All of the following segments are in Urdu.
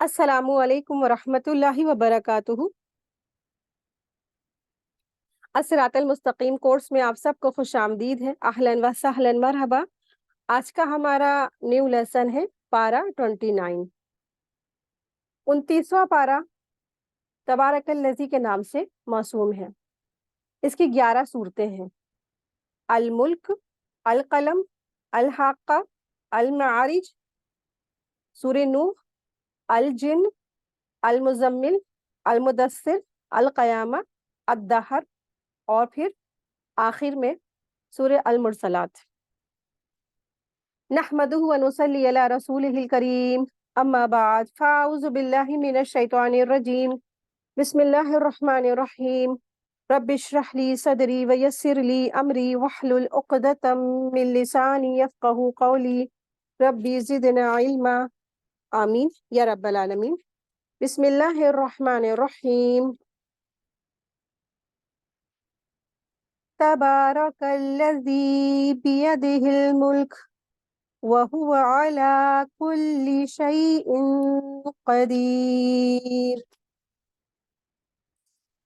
السلام علیکم ورحمۃ اللہ وبرکاتہ۔ الصراط المستقیم کورس میں آپ سب کو خوش آمدید ہے۔ اہلاً و سہلاً مرحبا۔ آج کا ہمارا نیو لیسن ہے پارا 29، 29واں پارا تبارک الذی کے نام سے موسوم ہے۔ اس کی 11 صورتیں ہیں: الملک، القلم، الحاقہ، المعارج، سورہ نوح، الجن، المزمل، المدثر، القیامہ، الدہر، اور پھر آخر میں سورہ المرسلات۔ نحمدہ ونصلی علی رسولہ الکریم، اما بعد فاعوذ باللہ من الشیطان الرجیم، بسم اللہ الرحمن الرحیم، رب اشرح لی صدری ویسر لی امری واحلل عقدۃ من لسانی یفقہوا قولی، ربی زدنا علما، آمین یا رب العالمین۔ بسم اللہ الرحمن الرحیم، تبارک الذی بیدہ الملک وہو علی کل شیء قدیر۔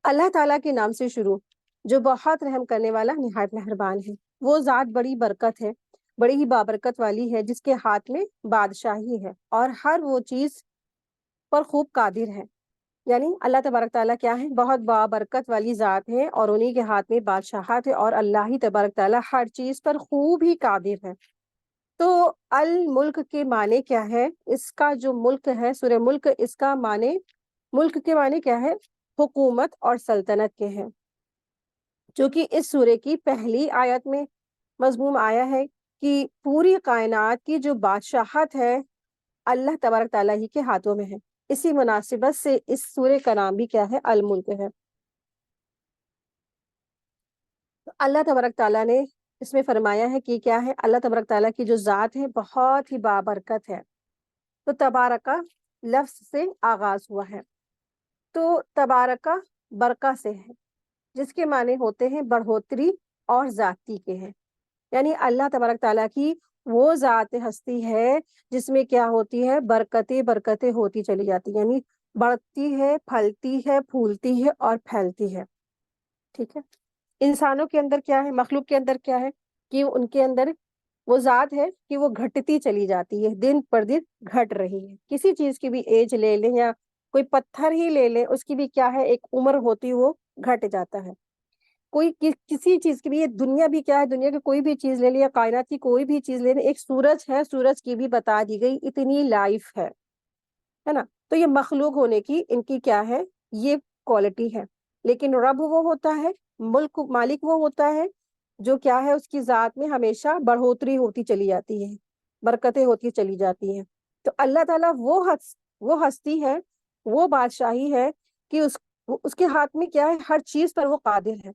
اللہ تعالیٰ کے نام سے شروع، جو بہت رحم کرنے والا نہایت مہربان ہے۔ وہ ذات بڑی برکت ہے، بڑی ہی بابرکت والی ہے، جس کے ہاتھ میں بادشاہی ہے اور ہر وہ چیز پر خوب قادر ہے۔ یعنی اللہ تبارک تعالیٰ کیا ہے؟ بہت بابرکت والی ذات ہے اور انہی کے ہاتھ میں بادشاہت ہے، اور اللہ ہی تبارک تعالیٰ ہر چیز پر خوب ہی قادر ہے۔ تو الملک کے معنی کیا ہے؟ اس کا جو ملک ہے، سورہ ملک، اس کا معنی، ملک کے معنی کیا ہے؟ حکومت اور سلطنت کے ہیں، جو کہ اس سورہ کی پہلی آیت میں مضمون آیا ہے کہ پوری کائنات کی جو بادشاہت ہے اللہ تبارک تعالیٰ ہی کے ہاتھوں میں ہے۔ اسی مناسبت سے اس سورہ کا نام بھی کیا ہے؟ الملک ہے۔ اللہ تبارک تعالیٰ نے اس میں فرمایا ہے کہ کیا ہے؟ اللہ تبارک تعالیٰ کی جو ذات ہے بہت ہی بابرکت ہے۔ تو تبارکہ لفظ سے آغاز ہوا ہے، تو تبارکہ برکہ سے ہے، جس کے معنی ہوتے ہیں بڑھوتری اور ذاتی کے ہیں۔ یعنی اللہ تبارک تعالیٰ کی وہ ذات ہستی ہے جس میں کیا ہوتی ہے؟ برکتیں برکتیں ہوتی چلی جاتی، یعنی بڑھتی ہے، پھلتی ہے، پھولتی ہے اور پھیلتی ہے۔ ٹھیک ہے؟ انسانوں کے اندر کیا ہے؟ مخلوق کے اندر کیا ہے کہ ان کے اندر وہ ذات ہے کہ وہ گھٹتی چلی جاتی ہے، دن پر دن گھٹ رہی ہے۔ کسی چیز کی بھی ایج لے لیں یا کوئی پتھر ہی لے لیں، اس کی بھی کیا ہے؟ ایک عمر ہوتی، وہ گھٹ جاتا ہے۔ کوئی کسی چیز کی بھی، یہ دنیا بھی کیا ہے؟ دنیا کی کوئی بھی چیز لے لیں یا کائنات کی کوئی بھی چیز لے لیں، ایک سورج ہے، سورج کی بھی بتا دی گئی اتنی لائف ہے نا؟ تو یہ مخلوق ہونے کی ان کی کیا ہے؟ یہ کوالٹی ہے۔ لیکن رب وہ ہوتا ہے، ملک مالک وہ ہوتا ہے جو کیا ہے؟ اس کی ذات میں ہمیشہ بڑھوتری ہوتی چلی جاتی ہے، برکتیں ہوتی چلی جاتی ہیں۔ تو اللہ تعالیٰ وہ ہستی ہے، وہ بادشاہی ہے کہ اس کے ہاتھ میں کیا ہے؟ ہر چیز پر وہ قادر ہے،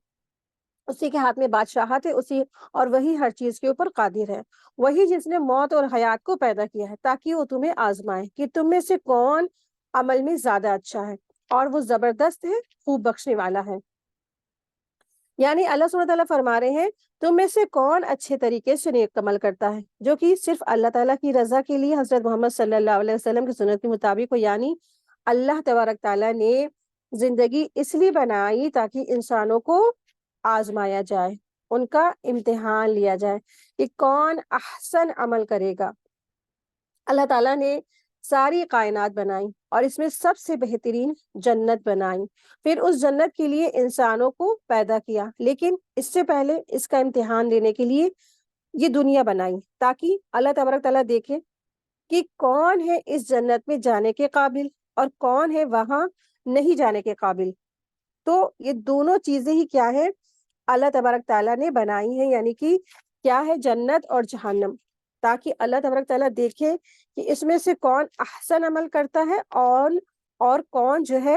اسی کے ہاتھ میں بادشاہت ہے، اسی، اور وہی ہر چیز کے اوپر قادر ہے۔ وہی جس نے موت اور حیات کو پیدا کیا ہے تاکہ وہ تمہیں آزمائے کہ تم میں سے کون عمل میں زیادہ اچھا ہے، اور وہ زبردست ہے، خوب بخشنے والا ہے۔ یعنی اللہ سبحانہ تعالیٰ فرما رہے ہیں تم میں سے کون اچھے طریقے سے نیک عمل کرتا ہے، جو کہ صرف اللہ تعالیٰ کی رضا کے لیے حضرت محمد صلی اللہ علیہ وسلم کی سنت کے مطابق ہو۔ یعنی اللہ تبارک تعالیٰ نے زندگی اس لیے بنائی تاکہ انسانوں کو آزمایا جائے، ان کا امتحان لیا جائے کہ کون احسن عمل کرے گا۔ اللہ تعالیٰ نے ساری کائنات بنائی اور اس میں سب سے بہترین جنت بنائی، پھر اس جنت کے لیے انسانوں کو پیدا کیا، لیکن اس سے پہلے اس کا امتحان لینے کے لیے یہ دنیا بنائی تاکہ اللہ تبارک تعالیٰ دیکھے کہ کون ہے اس جنت میں جانے کے قابل اور کون ہے وہاں نہیں جانے کے قابل۔ تو یہ دونوں چیزیں ہی کیا ہے؟ اللہ تبارک تعالیٰ نے بنائی ہیں، یعنی کہ کیا ہے؟ جنت اور جہنم، تاکہ اللہ تبارک تعالیٰ دیکھے کہ اس میں سے کون احسن عمل کرتا ہے اور کون جو ہے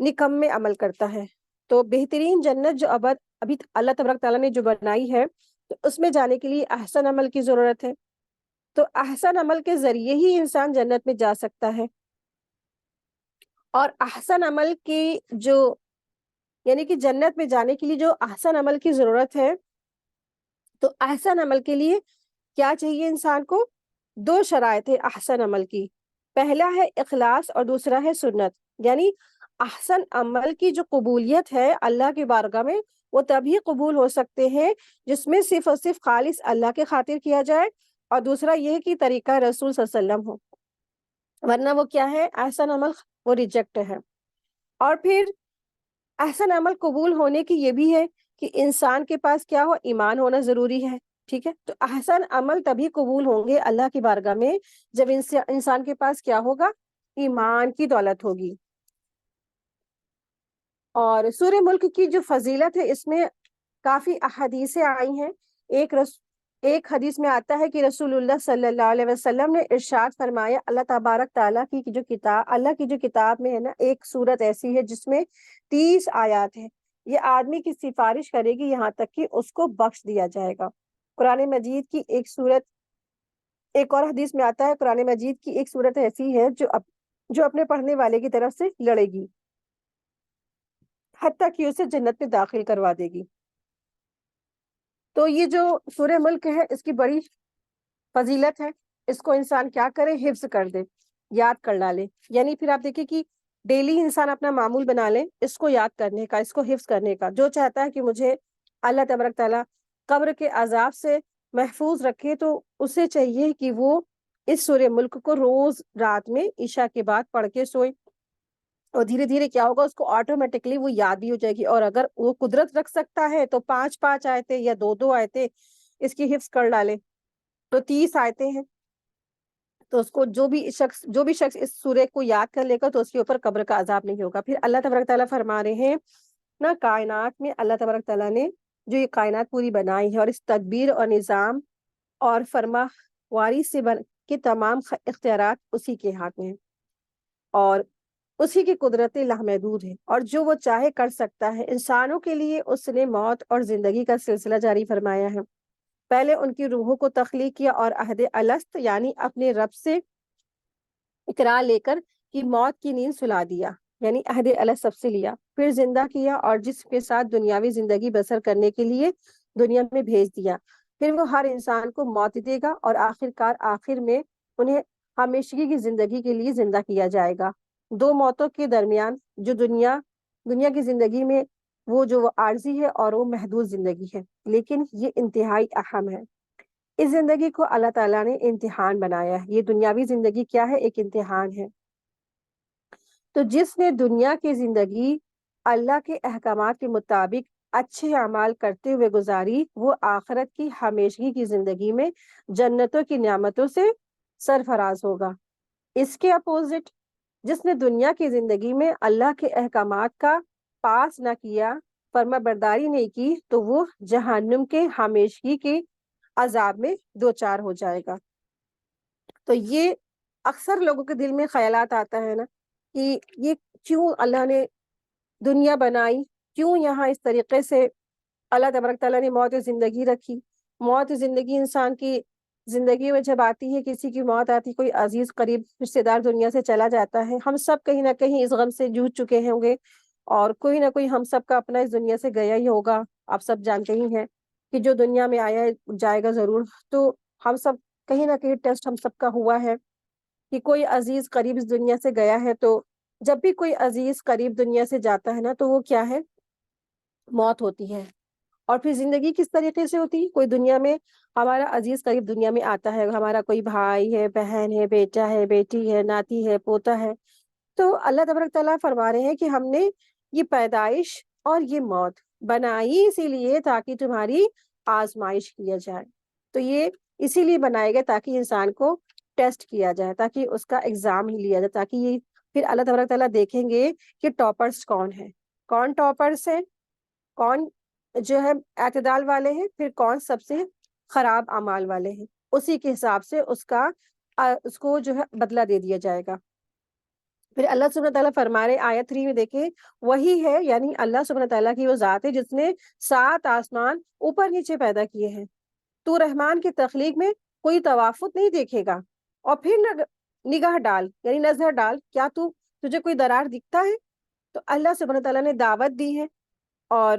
نکمے عمل کرتا ہے۔ تو بہترین جنت جو ابھی اللہ تبارک تعالیٰ نے جو بنائی ہے، تو اس میں جانے کے لیے احسن عمل کی ضرورت ہے۔ تو احسن عمل کے ذریعے ہی انسان جنت میں جا سکتا ہے، اور احسن عمل کی جو، یعنی کہ جنت میں جانے کے لیے جو احسن عمل کی ضرورت ہے، تو احسن عمل کے لیے کیا چاہیے انسان کو؟ 2 شرائط ہے احسن عمل کی۔ پہلا ہے اخلاص اور دوسرا ہے سنت. یعنی احسن عمل کی جو قبولیت ہے اللہ کی بارگاہ میں وہ تبھی قبول ہو سکتے ہیں جس میں صرف اور صرف خالص اللہ کے خاطر کیا جائے, اور دوسرا یہ کہ طریقہ رسول صلی اللہ علیہ وسلم ہو, ورنہ وہ کیا ہے, احسن عمل وہ ریجیکٹ ہے. اور پھر احسن عمل قبول ہونے کی یہ بھی ہے کہ انسان کے پاس کیا ہو, ایمان ہونا ضروری ہے. ٹھیک ہے, تو احسن عمل تبھی قبول ہوں گے اللہ کی بارگاہ میں جب انسان کے پاس کیا ہوگا, ایمان کی دولت ہوگی. اور سورہ ملک کی جو فضیلت ہے اس میں کافی احادیثیں آئی ہیں. ایک حدیث میں آتا ہے کہ رسول اللہ صلی اللہ علیہ وسلم نے ارشاد فرمایا, اللہ تبارک تعالیٰ کی جو کتاب, اللہ کی جو کتاب میں ہے نا, ایک سورت ایسی ہے جس میں 30 آیات ہیں. یہ آدمی کی سفارش کرے گی یہاں تک کہ اس کو بخش دیا جائے گا. قرآن مجید کی ایک سورت, ایک اور حدیث میں آتا ہے قرآن مجید کی ایک سورت ایسی ہے جو اپنے پڑھنے والے کی طرف سے لڑے گی حتیٰ کہ اسے جنت میں داخل کروا دے گی. تو یہ جو سورہ ملک ہے اس کی بڑی فضیلت ہے. اس کو انسان کیا کرے, حفظ کر دے, یاد کر ڈالے. یعنی پھر آپ دیکھیں کہ ڈیلی انسان اپنا معمول بنا لے اس کو یاد کرنے کا, اس کو حفظ کرنے کا. جو چاہتا ہے کہ مجھے اللہ تبارک تعالیٰ قبر کے عذاب سے محفوظ رکھے تو اسے چاہیے کہ وہ اس سورہ ملک کو روز رات میں عشاء کے بعد پڑھ کے سوئے, اور دھیرے دھیرے کیا ہوگا, اس کو آٹومیٹکلی وہ یاد بھی ہو جائے گی. اور اگر وہ قدرت رکھ سکتا ہے تو 5 آیتیں یا 2 آیتیں اس کی حفظ کر ڈالے تو 30 آیتیں ہیں. تو اس کو جو بھی شخص اس سورہ کو یاد کر لے گا تو اس کے اوپر قبر کا عذاب نہیں ہوگا. پھر اللہ تبارک تعالیٰ فرما رہے ہیں نا, کائنات میں اللہ تبارک تعالیٰ نے جو یہ کائنات پوری بنائی ہے اور اس تدبیر اور نظام اور فرما واری سے کے تمام اختیارات اسی کے ہاتھ میں ہیں, اور اسی کی قدرت لامحدود ہے, اور جو وہ چاہے کر سکتا ہے. انسانوں کے لیے اس نے موت اور زندگی کا سلسلہ جاری فرمایا ہے. پہلے ان کی روحوں کو تخلیق کیا اور عہد الست یعنی اپنے رب سے اقرار لے کر کہ موت کی نیند سلا دیا, یعنی عہد الست سب سے لیا. پھر زندہ کیا اور جس کے ساتھ دنیاوی زندگی بسر کرنے کے لیے دنیا میں بھیج دیا. پھر وہ ہر انسان کو موت دے گا اور آخر میں انہیں ہمیشگی کی زندگی کے لیے زندہ کیا جائے گا. 2 موتوں کے درمیان جو دنیا کی زندگی میں وہ جو عارضی ہے اور وہ محدود زندگی ہے, لیکن یہ انتہائی اہم ہے. اس زندگی کو اللہ تعالیٰ نے امتحان بنایا ہے. یہ دنیاوی زندگی کیا ہے, ایک امتحان ہے. تو جس نے دنیا کی زندگی اللہ کے احکامات کے مطابق اچھے اعمال کرتے ہوئے گزاری, وہ آخرت کی ہمیشگی کی زندگی میں جنتوں کی نعمتوں سے سرفراز ہوگا. اس کے اپوزٹ, جس نے دنیا کی زندگی میں اللہ کے احکامات کا پاس نہ کیا, فرما برداری نہیں کی, تو وہ جہنم کے ہمیشگی کے عذاب میں دوچار ہو جائے گا. تو یہ اکثر لوگوں کے دل میں خیالات آتا ہے نا کہ یہ کیوں اللہ نے دنیا بنائی, کیوں یہاں اس طریقے سے اللہ تبارک تعالیٰ نے موت و زندگی رکھی. موت و زندگی انسان کی زندگی میں جب آتی ہے, کسی کی موت آتی, کوئی عزیز قریب رشتے دار دنیا سے چلا جاتا ہے, ہم سب کہیں نہ کہیں اس غم سے جوجھ چکے ہوں گے, اور کوئی نہ کوئی ہم سب کا اپنا اس دنیا سے گیا ہی ہوگا. آپ سب جانتے ہی ہیں کہ جو دنیا میں آیا ہے جائے گا ضرور. تو ہم سب کہیں نہ کہیں ٹیسٹ ہم سب کا ہوا ہے کہ کوئی عزیز قریب اس دنیا سے گیا ہے. تو جب بھی کوئی عزیز قریب دنیا سے جاتا ہے نا, تو وہ کیا ہے, موت ہوتی ہے. اور پھر زندگی کس طریقے سے ہوتی ہے, کوئی دنیا میں ہمارا عزیز قریب دنیا میں آتا ہے, ہمارا کوئی بھائی ہے, بہن ہے, بیٹا ہے, بیٹی ہے, ناتی ہے, پوتا ہے. تو اللہ تبارک تعالیٰ فرما رہے ہیں کہ ہم نے یہ پیدائش اور یہ موت بنائی اسی لیے تاکہ تمہاری آزمائش کیا جائے. تو یہ اسی لیے بنائے گئے تاکہ انسان کو ٹیسٹ کیا جائے, تاکہ اس کا ایگزام ہی لیا جائے, تاکہ یہ پھر اللہ تبارک تعالیٰ دیکھیں گے کہ ٹاپرز کون ہیں, کون ٹاپرز ہیں, کون جو ہے اعتدال والے ہیں, پھر کون سب سے خراب اعمال والے ہیں. اسی کے حساب سے اس کو جو ہے بدلہ دے دیا جائے گا. پھر اللہ سبحانہ تعالیٰ فرما رہے آیت 3 میں دیکھیں, وہی ہے یعنی اللہ سبحانہ تعالیٰ کی وہ ذات ہے جس نے 7 آسمان اوپر نیچے پیدا کیے ہیں. تو رحمان کی تخلیق میں کوئی توافت نہیں دیکھے گا. اور پھر نگاہ ڈال یعنی نظر ڈال, کیا تجھے کوئی درار دکھتا ہے؟ تو اللہ سبحانہ تعالیٰ نے دعوت دی ہے, اور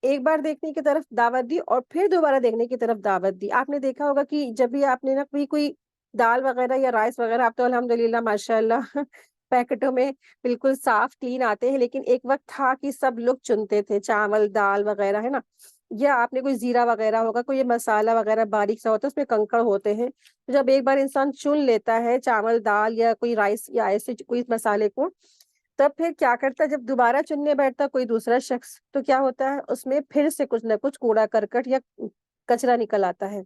ایک بار دیکھنے کی طرف دعوت دی اور پھر دوبارہ دیکھنے کی طرف دعوت دی. آپ نے دیکھا ہوگا کہ جب بھی آپ نے نا کوئی دال وغیرہ یا رائس وغیرہ اب تو الحمدللہ ماشاء اللہ پیکٹوں میں بالکل صاف کلین آتے ہیں، لیکن ایک وقت تھا کہ سب لوگ چنتے تھے چاول دال وغیرہ، ہے نا، یا آپ نے کوئی زیرہ وغیرہ ہوگا، کوئی مسالہ وغیرہ باریک سا ہوتا ہے، اس میں کنکڑ ہوتے ہیں. جب ایک بار انسان چن لیتا ہے چاول دال یا کوئی رائس یا ایسے کوئی مسالے کو، تب پھر کیا کرتا ہے، جب دوبارہ چننے بیٹھتا کوئی دوسرا شخص تو کیا ہوتا ہے، اس میں پھر سے کچھ نہ کچھ کوڑا کرکٹ یا کچرا نکل آتا ہے.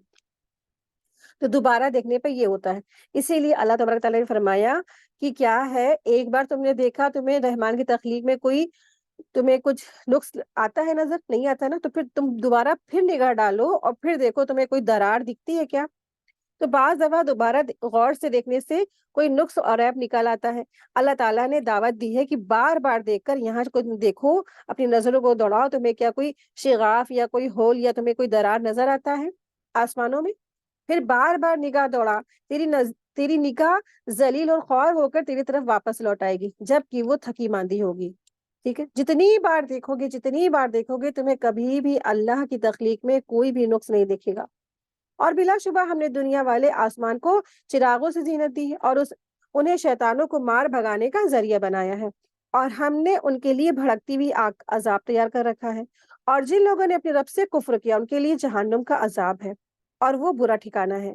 تو دوبارہ دیکھنے پہ یہ ہوتا ہے. اسی لیے اللہ تبارک تعالیٰ نے فرمایا کہ کیا ہے، ایک بار تم نے دیکھا، تمہیں رحمان کی تخلیق میں کوئی تمہیں کچھ نقص آتا ہے، نظر نہیں آتا نا، تو پھر تم دوبارہ پھر نگاہ ڈالو اور پھر دیکھو تمہیں کوئی درار دکھتی ہے کیا. تو بعض دفعہ دوبارہ غور سے دیکھنے سے کوئی نقص اور عیب نکل آتا ہے. اللہ تعالیٰ نے دعوت دی ہے کہ بار بار دیکھ کر یہاں کو دیکھو، اپنی نظروں کو دوڑاؤ، تمہیں کیا کوئی شغاف یا کوئی ہول یا تمہیں کوئی درار نظر آتا ہے آسمانوں میں. پھر بار بار نگاہ دوڑا، تیری نگاہ ذلیل اور خوار ہو کر تیری طرف واپس لوٹ آئے گی، جب کہ وہ تھکی ماندی ہوگی. ٹھیک ہے، جتنی بار دیکھو گے تمہیں کبھی بھی اللہ کی تخلیق میں کوئی بھی نقص نہیں دیکھے گا. اور بلا شبہ ہم نے دنیا والے آسمان کو چراغوں سے زینت دی ہے اور انہیں شیطانوں کو مار بھگانے کا ذریعہ بنایا ہے، اور ہم نے ان کے لیے بھڑکتی ہوئی آگ عذاب تیار کر رکھا ہے. اور جن لوگوں نے اپنے رب سے کفر کیا ان کے لیے جہنم کا عذاب ہے اور وہ برا ٹھکانہ ہے.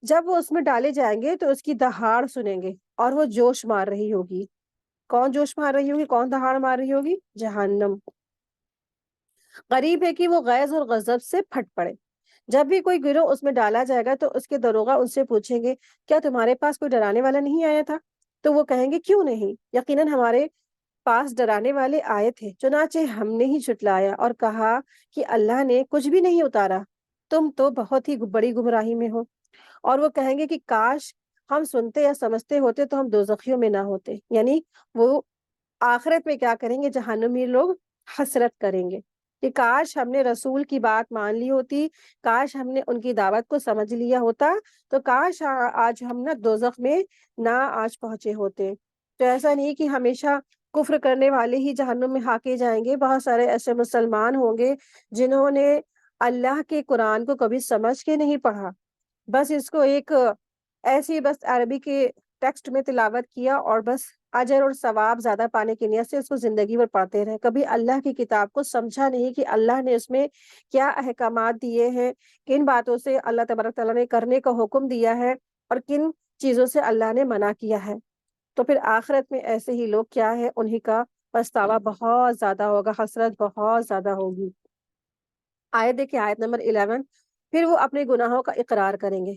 جب وہ اس میں ڈالے جائیں گے تو اس کی دہاڑ سنیں گے اور وہ جوش مار رہی ہوگی. کون جوش مار رہی ہوگی، کون دہاڑ مار رہی ہوگی؟ جہنم. غریب ہے کہ وہ غیظ اور غضب سے پھٹ پڑے. جب بھی کوئی گروہ اس میں ڈالا جائے گا تو اس کے داروغہ ان سے پوچھیں گے، کیا تمہارے پاس کوئی ڈرانے والا نہیں آیا تھا؟ تو وہ کہیں گے، کیوں نہیں، یقیناً ہمارے پاس ڈرانے والے آئے تھے، چنانچہ ہم نے ہی جھٹلایا اور کہا کہ اللہ نے کچھ بھی نہیں اتارا، تم تو بہت ہی بڑی گمراہی میں ہو. اور وہ کہیں گے کہ کاش ہم سنتے یا سمجھتے ہوتے تو ہم دوزخیوں میں نہ ہوتے. یعنی وہ آخرت میں کیا کریں گے، جہنمی لوگ حسرت کریں گے کہ کاش ہم نے رسول کی بات مان لی ہوتی، کاش ہم نے ان کی دعوت کو سمجھ لیا ہوتا، تو کاش آج ہم نہ دوزخ میں نہ آج پہنچے ہوتے. تو ایسا نہیں کہ ہمیشہ کفر کرنے والے ہی جہنم میں ہاکے جائیں گے. بہت سارے ایسے مسلمان ہوں گے جنہوں نے اللہ کے قرآن کو کبھی سمجھ کے نہیں پڑھا، بس اس کو ایک ایسی بس عربی کے ٹیکسٹ میں تلاوت کیا اور بس اجر اور ثواب زیادہ پانے کی نیت سے اس کو زندگی بھر پڑھتے رہے، کبھی اللہ کی کتاب کو سمجھا نہیں کہ اللہ نے اس میں کیا احکامات دیے ہیں، کن باتوں سے اللہ تبارک تعالیٰ نے کرنے کا حکم دیا ہے اور کن چیزوں سے اللہ نے منع کیا ہے. تو پھر آخرت میں ایسے ہی لوگ کیا ہے، انہی کا پچھتاوا بہت زیادہ ہوگا، حسرت بہت زیادہ ہوگی. آیت دیکھیں، آیت نمبر 11. پھر وہ اپنے گناہوں کا اقرار کریں گے،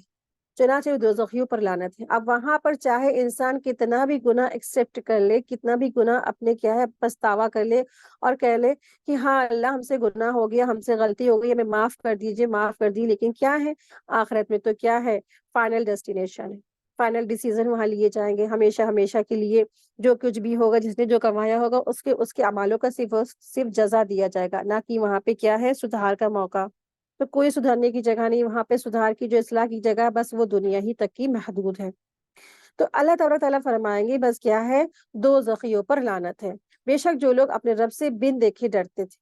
چنانچہ دوزخیوں پر لعنت ہے. اب وہاں پر چاہے انسان کتنا بھی گناہ ایکسیپٹ کر لے، کتنا بھی گناہ اپنے کیا ہے پچھتاوا کر لے اور کہہ لے کہ ہاں اللہ ہم سے گناہ ہو گیا، ہم سے غلطی ہو گئی، ہمیں معاف کر دیجئے، معاف کر دی، لیکن کیا ہے آخرت میں تو کیا ہے، فائنل ڈیسٹینیشن ہے، فائنل ڈیسیزن وہاں لیے جائیں گے ہمیشہ ہمیشہ کے لیے. جو کچھ بھی ہوگا، جس نے جو کمایا ہوگا، اس کے اعمالوں کا صرف جزا دیا جائے گا، نہ کہ وہاں پہ کیا ہے سدھار کا موقع. تو کوئی سدھرنے کی جگہ نہیں وہاں پہ، سدھار کی جو اصلاح کی جگہ بس وہ دنیا ہی تک کی محدود ہے. تو اللہ تبارک تعالیٰ فرمائیں گے بس کیا ہے، دوزخیوں پر لعنت ہے. بے شک جو لوگ اپنے رب سے بن دیکھے ڈرتے تھے،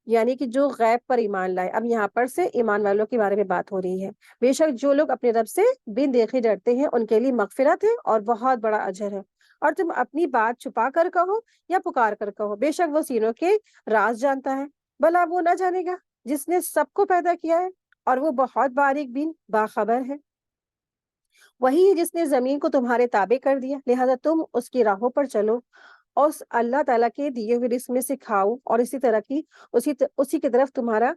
یعنی کہ جو غیب پر ایمان لائے. اب یہاں پر سے ایمان والوں کے بارے میں بات ہو رہی ہے. بے شک جو لوگ اپنے رب سے بن دیکھے ڈرتے ہیں ان کے لیے مغفرت ہے اور بہت بڑا اجر ہے. اور تم اپنی بات چھپا کر کہو یا پکار کر کہو، بے شک وہ سینوں کے راز جانتا ہے. بھلا وہ نہ جانے گا جس نے سب کو پیدا کیا ہے اور وہ بہت باریک بین باخبر ہے. وہی ہے جس نے زمین کو تمہارے تابع کر دیا، لہذا تم اس کی راہوں پر چلو اور اللہ تعالیٰ کے دیے ہوئے رزق میں سے کھاؤ، اور اسی طرح کی اسی کی طرف تمہارا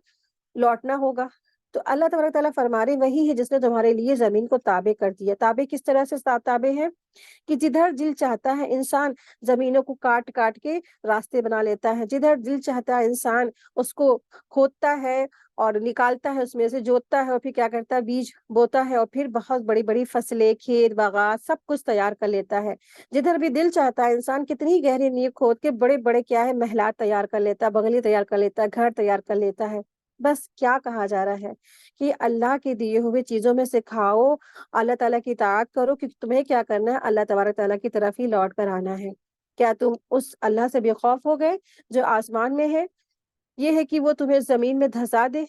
لوٹنا ہوگا. تو اللہ تبارک تعالیٰ فرما رہے وہی ہے جس نے تمہارے لیے زمین کو تابع کر دیا. تابع کس طرح سے تابع ہے کہ جدھر دل چاہتا ہے انسان زمینوں کو کاٹ کاٹ کے راستے بنا لیتا ہے، جدھر دل چاہتا ہے انسان اس کو کھودتا ہے اور نکالتا ہے، اس میں سے جوتتا ہے اور پھر کیا کرتا ہے بیج بوتا ہے اور پھر بہت بڑی بڑی فصلیں، کھیت باغات سب کچھ تیار کر لیتا ہے. جدھر بھی دل چاہتا ہے انسان کتنی گہری نیب کھود کے بڑے بڑے کیا ہے محلات تیار کر لیتا ہے، بنگلے تیار کر لیتا ہے، گھر تیار کر لیتا ہے. بس کیا کہا جا رہا ہے کہ اللہ کے دیے ہوئے چیزوں میں سے کھاؤ، اللہ تعالیٰ کی اطاعت کرو، کہ تمہیں کیا کرنا ہے، اللہ تبارک تعالیٰ کی طرف ہی لوٹ کر آنا ہے. کیا تم اس اللہ سے بے خوف ہو گئے جو آسمان میں ہے؟ یہ ہے کہ وہ تمہیں زمین میں دھسا دے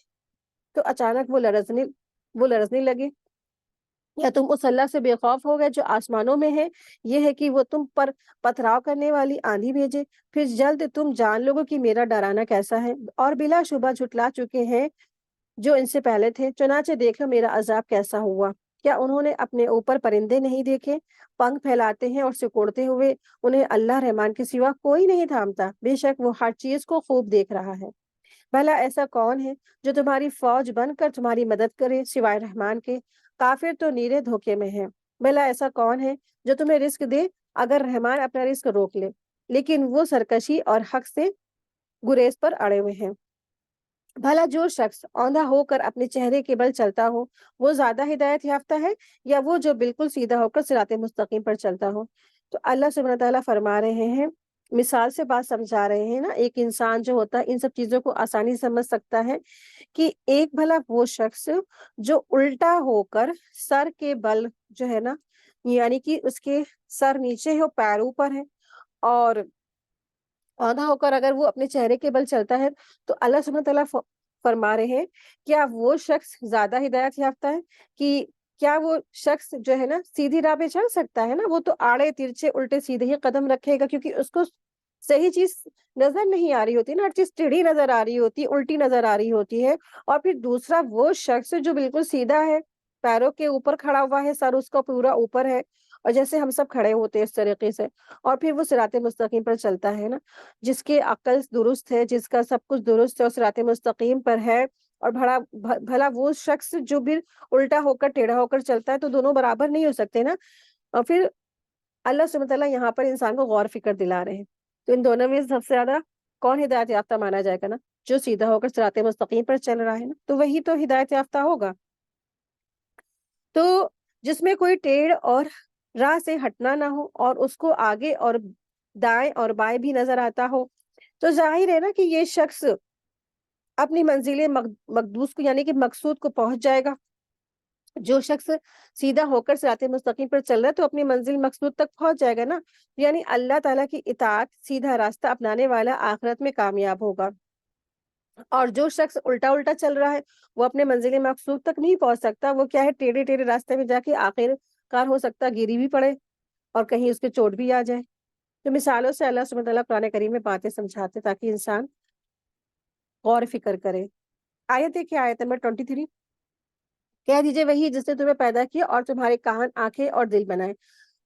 تو اچانک وہ لرزنے لگے، یا تم اس اللہ سے بے خوف ہو گئے جو آسمانوں میں ہے، یہ ہے کہ وہ تم پر پتھراؤ کرنے والی آندھی بھیجے، پھر جلد تم جان لوگو کہ میرا ڈرانا کیسا ہے، اور بلا شبہ جھٹلا چکے ہیں جو ان سے پہلے تھے، چنانچہ دیکھ لو میرا عذاب کیسا ہوا۔ کیا انہوں نے اپنے اوپر پرندے نہیں دیکھے، پنکھ پھیلاتے ہیں اور سکوڑتے ہوئے، انہیں اللہ رحمان کے سوا کوئی نہیں تھامتا، بے شک وہ ہر چیز کو خوب دیکھ رہا ہے۔ بھلا ایسا کون ہے جو تمہاری فوج بن کر تمہاری مدد کرے سوائے رحمان کے؟ کافر تو نیرے دھوکے میں ہیں۔ بھلا ایسا کون ہے جو تمہیں رزق دے اگر رحمان اپنا رزق روک لے؟ لیکن وہ سرکشی اور حق سے گریز پر اڑے ہوئے ہیں۔ بھلا جو شخص اوندھا ہو کر اپنے چہرے کے بل چلتا ہو، وہ زیادہ ہدایت یافتہ ہے یا وہ جو بالکل سیدھا ہو کر صراط مستقیم پر چلتا ہو؟ تو اللہ سبحانہ تعالیٰ فرما رہے ہیں، مثال سے بات سمجھا رہے ہیں نا، ایک انسان جو ہوتا ہے ان سب چیزوں کو آسانی سے سمجھ سکتا ہے کہ ایک بھلا وہ شخص جو الٹا ہو کر سر کے بل جو ہے نا، یعنی کہ اس کے سر نیچے ہے اور پیر اوپر ہے، اور آدھا ہو کر اگر وہ اپنے چہرے کے بل چلتا ہے، تو اللہ سبحانہ تعالیٰ فرما رہے ہیں کیا وہ شخص زیادہ ہدایت یافتہ ہے؟ کہ کیا وہ شخص جو ہے نا سیدھی راہ پہ چل سکتا ہے نا؟ وہ تو آڑے ترچھے الٹے سیدھے ہی قدم رکھے گا، کیونکہ اس کو صحیح چیز نظر نہیں آ رہی ہوتی نا، ہر چیز ٹیڑھی نظر آ رہی ہوتی، الٹی نظر آ رہی ہوتی ہے۔ اور پھر دوسرا وہ شخص جو بالکل سیدھا ہے، پیروں کے اوپر کھڑا ہوا ہے، سر اس کا پورا اوپر ہے، اور جیسے ہم سب کھڑے ہوتے ہیں اس طریقے سے، اور پھر وہ صراط مستقیم پر چلتا ہے نا، جس کے عقل درست ہے، جس کا سب کچھ درست ہے اور صراط مستقیم پر ہے، اور بھلا وہ شخص جو بھی الٹا ہو کر ٹیڑھا ہو کر چلتا ہے، تو دونوں برابر نہیں ہو سکتے نا۔ اور پھر اللہ سبحانہ تعالیٰ یہاں پر انسان کو غور فکر دلا رہے ہیں، تو ان دونوں میں سب سے زیادہ کون ہدایت یافتہ مانا جائے گا نا؟ جو سیدھا ہو کر صراط مستقیم پر چل رہا ہے نا، تو وہی تو ہدایت یافتہ ہوگا۔ تو جس میں کوئی ٹیڑھ اور راہ سے ہٹنا نہ ہو، اور اس کو آگے اور دائیں اور بائیں بھی نظر آتا ہو، تو ظاہر ہے نا کہ یہ شخص اپنی منزل مقدوس کو یعنی کہ مقصود کو پہنچ جائے گا۔ جو شخص سیدھا ہو کر صراط مستقیم پر چل رہا ہے تو اپنی منزل مقصود تک پہنچ جائے گا نا، یعنی اللہ تعالیٰ کی اطاعت سیدھا راستہ اپنانے والا آخرت میں کامیاب ہوگا۔ اور جو شخص الٹا الٹا چل رہا ہے، وہ اپنے منزل مقصود تک نہیں پہنچ سکتا، وہ کیا ہے ٹیڑھے ٹیڑھے راستے میں جا کے آخر کار ہو سکتا گیری بھی پڑے اور کہیں اس کے چوٹ بھی آ جائے۔ تو مثالوں سے اللہ سبحانہ تعالیٰ قرآن کریم میں باتیں سمجھاتے تاکہ انسان غور فکر کرے۔ آیت دیکھیے، آیت نمبر 23، کہہ دیجئے وہی جس نے تمہیں پیدا کیا اور تمہارے کان، آنکھیں اور دل بنائے،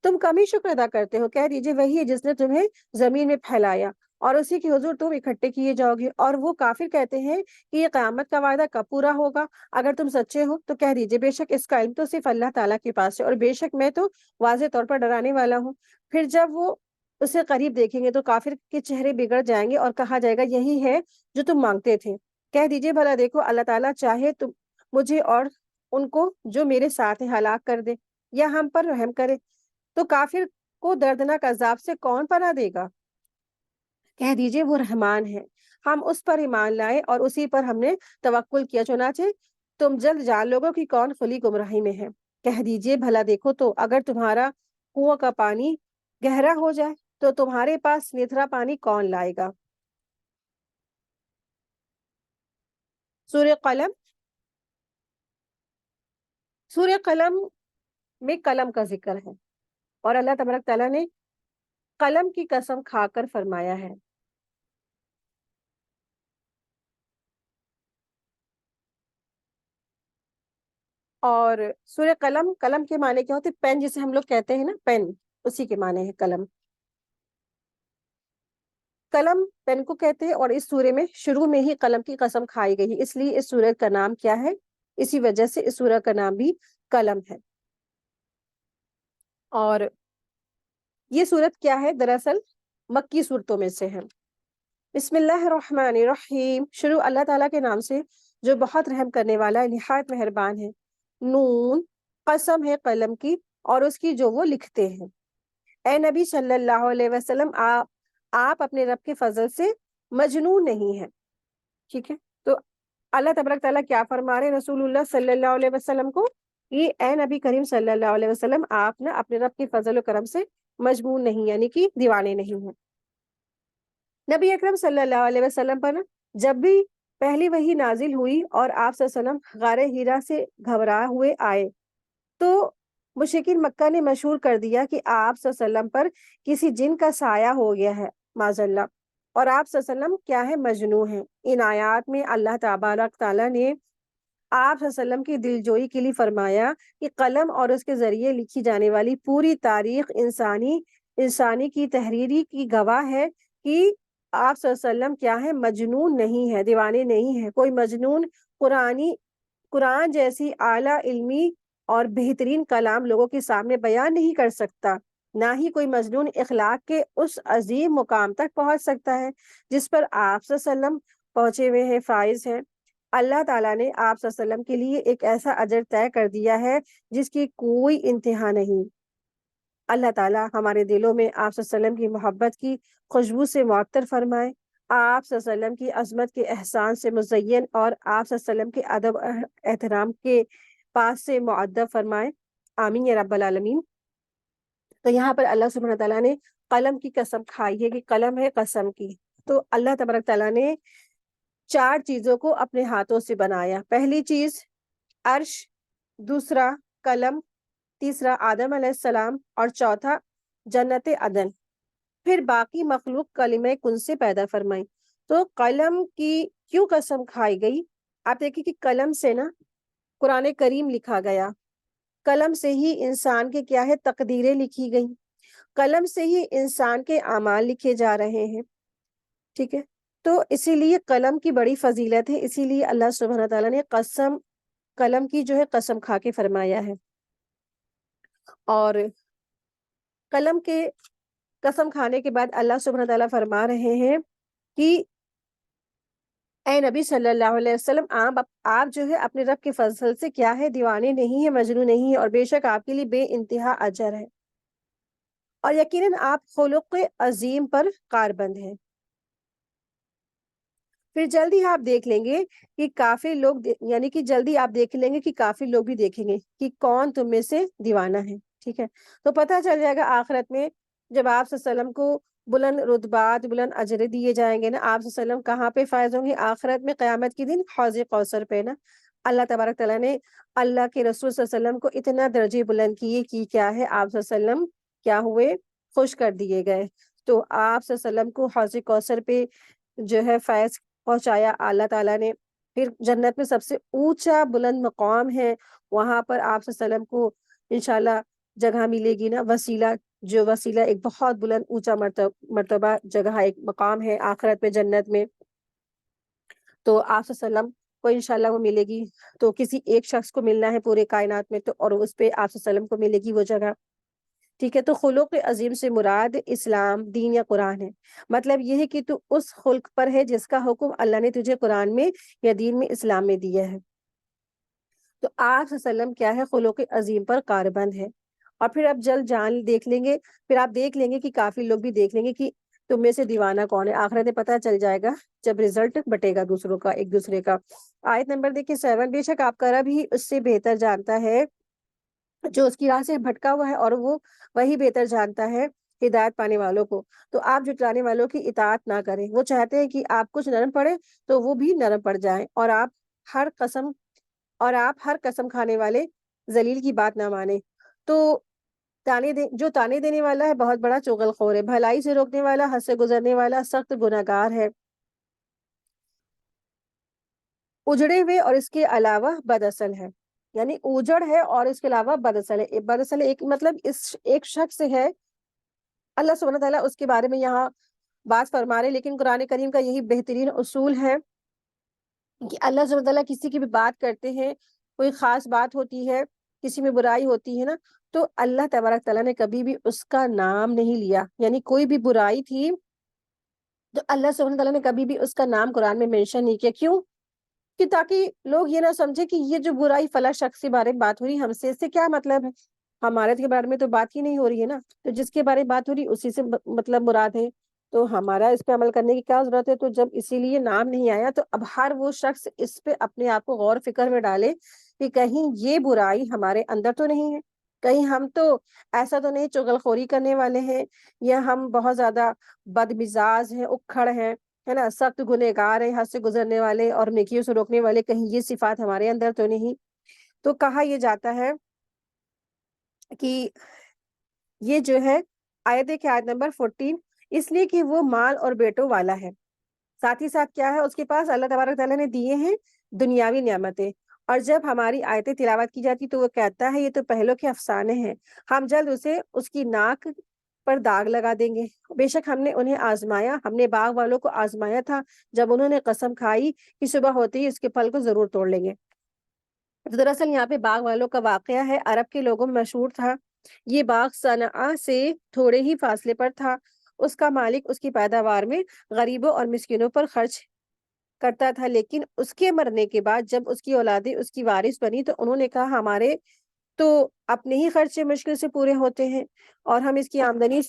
تم کم ہی شکر ادا کرتے ہو۔ کہہ دیجئے وہی ہے جس نے تمہیں زمین میں پھیلایا اور اسی کے حضور تم اکٹھے کیے جاؤ گے۔ اور وہ کافر کہتے ہیں کہ یہ قیامت کا وعدہ کب پورا ہوگا؟ اگر تم سچے ہو تو کہہ دیجئے بے شک اس کا علم تو صرف اللہ تعالیٰ کے پاس ہے، اور بے شک میں تو واضح طور پر ڈرانے والا ہوں۔ پھر جب وہ اسے قریب دیکھیں گے تو کافر کے چہرے بگڑ جائیں گے اور کہا جائے گا یہی ہے جو تم مانگتے تھے۔ کہہ دیجئے بھلا دیکھو اللہ تعالیٰ چاہے تو مجھے اور ان کو جو میرے ساتھ ہیں ہلاک کر دے، یا ہم پر رحم کرے، تو کافر کو دردناک عذاب سے کون پناہ دے گا؟ کہہ دیجئے وہ رحمان ہے، ہم اس پر ایمان لائے اور اسی پر ہم نے توکل کیا، چنانچہ تم جلد جان لوگو کہ کون کھلی گمراہی میں ہے۔ کہہ دیجئے بھلا دیکھو تو اگر تمہارا کنواں کا پانی گہرا ہو جائے تو تمہارے پاس نیتھرا پانی کون لائے گا؟ سورہ قلم، سورہ قلم میں قلم کا ذکر ہے، اور اللہ تبارک تعالیٰ نے قلم کی قسم کھا کر فرمایا ہے۔ اور سورہ قلم، قلم کے معنی کیا ہوتے؟ پین، جسے ہم لوگ کہتے ہیں نا پین، اسی کے معنی ہے قلم۔ قلم پین کو کہتے ہیں، اور اس سورے میں شروع میں ہی قلم کی قسم کھائی گئی، اس لیے اس سورہ کا نام کیا ہے؟ اسی وجہ سے اس سورہ کا نام بھی قلم ہے۔ اور یہ سورت کیا ہے؟ دراصل مکی صورتوں میں سے ہے۔ بسم اللہ الرحمن الرحیم، شروع اللہ تعالیٰ کے نام سے جو بہت رحم کرنے والا ہے، نہایت مہربان ہے۔ نون، قسم ہے قلم کی اور اس کی جو وہ لکھتے ہیں۔ اے نبی صلی اللہ علیہ وسلم، آپ اپنے رب کے فضل سے مجنون نہیں ہیں۔ ٹھیک ہے، تو اللہ تبارک تعالیٰ کیا فرما رہے ہیں رسول اللہ صلی اللہ علیہ وسلم کو؟ یہ اے نبی کریم صلی اللہ علیہ وسلم، آپ نا اپنے رب کے فضل و کرم سے مجنون نہیں، یعنی کہ دیوانے نہیں ہیں۔ نبی اکرم صلی اللہ علیہ وسلم پر جب بھی پہلی وحی نازل ہوئی اور آپ صلی اللہ علیہ وسلم غار ہیرا سے گھبرا ہوئے آئے، تو مشرکین مکہ نے مشہور کر دیا کہ آپ صلی اللہ علیہ وسلم پر کسی جن کا سایہ ہو گیا ہے معاذ اللہ، اور آپ صلی اللہ علیہ وسلم کیا ہے، مجنون ہیں۔ ان آیات میں اللہ تبارک تعالیٰ نے آپ صلی اللہ علیہ وسلم کی دلجوئی کے لیے فرمایا کہ قلم اور اس کے ذریعے لکھی جانے والی پوری تاریخ انسانی کی تحریری کی گواہ ہے کہ آپ صلی اللہ علیہ وسلم کیا ہے، مجنون نہیں ہے، دیوانے نہیں ہے۔ کوئی مجنون قرآن جیسی اعلیٰ علمی اور بہترین کلام لوگوں کے سامنے بیان نہیں کر سکتا، نہ ہی کوئی مجنون اخلاق کے اس عظیم مقام تک پہنچ سکتا ہے جس پر آپ صلی اللہ علیہ وسلم پہنچے ہوئے ہیں، فائز ہیں۔ اللہ تعالیٰ نے آپ صلی اللہ علیہ وسلم کے لیے ایک ایسا اجر طے کر دیا ہے جس کی کوئی انتہا نہیں۔ اللہ تعالیٰ ہمارے دلوں میں آپ صلی اللہ علیہ وسلم کی محبت کی خوشبو سے معطر فرمائے، آپ صلی اللہ علیہ وسلم کی عظمت کے احسان سے مزین، اور آپ صلی اللہ علیہ وسلم کے ادب احترام کے پاس سے مؤدب فرمائے، آمین یا رب العالمین۔ تو یہاں پر اللہ سبحانہ تعالیٰ نے قلم کی قسم کھائی ہے کہ قلم ہے قسم کی۔ تو اللہ تبارک تعالیٰ نے 4 چیزوں کو اپنے ہاتھوں سے بنایا۔ پہلی چیز عرش، دوسرا قلم، تیسرا آدم علیہ السلام، اور چوتھا جنت عدن۔ پھر باقی مخلوق کلمہ کن سے پیدا فرمائی۔ تو قلم کی کیوں قسم کھائی گئی؟ آپ دیکھیں کہ قلم سے نا قرآن کریم لکھا گیا، قلم سے ہی انسان کے کیا ہے، تقدیریں لکھی گئی، قلم سے ہی انسان کے اعمال لکھے جا رہے ہیں، ٹھیک ہے۔ تو اسی لیے قلم کی بڑی فضیلت ہے، اسی لیے اللہ سبحانہ تعالیٰ نے قلم کی جو ہے قسم کھا کے فرمایا ہے۔ اور قلم کے قسم کھانے کے بعد اللہ سبحانہ تعالیٰ فرما رہے ہیں کہ اے نبی صلی اللہ علیہ وسلم، آپ جو ہے اپنے رب کے فضل سے کیا ہے، دیوانے نہیں ہیں، مجنون نہیں ہیں، اور بے شک آپ کے لیے بے انتہا اجر ہے، اور یقیناً آپ خلق عظیم پر کاربند ہیں۔ پھر جلدی آپ دیکھ لیں گے کہ کافی لوگ، یعنی کہ جلدی آپ دیکھ لیں گے کہ کافی لوگ بھی دیکھیں گے کہ کون تم میں سے دیوانہ ہے، ٹھیک ہے۔ تو پتہ چل جائے گا آخرت میں جب آپ صلی اللہ علیہ وسلم کو بلند رتبات، بلند اجر دیے جائیں گے نا، آپ صلی اللہ علیہ وسلم کہاں پہ فائز ہوں گے؟ آخرت میں، قیامت کے دن حوض کوثر پہ نا۔ اللہ تبارک تعالیٰ نے اللہ کے رسول صلی اللہ علیہ وسلم کو اتنا درجے بلند کیے کہ کیا ہے، آپ صلی اللہ علیہ وسلم کیا ہوئے، خوش کر دیے گئے۔ تو آپ صلی اللہ علیہ وسلم کو حوض کوثر پہ جو ہے فیض پہنچایا اللہ تعالیٰ نے۔ پھر جنت میں سب سے اونچا بلند مقام ہے، وہاں پر آپ صلی اللہ علیہ وسلم کو انشاءاللہ جگہ ملے گی نا، وسیلہ ایک بہت بلند اونچا مرتبہ جگہ، ایک مقام ہے آخرت میں، جنت میں۔ تو آپ صلی اللہ علیہ وسلم کو انشاءاللہ وہ ملے گی۔ تو کسی ایک شخص کو ملنا ہے پورے کائنات میں، تو اور اس پہ آپ صلی اللہ علیہ وسلم کو ملے گی وہ جگہ، ٹھیک ہے۔ تو خلق عظیم سے مراد اسلام، دین یا قرآن ہے۔ مطلب یہ ہے کہ تو اس خلق پر ہے جس کا حکم اللہ نے تجھے قرآن میں یا دین میں، اسلام میں دیا ہے۔ تو آپ صلی اللہ علیہ وسلم کیا ہے، خلق عظیم پر کاربند ہے۔ اور پھر آپ جلد جان دیکھ لیں گے، پھر آپ دیکھ لیں گے کہ کافی لوگ بھی دیکھ لیں گے کہ تم میں سے دیوانہ کون ہے۔ آخرت میں پتہ چل جائے گا جب رزلٹ بٹے گا دوسروں کا، ایک دوسرے کا۔ آیت نمبر دیکھیں 7، بے شک آپ کا رب ہی اس سے بہتر جانتا ہے جو اس کی راہ سے بھٹکا ہوا ہے، اور وہ وہی بہتر جانتا ہے ہدایت پانے والوں کو۔ تو آپ جھٹلانے والوں کی اطاعت نہ کریں، وہ چاہتے ہیں کہ آپ کچھ نرم پڑے تو وہ بھی نرم پڑ جائیں، اور آپ ہر قسم کھانے والے ذلیل کی بات نہ مانیں۔ تو جو تانے دینے والا ہے بہت بڑا چغل خور ہے، بھلائی سے روکنے والا، حد سے گزرنے والا سخت گناہگار ہے، اجڑے ہوئے اور اس کے علاوہ بد اصل ہے۔ یعنی اوجڑ ہے اور اس کے علاوہ بد اصل ہے۔ بد اصل ایک مطلب اس ایک شخص ہے، اللہ سبحانہ تعالیٰ اس کے بارے میں یہاں بات فرما رہے، لیکن قرآن کریم کا یہی بہترین اصول ہے کہ اللہ سبحانہ تعالیٰ کسی کی بھی بات کرتے ہیں، کوئی خاص بات ہوتی ہے، کسی میں برائی ہوتی ہے نا، تو اللہ تبارک تعالیٰ نے کبھی بھی اس کا نام نہیں لیا۔ یعنی کوئی بھی برائی تھی تو اللہ سبحانہ تعالیٰ نے کبھی بھی اس کا نام قرآن میں مینشن نہیں کیا۔ کیوں؟ کہ تاکہ لوگ یہ نہ سمجھے کہ یہ جو برائی فلاں شخص کے بارے میں بات ہو رہی، ہم سے اس سے کیا مطلب ہے، ہمارے کے بارے میں تو بات ہی نہیں ہو رہی ہے نا، تو جس کے بارے میں بات ہو رہی اسی سے مطلب مراد ہے، تو ہمارا اس پہ عمل کرنے کی کیا ضرورت ہے۔ تو جب اسی لیے نام نہیں آیا، تو اب ہر وہ شخص اس پہ اپنے آپ کو غور فکر میں ڈالے کہ کہیں یہ برائی ہمارے اندر تو نہیں ہے، کہیں ہم تو ایسا تو نہیں چغل خوری کرنے والے ہیں، یا ہم بہت زیادہ بد مزاج ہیں، اکھڑ ہیں، ہے نا، سخت گنہگار ہیں، حد سے گزرنے والے اور نیکیوں سے روکنے والے، کہیں یہ صفات ہمارے اندر تو نہیں۔ تو کہا یہ جاتا ہے کہ یہ جو ہے آیت ہے کہ آیت نمبر 14، اس لیے کہ وہ مال اور بیٹوں والا ہے، ساتھ ہی ساتھ کیا ہے اس کے پاس اللہ تبارک تعالیٰ نے دیے ہیں دنیاوی نعمتیں، اور جب ہماری آیتیں تلاوت کی جاتی تو وہ کہتا ہے یہ تو پہلوں کے افسانے ہیں، ہم جلد اسے اس کی ناک پر داغ لگا دیں گے، بے شک ہم نے انہیں آزمایا، ہم نے باغ والوں کو آزمایا تھا جب انہوں نے قسم کھائی کہ صبح ہوتے ہی اس کے پھل کو ضرور توڑ لیں گے۔ تو دراصل یہاں پہ باغ والوں کا واقعہ ہے، عرب کے لوگوں میں مشہور تھا۔ یہ باغ صنعاء سے تھوڑے ہی فاصلے پر تھا، اس کا مالک اس کی پیداوار میں غریبوں اور مسکینوں پر خرچ کرتا تھا، لیکن اس کے مرنے کے بعد جب اس کی اولادیں اس کی وارث بنی تو انہوں نے کہا ہمارے تو اپنے ہی خرچے مشکل سے پورے ہوتے ہیں اور ہم اس کی آمدنی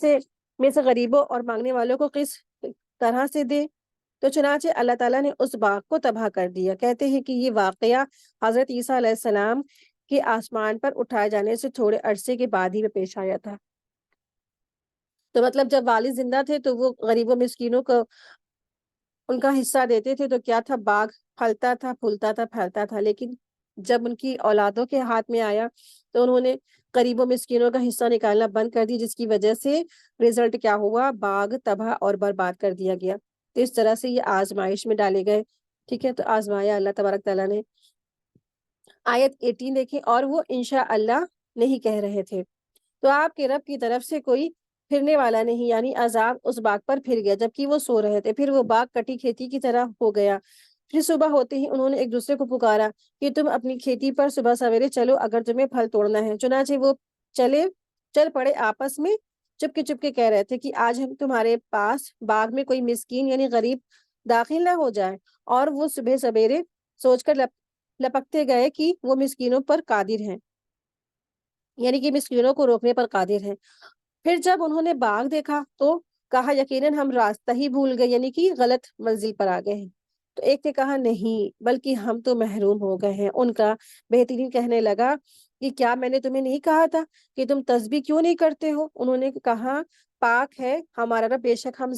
میں سے غریبوں اور مانگنے والوں کو کس طرح سے دیں، تو چنانچہ اللہ تعالیٰ نے اس باغ کو تباہ کر دیا۔ کہتے ہیں کہ یہ واقعہ حضرت عیسیٰ علیہ السلام کے آسمان پر اٹھائے جانے سے تھوڑے عرصے کے بعد ہی میں پیش آیا تھا۔ تو مطلب جب والد زندہ تھے تو وہ غریبوں مسکینوں کو ان کا حصہ دیتے تھے، تو کیا تھا، باغ پھلتا تھا، پھولتا تھا، پھیلتا تھا، لیکن جب ان کی اولادوں کے ہاتھ میں آیا تو انہوں نے غریبوں مسکینوں کا حصہ نکالنا بند کر دی، جس کی وجہ سے رزلٹ کیا ہوا، باغ تباہ اور برباد کر دیا گیا۔ تو اس طرح سے یہ آزمائش میں ڈالے گئے، ٹھیک ہے، تو آزمایا اللہ تبارک تعالیٰ نے۔ آیت 18 دیکھیں، اور وہ انشاءاللہ نہیں کہہ رہے تھے، تو آپ کے رب کی طرف سے کوئی پھرنے والا نہیں، یعنی عذاب اس باغ پر پھر گیا جبکہ وہ سو رہے تھے، پھر وہ باغ کٹی کھیتی کی طرح ہو گیا۔ پھر صبح ہوتے ہی انہوں نے ایک دوسرے کو پکارا کہ تم اپنی کھیتی پر صبح سویرے چلو اگر تمہیں پھل توڑنا ہے، چنانچہ وہ چل پڑے، آپس میں چپ کے کہہ رہے تھے کہ آج ہم تمہارے پاس باغ میں کوئی مسکین یعنی غریب داخل نہ ہو جائے، اور وہ صبح سویرے سوچ کر لپکتے گئے کہ وہ مسکینوں پر قادر ہیں، یعنی کہ مسکینوں کو روکنے پر قادر ہیں۔ پھر جب انہوں نے باغ دیکھا تو کہا یقیناً ہم راستہ ہی بھول گئے، یعنی کہ غلط منزل پر آ گئے ہیں۔ تو ایک نے کہا نہیں بلکہ ہم تو محروم ہو گئے ہیں۔ ان کا بہترین کہنے لگا کہ کیا میں نے تمہیں نہیں کہا تھا کہ تم تسبیح کیوں نہیں کرتے ہو؟ انہوں نے کہا پاک ہے ہمارا رب، بے شک ہم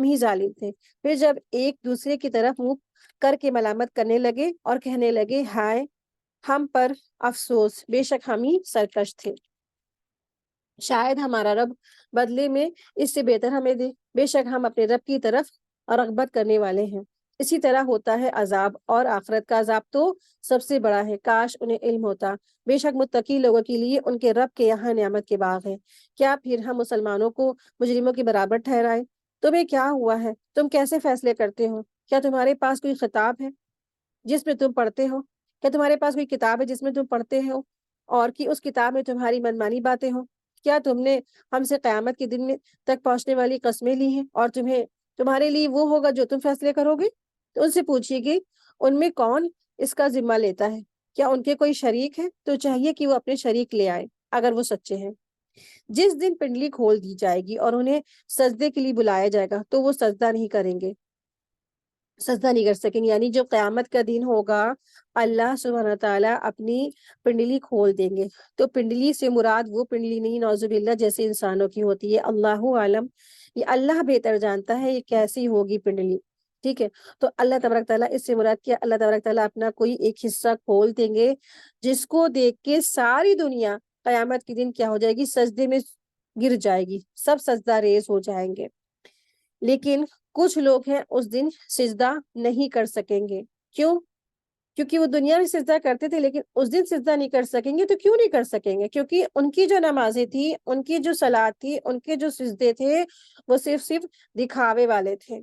ہی ظالم تھے۔ پھر جب ایک دوسرے کی طرف منہ کر کے ملامت کرنے لگے اور کہنے لگے ہائے ہم پر افسوس، بے شک ہم ہی سرکش تھے، شاید ہمارا رب بدلے میں اس سے بہتر ہمیں دے، بے شک ہم اپنے رب کی طرف رغبت کرنے والے ہیں۔ اسی طرح ہوتا ہے عذاب، اور آخرت کا عذاب تو سب سے بڑا ہے، کاش انہیں علم ہوتا۔ بے شک متقی لوگوں کے لیے ان کے رب کے یہاں نعمت کے باغ ہے۔ کیا پھر ہم مسلمانوں کو مجرموں کے برابر ٹھہرائے؟ تمہیں کیا ہوا ہے؟ تم کیسے فیصلے کرتے ہو؟ کیا تمہارے پاس کوئی خطاب ہے جس میں تم پڑھتے ہو؟ کیا تمہارے پاس کوئی کتاب ہے جس میں تم پڑھتے ہو اور کہ اس کتاب میں تمہاری منمانی باتیں ہوں؟ کیا تم نے ہم سے قیامت کے دن میں تک پہنچنے والی قسمیں لی ہیں اور تمہارے لیے وہ ہوگا جو تم فیصلے کرو گے؟ تو ان سے پوچھیے کہ ان میں کون اس کا ذمہ لیتا ہے؟ کیا ان کے کوئی شریک ہے؟ تو چاہیے کہ وہ اپنے شریک لے آئے اگر وہ سچے ہیں۔ جس دن پنڈلی کھول دی جائے گی اور انہیں سجدے کے لیے بلایا جائے گا تو وہ سجدہ نہیں کر سکیں گے، یعنی جو قیامت کا دن ہوگا اللہ سبحانہ تعالیٰ اپنی پنڈلی کھول دیں گے، تو پنڈلی سے مراد وہ پنڈلی نہیں نعوذ باللہ جیسے انسانوں کی ہوتی ہے، اللہ عالم، یہ اللہ بہتر جانتا ہے یہ کیسی ہوگی پنڈلی، ٹھیک ہے۔ تو اللہ تبارک تعالیٰ اس سے مراد کیا، اللہ تبارک تعالیٰ اپنا کوئی ایک حصہ کھول دیں گے جس کو دیکھ کے ساری دنیا قیامت کے دن کیا ہو جائے گی، سجدے میں گر جائے گی، سب سجدہ ریز ہو جائیں گے، لیکن کچھ لوگ ہیں اس دن سجدہ نہیں کر سکیں گے۔ کیوں؟ کیونکہ وہ دنیا میں سجدہ کرتے تھے لیکن اس دن سجدہ نہیں کر سکیں گے۔ تو کیوں نہیں کر سکیں گے؟ کیونکہ ان کی جو نمازیں تھی، ان کی جو صلات تھی، ان کے جو سجدے تھے وہ صرف دکھاوے والے تھے،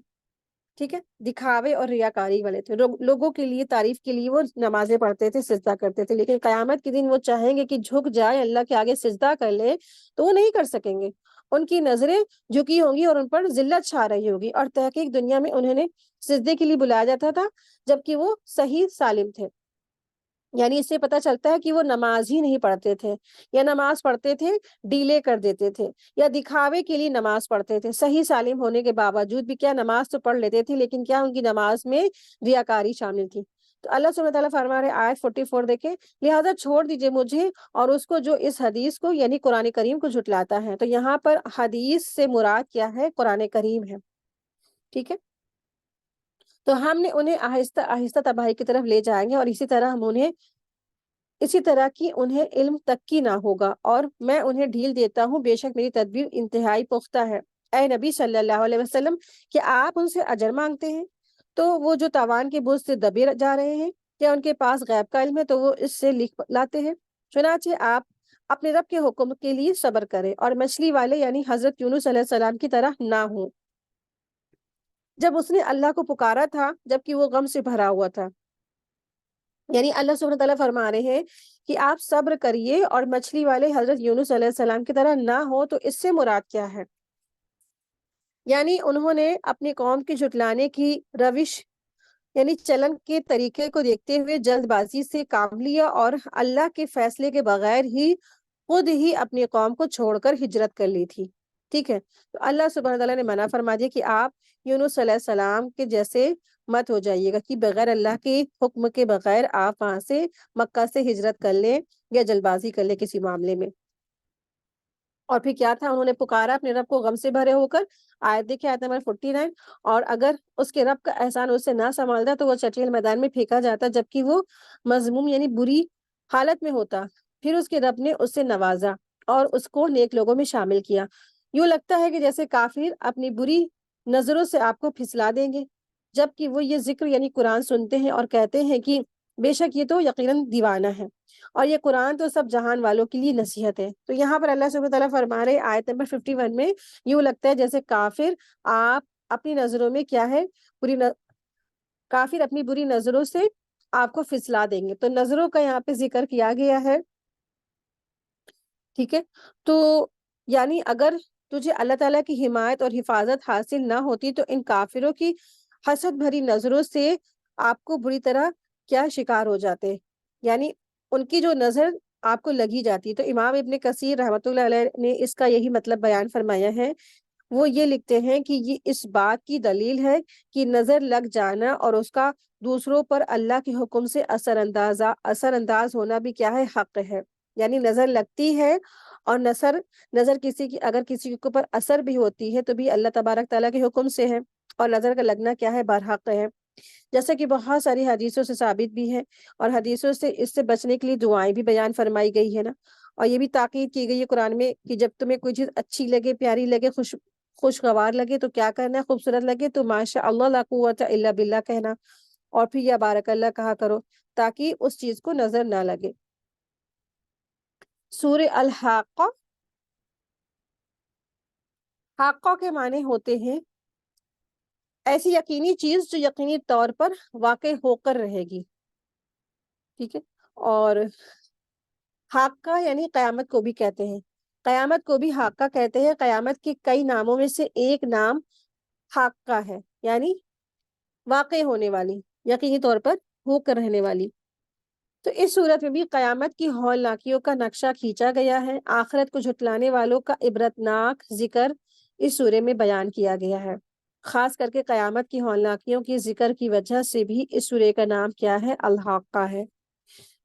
ٹھیک ہے، دکھاوے اور ریاکاری والے تھے، لوگوں کے لیے تعریف کے لیے وہ نمازیں پڑھتے تھے، سجدہ کرتے تھے، لیکن قیامت کے دن وہ چاہیں گے کہ جھک جائے اللہ کے آگے سجدہ کر لے تو وہ نہیں کر سکیں گے، ان کی نظریں جھکی ہوں گی اور ان پر ذلت چھا رہی ہوگی، اور تحقیق دنیا میں انہوں نے سجدے کے لیے بلایا جاتا تھا جبکہ وہ صحیح سالم تھے، یعنی اس سے پتہ چلتا ہے کہ وہ نماز ہی نہیں پڑھتے تھے، یا نماز پڑھتے تھے ڈیلے کر دیتے تھے، یا دکھاوے کے لیے نماز پڑھتے تھے، صحیح سالم ہونے کے باوجود بھی کیا نماز تو پڑھ لیتے تھے لیکن کیا ان کی نماز میں ریاکاری شامل تھی۔ تو اللہ سبحانہ تعالیٰ فرما رہے آیت 44 دیکھیں، لہذا چھوڑ دیجئے مجھے اور اس کو جو اس حدیث کو یعنی قرآن کریم کو جھٹلاتا ہے۔ تو یہاں پر حدیث سے مراد کیا ہے؟ قرآن کریم ہے، ٹھیک ہے۔ تو ہم نے انہیں آہستہ آہستہ تباہی کی طرف لے جائیں گے، اور اسی طرح ہم انہیں اسی طرح کی انہیں علم تک کی نہ ہوگا، اور میں انہیں ڈھیل دیتا ہوں، بے شک میری تدبیر انتہائی پختہ ہے۔ اے نبی صلی اللہ علیہ وسلم، کہ آپ ان سے اجر مانگتے ہیں تو وہ جو تاوان کے بوجھ سے دبے جا رہے ہیں، کیا ان کے پاس غیب کا علم ہے تو وہ اس سے لکھ لاتے ہیں؟ چنانچہ آپ اپنے رب کے حکم کے لیے صبر کریں اور مچھلی والے یعنی حضرت یونس علیہ السلام کی طرح نہ ہوں، جب اس نے اللہ کو پکارا تھا جبکہ وہ غم سے بھرا ہوا تھا۔ یعنی اللہ سبحانہ تعالیٰ فرما رہے ہیں کہ آپ صبر کریے اور مچھلی والے حضرت یونس علیہ السلام کی طرح نہ ہو، تو اس سے مراد کیا ہے؟ یعنی انہوں نے اپنی قوم کی جھٹلانے کی روش یعنی چلن کے طریقے کو دیکھتے ہوئے جلد بازی سے کام لیا اور اللہ کے فیصلے کے بغیر ہی خود ہی اپنی قوم کو چھوڑ کر ہجرت کر لی تھی۔ ٹھیک ہے، تو اللہ سبحانہ تعالیٰ نے منع فرما دیا کہ آپ یونس علیہ السلام کے جیسے مت ہو جائیے گا کہ بغیر اللہ کے حکم کے بغیر آپ وہاں سے مکہ سے ہجرت کر لیں یا جلد بازی کر لیں کسی معاملے میں۔ اور پھر کیا تھا، انہوں نے پکارا اپنے رب کو غم سے بھرے ہو کر، آیت دیکھیں آیت نمبر 49، اور اگر اس کے رب کا احسان اس سے نہ سنبھالتا تو وہ چٹیل میدان میں پھینکا جاتا جبکہ وہ مذموم یعنی بری حالت میں ہوتا۔ پھر اس کے رب نے اس سے نوازا اور اس کو نیک لوگوں میں شامل کیا۔ یوں لگتا ہے کہ جیسے کافر اپنی بری نظروں سے آپ کو پھسلا دیں گے، جبکہ وہ یہ ذکر یعنی قرآن سنتے ہیں اور کہتے ہیں کہ بے شک یہ تو یقیناً دیوانہ ہے، اور یہ قرآن تو سب جہان والوں کے لیے نصیحت ہے۔ تو یہاں پر اللہ سبحانہ تعالیٰ فرما رہے آیت نمبر 51 میں، یوں لگتا ہے جیسے کافر آپ اپنی نظروں میں کیا ہے، کافر اپنی بری نظروں سے آپ کو پھسلا دیں گے۔ تو نظروں کا یہاں پہ ذکر کیا گیا ہے، ٹھیک ہے۔ تو یعنی اگر تجھے اللہ تعالیٰ کی حمایت اور حفاظت حاصل نہ ہوتی تو ان کافروں کی حسد بھری نظروں سے آپ کو بری طرح کیا شکار ہو جاتے، یعنی ان کی جو نظر آپ کو لگی جاتی۔ تو امام ابن کثیر رحمۃ اللہ علیہ نے اس کا یہی مطلب بیان فرمایا ہے۔ وہ یہ لکھتے ہیں کہ یہ اس بات کی دلیل ہے کہ نظر لگ جانا اور اس کا دوسروں پر اللہ کے حکم سے اثر انداز ہونا بھی کیا ہے، حق ہے۔ یعنی نظر لگتی ہے، اور نظر کسی کی اگر کسی کے اوپر اثر بھی ہوتی ہے تو بھی اللہ تبارک تعالیٰ کے حکم سے ہے، اور نظر کا لگنا کیا ہے، برحق ہے، جیسا کہ بہت ساری حدیثوں سے ثابت بھی ہے، اور حدیثوں سے اس سے بچنے کے لیے دعائیں بھی بیان فرمائی گئی ہے نا۔ اور یہ بھی تاکید کی گئی ہے قرآن میں کہ جب تمہیں کوئی چیز اچھی لگے، پیاری لگے، خوشگوار لگے تو کیا کرنا ہے، خوبصورت لگے تو ماشاء اللہ لا قوت الا باللہ کہنا، اور پھر یا بارک اللہ کہا کرو تاکہ اس چیز کو نظر نہ لگے۔ سورہ الحاقہ، حاقہ کے معنی ہوتے ہیں ایسی یقینی چیز جو یقینی طور پر واقع ہو کر رہے گی، ٹھیک ہے۔ اور حاقہ یعنی قیامت کو بھی کہتے ہیں، قیامت کو بھی حاقہ کہتے ہیں۔ قیامت کے کئی ناموں میں سے ایک نام حاقہ ہے، یعنی واقع ہونے والی، یقینی طور پر ہو کر رہنے والی۔ تو اس صورت میں بھی قیامت کی ہولناکیوں کا نقشہ کھینچا گیا ہے۔ آخرت کو جھٹلانے والوں کا عبرتناک ذکر اس سورے میں بیان کیا گیا ہے۔ خاص کر کے قیامت کی ہولناکیوں کی ذکر کی وجہ سے بھی اس سورے کا نام کیا ہے، الحاقہ ہے۔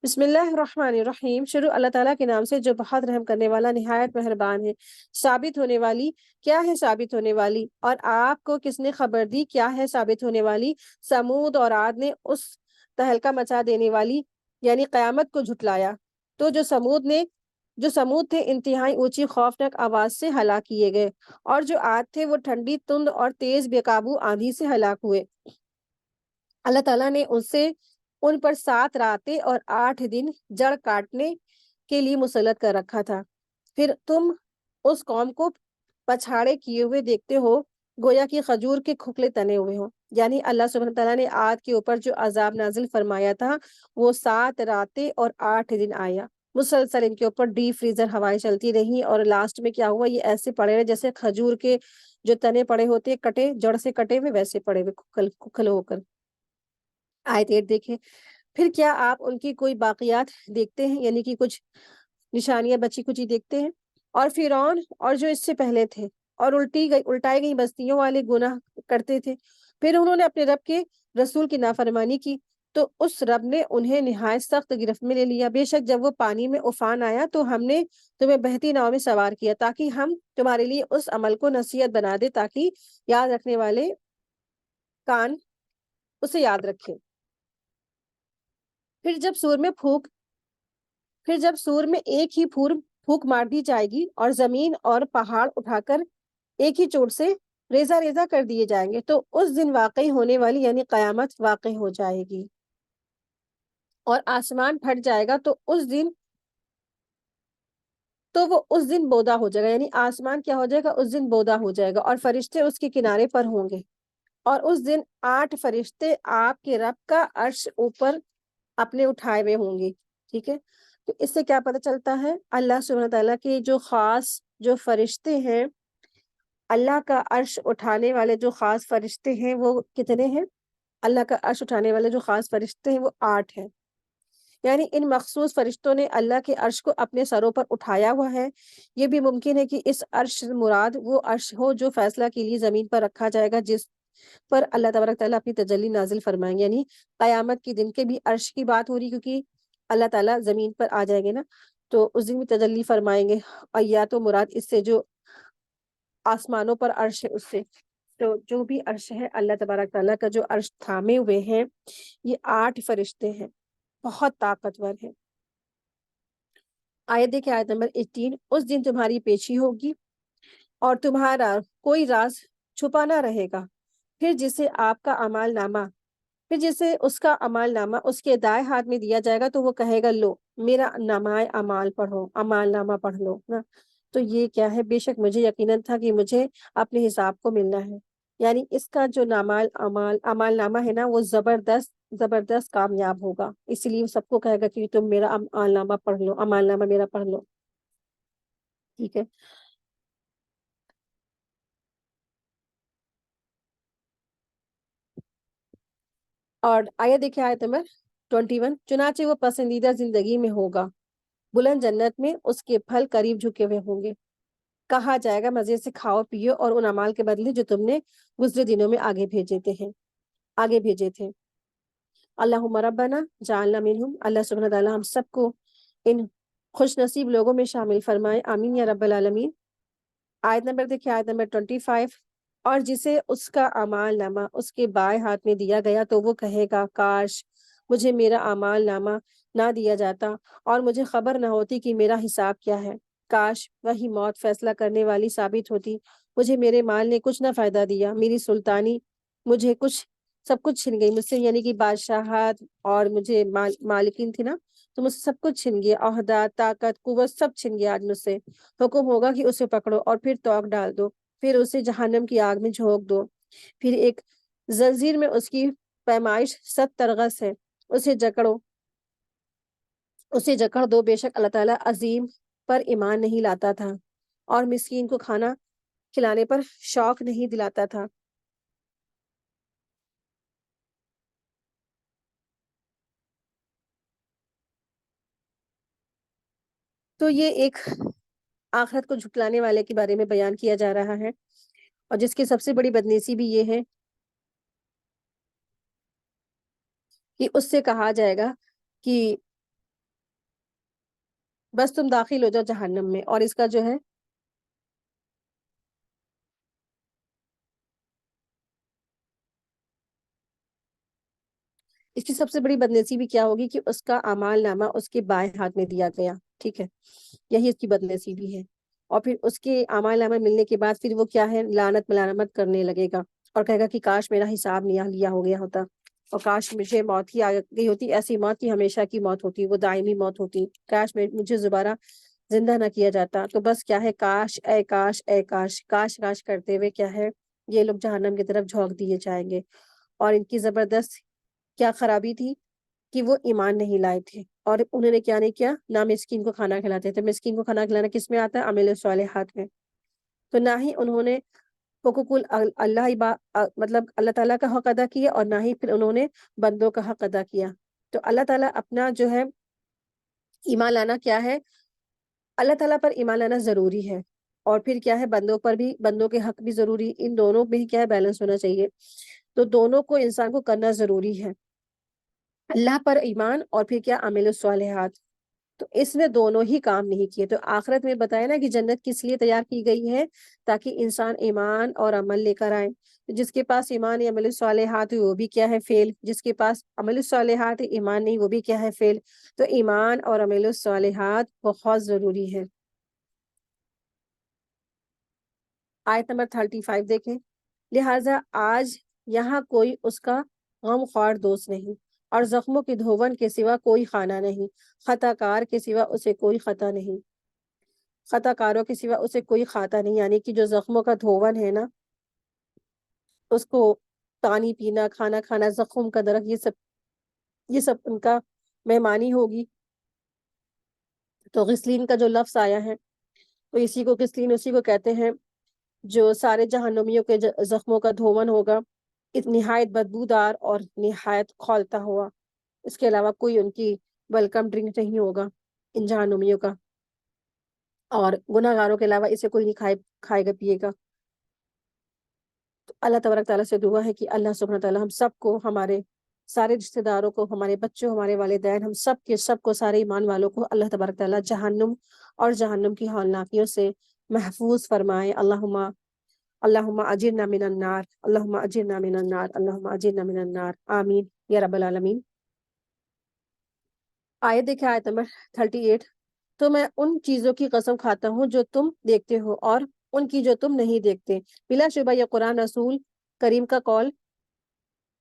بسم اللہ الرحمن الرحیم، شروع اللہ تعالیٰ کے نام سے جو بہت رحم کرنے والا نہایت مہربان ہے۔ ثابت ہونے والی، کیا ہے ثابت ہونے والی؟ اور آپ کو کس نے خبر دی، کیا ہے ثابت ہونے والی؟ سمود اور عاد نے اس تہلکہ مچا دینے والی یعنی قیامت کو جھٹلایا، تو جو سمود تھے انتہائی اونچی خوفناک آواز سے ہلاک کیے گئے، اور جو عاد تھے وہ ٹھنڈی تند اور تیز بے قابو آندھی سے ہلاک ہوئے۔ اللہ تعالیٰ نے ان پر 7 راتیں اور 8 دن جڑ کاٹنے کے لیے مسلط کر رکھا تھا۔ پھر تم اس قوم کو پچھاڑے کیے ہوئے دیکھتے ہو گویا کہ کھجور کے کھکھلے تنے ہوئے ہوں۔ یعنی اللہ سبحانہ تعالیٰ نے عاد کے اوپر جو عذاب نازل فرمایا تھا وہ 7 راتیں اور 8 دن آیا، مسلسل ان کے اوپر ڈی فریزر ہوائیں چلتی رہی، اور لاسٹ میں کیا ہوا، یہ ایسے پڑے رہے جیسے کھجور کے جو تنے پڑے ہوتے کٹے، جڑ سے کٹے ہوئے، ویسے پڑے ہوئے کھکھل ہو کر۔ آیت 8 دیکھیں، پھر کیا آپ ان کی کوئی باقیات دیکھتے ہیں، یعنی کہ کچھ نشانیاں بچی کچھ ہی دیکھتے ہیں؟ اور فرعون اور جو اس سے پہلے تھے اور الٹائی گئی بستیوں والے گناہ کرتے تھے، پھر انہوں نے اپنے رب کے رسول کی نافرمانی کی تو اس رب نے انہیں نہایت سخت گرفت میں لے لیا۔ بے شک جب وہ پانی میں عفان آیا تو ہم نے تمہیں بہتی ناؤ میں سوار کیا تاکہ ہم تمہارے لیے اس عمل کو نصیحت بنا دے تاکہ یاد رکھنے والے کان اسے یاد رکھیں۔ پھر جب سور میں پھونک پھر جب سور میں ایک ہی پھونک مار دی جائے گی اور زمین اور پہاڑ اٹھا کر ایک ہی چوٹ سے ریزہ ریزہ کر دیے جائیں گے تو اس دن واقعی ہونے والی یعنی قیامت واقع ہو جائے گی، اور آسمان پھٹ جائے گا تو وہ اس دن بودا ہو جائے گا، یعنی آسمان کیا ہو جائے گا، اس دن بودا ہو جائے گا، اور فرشتے اس کے کنارے پر ہوں گے، اور اس دن 8 فرشتے آپ کے رب کا عرش اوپر اپنے اٹھائے ہوئے ہوں گے، ٹھیک ہے۔ تو اس سے کیا پتہ چلتا ہے، اللہ سبحانہ تعالیٰ کے جو خاص جو فرشتے ہیں، اللہ کا عرش اٹھانے والے جو خاص فرشتے ہیں وہ کتنے ہیں؟ اللہ کا عرش اٹھانے والے جو خاص فرشتے ہیں وہ 8 ہیں، یعنی ان مخصوص فرشتوں نے اللہ کے عرش کو اپنے سروں پر اٹھایا ہوا ہے۔ یہ بھی ممکن ہے کہ اس عرش مراد وہ عرش ہو جو فیصلہ کے لیے زمین پر رکھا جائے گا، جس پر اللہ تبارک تعالیٰ اپنی تجلی نازل فرمائیں گے، یعنی قیامت کے دن کے بھی عرش کی بات ہو رہی، کیونکہ اللہ تعالیٰ زمین پر آ جائیں گے نا، تو اس دن بھی تجلی فرمائیں گے، اور یا تو مراد اس سے جو آسمانوں پر عرش ہے اس سے، تو جو بھی عرش ہے اللہ تبارک تعالیٰ کا جو عرش تھامے ہوئے ہیں، یہ 8 فرشتے ہیں، بہت طاقتور ہیں۔ آیت دیکھیں، آیت نمبر 18، اس دن تمہاری پیشی ہوگی اور تمہارا کوئی راز چھپا نہ رہے گا، پھر جسے اس کا اعمال نامہ اس کے دائیں ہاتھ میں دیا جائے گا تو وہ کہے گا لو میرا نامہ اعمال پڑھو، اعمال نامہ پڑھ لو نا۔ تو یہ کیا ہے، بے شک مجھے یقیناً تھا کہ مجھے اپنے حساب کو ملنا ہے، یعنی اس کا جو اعمال نامہ ہے نا وہ زبردست کامیاب ہوگا، اس لیے وہ سب کو کہے گا کہ تم میرا اعمال نامہ پڑھ لو، اعمال نامہ میرا پڑھ لو، ٹھیک ہے۔ اور آیت دیکھیں، آیت نمبر 21، چنانچہ وہ پسندیدہ زندگی میں ہوگا، بلند جنت میں اس کے پھل قریب جھکے ہوئے ہوں گے، کہا جائے گا مزے سے کھاؤ پیو اور ان اعمال کے بدلے جو تم نے گزرے دنوں میں آگے بھیجے تھے۔ اللہم ربنا جعلنا منہم، اللہ سبحانہ تعالیٰ ہم سب کو ان خوش نصیب لوگوں میں شامل فرمائے، آمین یا رب العالمین۔ آیت نمبر دیکھیں، آیت نمبر 25، اور جسے اس کا اعمال نامہ اس کے بائیں ہاتھ میں دیا گیا تو وہ کہے گا کاش مجھے میرا اعمال نامہ نہ دیا جاتا اور مجھے خبر نہ ہوتی کہ میرا حساب کیا ہے، کاش وہی موت فیصلہ کرنے والی ثابت ہوتی، مجھے میرے مال نے کچھ نہ فائدہ دیا، میری سلطانی مجھے سب کچھ چھن گئی مجھ سے، یعنی کہ بادشاہت اور مجھے مالکین تھی نا، تو مجھ سے سب کچھ چھن گیا، عہدہ طاقت قوت سب چھن گیا آج مجھ سے۔ حکم ہوگا کہ اسے پکڑو اور پھر توق ڈال دو، پھر اسے جہنم کی آگ میں جھونک دو، پھر ایک زنجیر میں اس کی پیمائش 70 گز ہے، اسے جکڑ دو، بے شک اللہ تعالیٰ عظیم پر ایمان نہیں لاتا تھا اور مسکین کو کھانا کھلانے پر شوق نہیں دلاتا تھا۔ تو یہ ایک آخرت کو جھٹلانے والے کے بارے میں بیان کیا جا رہا ہے، اور جس کی سب سے بڑی بدنیسی بھی یہ ہے کہ اس سے کہا جائے گا کہ بس تم داخل ہو جاؤ جہنم میں، اور اس کا جو ہے اس کی سب سے بڑی بدنصیبی بھی کیا ہوگی کہ اس کا اعمال نامہ اس کے بائیں ہاتھ میں دیا گیا، ٹھیک ہے، یہی اس کی بدنصیبی بھی ہے، اور پھر اس کے اعمال نامہ ملنے کے بعد پھر وہ کیا ہے، لعنت ملامت کرنے لگے گا اور کہے گا کہ کاش میرا حساب نہیں لیا ہو گیا ہوتا، اور کاش مجھے موت ہی آ گئی ہوتی، ایسی موت کی ہمیشہ کی موت ہوتی، وہ دائمی موت ہوتی، کاش مجھے دوبارہ زندہ نہ کیا جاتا۔ تو بس کیا ہے، کاش اے کاش اے کاش کاش کاش کرتے ہوئے کیا ہے، یہ لوگ جہنم کی طرف جھونک دیے جائیں گے، اور ان کی زبردست کیا خرابی تھی کہ وہ ایمان نہیں لائے تھے، اور انہوں نے کیا نہیں کیا، نہ مسکین کو کھانا کھلاتے تھے، مسکین کو کھانا کھلانا کس میں آتا ہے، عمل صالحات میں، تو نہ ہی انہوں نے حقوق مطلب اللہ تعالیٰ کا حق ادا کیا، اور نہ ہی پھر انہوں نے بندوں کا حق ادا کیا۔ تو اللہ تعالیٰ اپنا جو ہے ایمان لانا کیا ہے، اللہ تعالیٰ پر ایمان لانا ضروری ہے، اور پھر کیا ہے بندوں پر بھی، بندوں کے حق بھی ضروری، ان دونوں میں ہی کیا ہے بیلنس ہونا چاہیے، تو دونوں کو انسان کو کرنا ضروری ہے، اللہ پر ایمان اور پھر کیا عمل الصالحات۔ تو اس نے دونوں ہی کام نہیں کیے. تو آخرت میں بتایا نا کہ جنت کس لیے تیار کی گئی ہے؟ تاکہ انسان ایمان اور عمل لے کر آئے. جس کے پاس ایمان یا عمل الصالحات ہے وہ بھی کیا ہے؟ فیل. جس کے پاس عمل الصالحات ہے ایمان نہیں، وہ بھی کیا ہے؟ فیل. تو ایمان اور عمل الصالحات بہت ضروری ہے. آیت نمبر 35 دیکھیں. لہٰذا آج یہاں کوئی اس کا غم خوار دوست نہیں، اور زخموں کی دھون کے سوا کوئی خانہ نہیں. خطا کار کے سوا اسے کوئی خطا نہیں، خطا کاروں کے سوا اسے کوئی خطا نہیں. یعنی کہ جو زخموں کا دھون ہے نا، اس کو پانی پینا، کھانا کھانا، زخم کا درد، یہ سب ان کا مہمانی ہوگی. تو غسلین کا جو لفظ آیا ہے، تو اسی کو غسلین اسی کو کہتے ہیں جو سارے جہنمیوں کے زخموں کا دھون ہوگا، نہایت بدبودار اور نہایت کھولتا ہوا. اس کے علاوہ کوئی ان کی ویلکم ڈرنک نہیں ہوگا ان جہنمیوں کا، اور گناہ گاروں کے علاوہ اسے کوئی نہیں کھائے گا پیے گا. تو اللہ تبارک تعالیٰ سے دعا ہے کہ اللہ سبحانہ تعالیٰ ہم سب کو، ہمارے سارے رشتہ داروں کو، ہمارے بچوں، ہمارے والدین، ہم سب کو، سارے ایمان والوں کو اللہ تبارک تعالیٰ جہنم اور جہنم کی ہولناکیوں سے محفوظ فرمائے. اللہم اجرنا من النار، اللہم اجرنا من النار، اللہم اجرنا من النار، آمین یا رب العالمین. آیت دیکھیں، آیت نمبر 38. تو میں ان چیزوں کی قسم کھاتا ہوں جو تم دیکھتے ہو اور ان کی جو تم نہیں دیکھتے. بلا شبہ یہ قرآن رسول کریم کا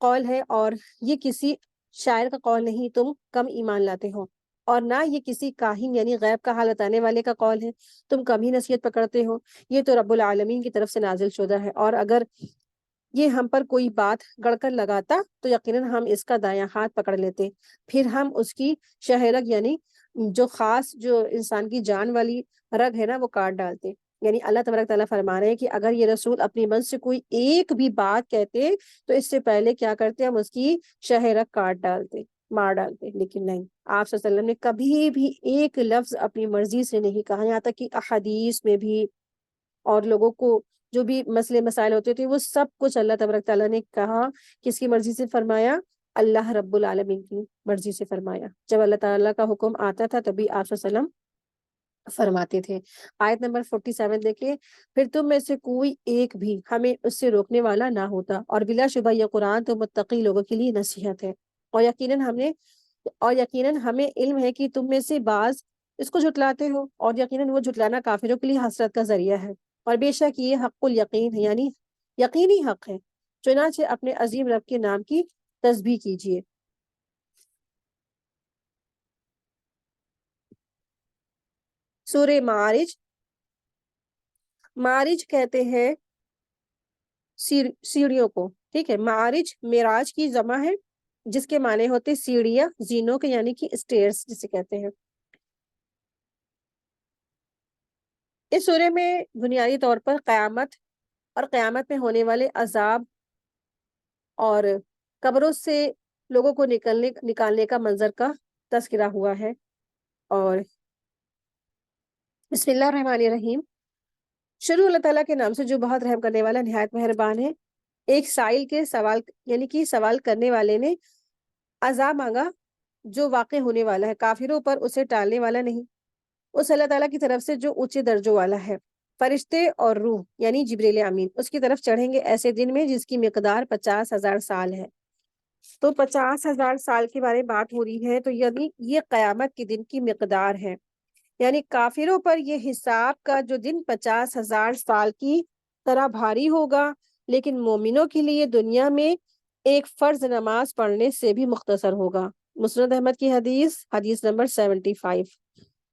قول ہے، اور یہ کسی شاعر کا قول نہیں. تم کم ایمان لاتے ہو، اور نہ یہ کسی کاہن یعنی غیب کا حال بتانے والے کا قول ہے. تم کم ہی نصیحت پکڑتے ہو. یہ تو رب العالمین کی طرف سے نازل شدہ ہے، اور اگر یہ ہم پر کوئی بات گڑ کر لگاتا تو یقیناً ہم اس کا دایاں ہاتھ پکڑ لیتے، پھر ہم اس کی شہرگ یعنی جو خاص جو انسان کی جان والی رگ ہے نا وہ کاٹ ڈالتے. یعنی اللہ تبارک تعالیٰ فرما رہے ہیں کہ اگر یہ رسول اپنی من سے کوئی ایک بھی بات کہتے تو اس سے پہلے کیا کرتے؟ ہم اس کی شہرگ کاٹ ڈالتے، مار ڈالتے. لیکن نہیں، آپ صلی اللہ علیہ وسلم نے کبھی بھی ایک لفظ اپنی مرضی سے نہیں کہا. یہاں تک کہ احادیث میں بھی اور لوگوں کو جو بھی مسئلے مسائل ہوتے تھے وہ سب کچھ اللہ تبارک تعالیٰ نے کہا کس کی مرضی سے فرمایا؟ اللہ رب العالمین کی مرضی سے فرمایا. جب اللہ تعالیٰ کا حکم آتا تھا تبھی آپ صلی اللہ علیہ وسلم فرماتے تھے. آیت نمبر 47 دیکھیں. پھر تم میں سے کوئی ایک بھی ہمیں اس سے روکنے والا نہ ہوتا، اور بلا شبہ یہ قرآن تو متقی لوگوں کے لیے نصیحت ہے. اور یقیناً ہمیں علم ہے کہ تم میں سے بعض اس کو جھٹلاتے ہو، اور یقیناً وہ جھٹلانا کافروں کے لیے حسرت کا ذریعہ ہے. اور بے شک یہ حق الیقین ہے، یعنی یقینی حق ہے. چنانچہ اپنے عظیم رب کے نام کی تسبیح کیجیے. سورہ معارج کہتے ہیں سیڑھیوں کو. ٹھیک ہے، معارج معراج کی جمع ہے جس کے معنی ہوتے سیڑھیاں، زینوں کے یعنی کہ اسٹیئرز جسے کہتے ہیں. اس سورے میں بنیادی طور پر قیامت اور قیامت میں ہونے والے عذاب اور قبروں سے لوگوں کو نکالنے کا منظر کا تذکرہ ہوا ہے. اور بسم اللہ الرحمن الرحیم. شروع اللہ تعالیٰ کے نام سے جو بہت رحم کرنے والا نہایت مہربان ہے. ایک سائل کے سوال یعنی کہ سوال کرنے والے نے عذاب مانگا جو واقع ہونے والا ہے، کافروں پر اسے ٹالنے والا نہیں. اس اللہ تعالیٰ کی طرف سے جو اونچے درجوں والا ہے. فرشتے اور روح یعنی جبریل امین اس کی طرف چڑھیں گے ایسے دن میں جس کی مقدار 50,000 سال ہے. تو 50,000 سال کے بارے میں بات ہو رہی ہے، تو یعنی یہ قیامت کے دن کی مقدار ہے. یعنی کافروں پر یہ حساب کا جو دن 50,000 سال کی طرح بھاری ہوگا، لیکن مومنوں کے لیے دنیا میں ایک فرض نماز پڑھنے سے بھی مختصر ہوگا. مسند احمد کی حدیث نمبر 75.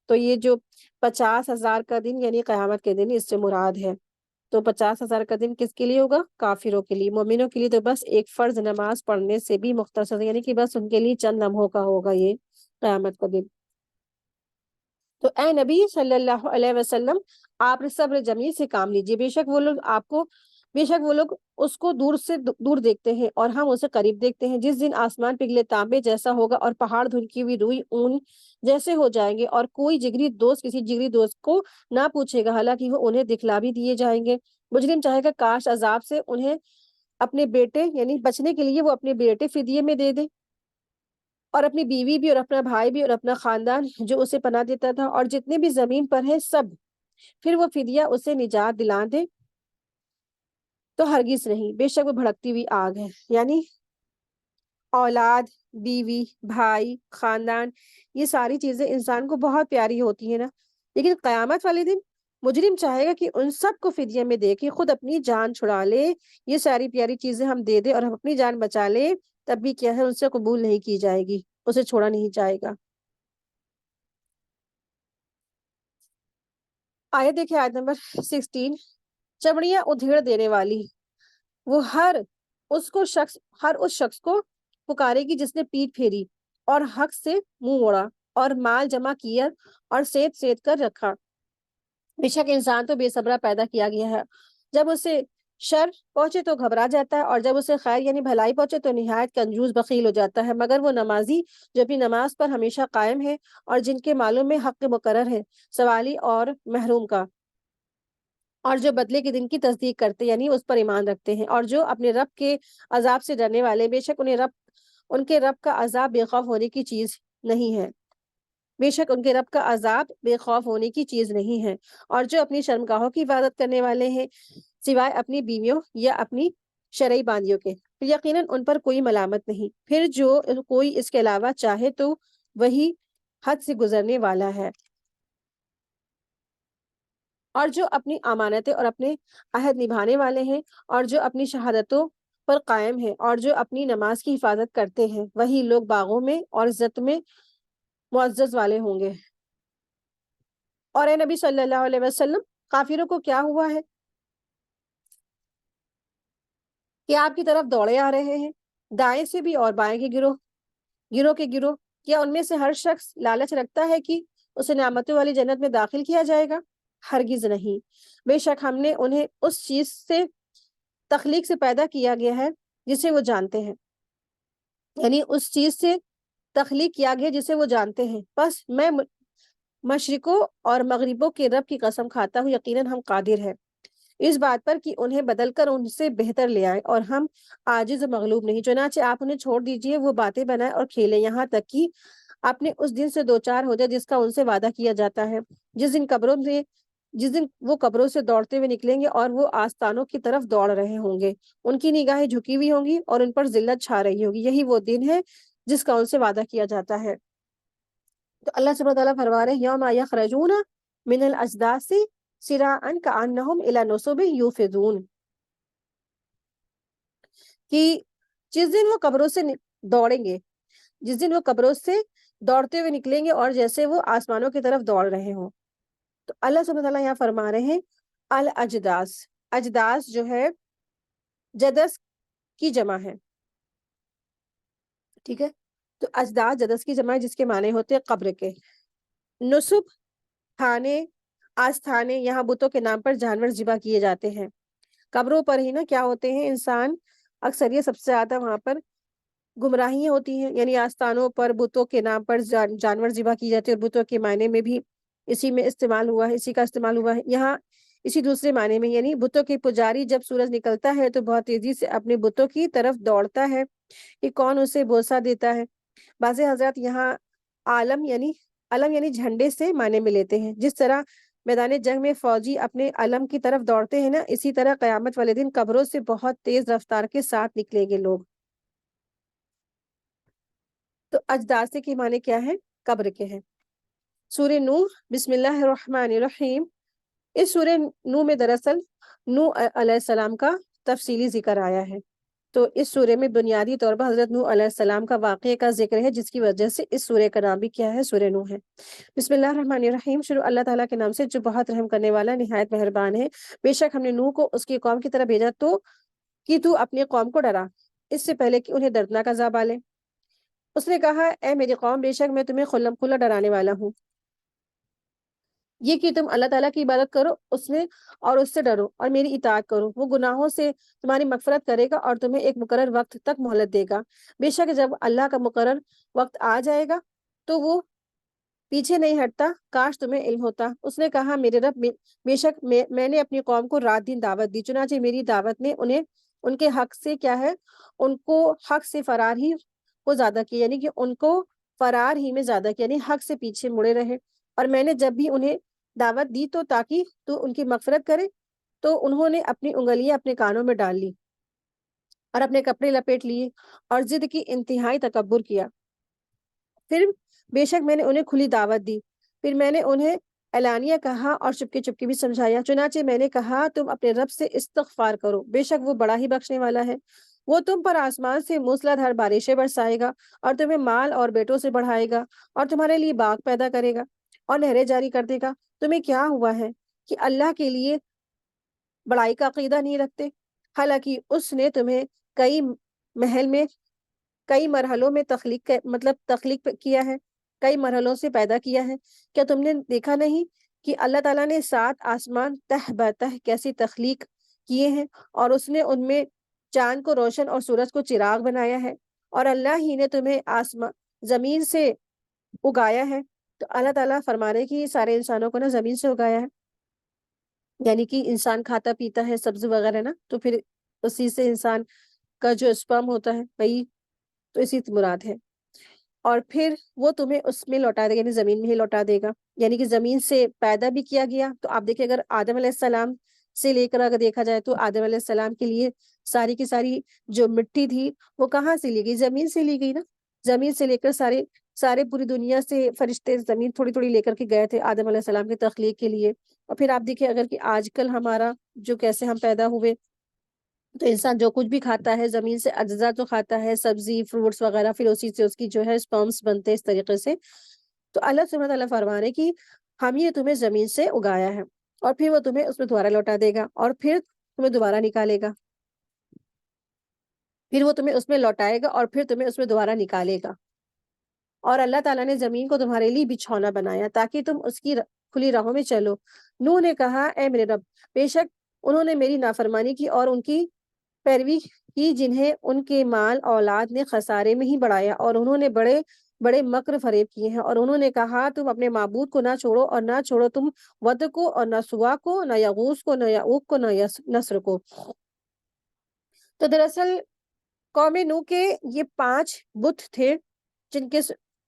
تو یہ جو 50,000 کا دن یعنی قیامت کے دن اس سے مراد ہے. تو 50,000 کا دن کس کے لیے ہوگا؟ کافروں کے لیے. مومنوں کے لیے تو بس ایک فرض نماز پڑھنے سے بھی مختصر، یعنی کہ بس ان کے لیے چند لمحوں کا ہوگا یہ قیامت کا دن. تو اے نبی صلی اللہ علیہ وسلم، آپ صبر جمیل سے کام لیجئے. بے شک وہ لوگ اس کو دور سے دور دیکھتے ہیں اور ہم اسے قریب دیکھتے ہیں. جس دن آسمان پگھلے تانبے جیسا ہوگا اور پہاڑ دھنکی ہوئی روئی اون جیسے ہو جائیں گے، اور کوئی جگری دوست کسی جگری دوست کو نہ پوچھے گا، حالانکہ وہ انہیں دکھلا بھی دیے جائیں گے. مجرم چاہے گا کاش عذاب سے انہیں اپنے بیٹے یعنی بچنے کے لیے وہ اپنے بیٹے فدیے میں دے دے، اور اپنی بیوی بھی اور اپنا بھائی بھی اور اپنا خاندان جو اسے پناہ دیتا تھا اور جتنے بھی زمین پر ہے سب، پھر وہ فدیہ اسے نجات دلا دے تو ہرگز نہیں، بے شک وہ بھڑکتی ہوئی آگ ہے۔ یعنی اولاد، بیوی، بھائی، خاندان، یہ ساری چیزیں انسان کو بہت پیاری ہوتی ہیں نا، لیکن قیامت والے دن مجرم چاہے گا کہ ان سب کو فدیے میں دے کے خود اپنی جان چھڑا لے، یہ ساری پیاری چیزیں ہم دے دیں اور ہم اپنی جان بچا لے، تب بھی کیا ہے ان سے قبول نہیں کی جائے گی، اسے چھوڑا نہیں جائے گا۔ آیت دیکھیں، آیت نمبر 16، چمڑیاں ادھیڑ دینے والی وہ ہر اس شخص کو پکارے گی جس نے پیٹ پھیری اور حق سے منہ موڑا اور مال جمع کیا اور سیت سیت کر رکھا۔ بے شک انسان تو بے صبرا پیدا کیا گیا ہے، جب اسے شر پہنچے تو گھبرا جاتا ہے اور جب اسے خیر یعنی بھلائی پہنچے تو نہایت کنجوس بخیل ہو جاتا ہے، مگر وہ نمازی جو اپنی نماز پر ہمیشہ قائم ہے اور جن کے مالوں میں حق مقرر ہے سوالی اور محروم کا، اور جو بدلے کے دن کی تصدیق کرتے یعنی اس پر ایمان رکھتے ہیں، اور جو اپنے رب کے عذاب سے ڈرنے والے، بے شک ان کے رب کا عذاب بے خوف ہونے کی چیز نہیں ہے، بے شک ان کے رب کا عذاب بے خوف ہونے کی چیز نہیں ہے، اور جو اپنی شرمگاہوں کی حفاظت کرنے والے ہیں سوائے اپنی بیویوں یا اپنی شرعی باندیوں کے، پھر یقیناً ان پر کوئی ملامت نہیں، پھر جو کوئی اس کے علاوہ چاہے تو وہی حد سے گزرنے والا ہے۔ اور جو اپنی امانتیں اور اپنے عہد نبھانے والے ہیں اور جو اپنی شہادتوں پر قائم ہیں اور جو اپنی نماز کی حفاظت کرتے ہیں، وہی لوگ باغوں میں اور عزت میں معزز والے ہوں گے۔ اور اے نبی صلی اللہ علیہ وسلم، کافروں کو کیا ہوا ہے کہ آپ کی طرف دوڑے آ رہے ہیں، دائیں سے بھی اور بائیں کے گروہ، کیا ان میں سے ہر شخص لالچ رکھتا ہے کہ اسے نعمتوں والی جنت میں داخل کیا جائے گا؟ ہرگز نہیں، بے شک ہم نے انہیں اس چیز سے تخلیق سے پیدا کیا گیا ہے جسے وہ جانتے ہیں، یعنی اس چیز سے تخلیق کیا گیا جسے وہ جانتے ہیں، بس میں مشرقوں اور مغربوں کے رب کی قسم کھاتا ہوں، یقیناً ہم قادر ہیں اس بات پر کہ انہیں بدل کر ان سے بہتر لے آئے، اور ہم عاجز و مغلوب نہیں، چنانچہ آپ انہیں چھوڑ دیجئے، وہ باتیں بنائیں اور کھیلیں یہاں تک کہ اپنے اس دن سے دوچار ہو جائے جس کا ان سے وعدہ کیا جاتا ہے، جس دن وہ قبروں سے دوڑتے ہوئے نکلیں گے اور وہ آستانوں کی طرف دوڑ رہے ہوں گے، ان کی نگاہیں جھکی ہوئی ہوں گی اور ان پر ذلت چھا رہی ہوگی، یہی وہ دن ہے جس کا ان سے وعدہ کیا جاتا ہے۔ تو اللہ سبحانہ تعالیٰ فرما رہے ہیں یوم یخرجون من الاجداث سراعا کانہم الی نصب یوفضون، کہ جس دن وہ قبروں سے دوڑیں گے، جس دن وہ قبروں سے دوڑتے ہوئے نکلیں گے اور جیسے وہ آسمانوں کی طرف دوڑ رہے ہوں۔ تو اللہ سبحانہ تعالیٰ یہاں فرما رہے ہیں الاجداث، اجداث جو ہے جدس کی جمع ہے، ٹھیک ہے، تو اجداث جدس کی جمع ہے جس کے معنی ہوتے ہیں قبر کے۔ نصب، تھانے، آستھانے، یہاں بتوں کے نام پر جانور ذبح کیے جاتے ہیں، قبروں پر ہی نا کیا ہوتے ہیں انسان اکثر یہ سب سے زیادہ وہاں پر گمراہیاں ہوتی ہیں، یعنی آستانوں پر بتوں کے نام پر جانور ذبح کی جاتے ہیں، اور بتوں کے معنی میں بھی اسی میں استعمال ہوا ہے، اسی کا استعمال ہوا ہے یہاں اسی دوسرے معنی میں، یعنی بتوں کے پجاری جب سورج نکلتا ہے تو بہت تیزی سے اپنے بتوں کی طرف دوڑتا ہے کہ کون اسے بوسہ دیتا ہے۔ بعض حضرات یہاں علم یعنی جھنڈے سے معنی میں لیتے ہیں، جس طرح میدان جنگ میں فوجی اپنے علم کی طرف دوڑتے ہیں نا، اسی طرح قیامت والے دن قبروں سے بہت تیز رفتار کے ساتھ نکلیں گے لوگ۔ تو اجداث کے معنی کیا ہے؟ قبر کے ہیں۔ سورہ نوح، بسم اللہ الرحمن الرحیم، اس سورہ نوح میں دراصل نوح علیہ السلام کا تفصیلی ذکر آیا ہے، تو اس سورہ میں بنیادی طور پر حضرت نوح علیہ السلام کا واقعے کا ذکر ہے، جس کی وجہ سے اس سورہ کا نام بھی کیا ہے؟ سورہ نوح ہے۔ بسم اللہ الرحمن الرحیم، شروع اللہ تعالیٰ کے نام سے جو بہت رحم کرنے والا نہایت مہربان ہے۔ بے شک ہم نے نوح کو اس کی قوم کی طرف بھیجا تو اپنی قوم کو ڈرا اس سے پہلے کہ انہیں دردناک عذاب آلے۔ اس نے کہا اے میری قوم، بے شک میں تمہیں کھلم کھلا ڈرانے والا ہوں، یہ کہ تم اللہ تعالیٰ کی عبادت کرو اور اس سے ڈرو اور میری اطاعت کرو، وہ گناہوں سے تمہاری مغفرت کرے گا اور تمہیں ایک مقرر وقت تک مہلت دے گا، بے شک جب اللہ کا مقرر وقت آ جائے گا تو وہ پیچھے نہیں ہٹتا، کاش تمہیں علم ہوتا۔ اس نے کہا میرے رب، بے شک میں نے اپنی قوم کو رات دن دعوت دی، چنانچہ میری دعوت نے انہیں ان کے حق سے کیا ہے، ان کو حق سے فرار ہی کو زیادہ کیا، یعنی کہ ان کو فرار ہی میں زیادہ کیا، یعنی حق سے پیچھے مڑے رہے۔ اور میں نے جب بھی انہیں دعوت دی تو تاکہ تو ان کی مغفرت کرے، تو انہوں نے اپنی انگلیاں اپنے کانوں میں ڈال لی اور اپنے کپڑے لپیٹ لیے اور ضد کی انتہائی تکبر کیا۔ پھر بے شک میں نے انہیں کھلی دعوت دی، پھر میں نے انہیں اعلانیہ کہا اور چپکے چپکے بھی سمجھایا۔ چنانچہ میں نے کہا تم اپنے رب سے استغفار کرو، بے شک وہ بڑا ہی بخشنے والا ہے۔ وہ تم پر آسمان سے موسلا دھار بارشیں برسائے گا اور تمہیں مال اور بیٹوں سے بڑھائے گا اور تمہارے لیے باغ پیدا کرے گا اور نہریں جاری کر دے گا۔ تمہیں کیا ہوا ہے کہ اللہ کے لیے بڑائی کا عقیدہ نہیں رکھتے، حالانکہ اس نے تمہیں کئی محل میں کئی مرحلوں میں تخلیق کیا ہے، کئی مرحلوں سے پیدا کیا ہے۔ کیا تم نے دیکھا نہیں کہ اللہ تعالیٰ نے 7 آسمان تہ بتہ کیسی تخلیق کیے ہیں، اور اس نے ان میں چاند کو روشن اور سورج کو چراغ بنایا ہے، اور اللہ ہی نے تمہیں زمین سے اگایا ہے۔ تو اللہ تعالیٰ فرما رہے کہ سارے انسانوں کو نا زمین سے اگایا ہے، یعنی کہ انسان کھاتا پیتا ہے سبزی وغیرہ نا، تو پھر اسی سے انسان کا جو اسپرم ہوتا ہے وہی تو اسی مراد ہے۔ اور پھر وہ تمہیں اس میں لوٹا دے گا، یعنی زمین میں ہی لوٹا دے گا، یعنی کہ زمین سے پیدا بھی کیا گیا۔ تو آپ دیکھیں اگر آدم علیہ السلام سے لے کر اگر دیکھا جائے تو آدم علیہ السلام کے لیے ساری کی ساری جو مٹی تھی وہ کہاں سے لی گئی؟ زمین سے لی گئی نا۔ زمین سے لے کر سارے پوری دنیا سے فرشتے زمین تھوڑی تھوڑی لے کر کے گئے تھے آدم علیہ السلام کی تخلیق کے لیے۔ اور پھر آپ دیکھیں اگر کہ آج کل ہمارا جو کیسے ہم پیدا ہوئے، تو انسان جو کچھ بھی کھاتا ہے زمین سے اجزاء جو کھاتا ہے، سبزی فروٹس وغیرہ، پھر اسی سے اس کی جو ہے اسپرمس بنتے ہیں اس طریقے سے۔ تو اللہ سبحانہ تعالیٰ فرما رہے کہ ہم یہ تمہیں زمین سے اگایا ہے، اور پھر وہ تمہیں اس میں دوبارہ لوٹا دے گا، اور پھر تمہیں دوبارہ نکالے گا، پھر وہ تمہیں اس میں لوٹائے گا، اور پھر تمہیں اس میں دوبارہ نکالے گا۔ اور اللہ تعالیٰ نے زمین کو تمہارے لیے بچھونا بنایا تاکہ تم اس کی کھلی راہوں میں چلو۔ نوح نے کہا اے میرے رب، بے شک انہوں نے میری نافرمانی کی اور ان کی پیروی کی، جنہیں ان کے مال اولاد نے خسارے میں ہی بڑھایا، اور انہوں نے بڑے بڑے مکر فریب کیے ہیں۔ اور انہوں نے کہا تم اپنے معبود کو نہ چھوڑو، اور نہ چھوڑو تم ود کو اور نہ سوا کو، نہ یغوث کو، نہ یعوق کو، نہ نصر کو۔ تو دراصل قوم نوح کے یہ 5 بت تھے جن کے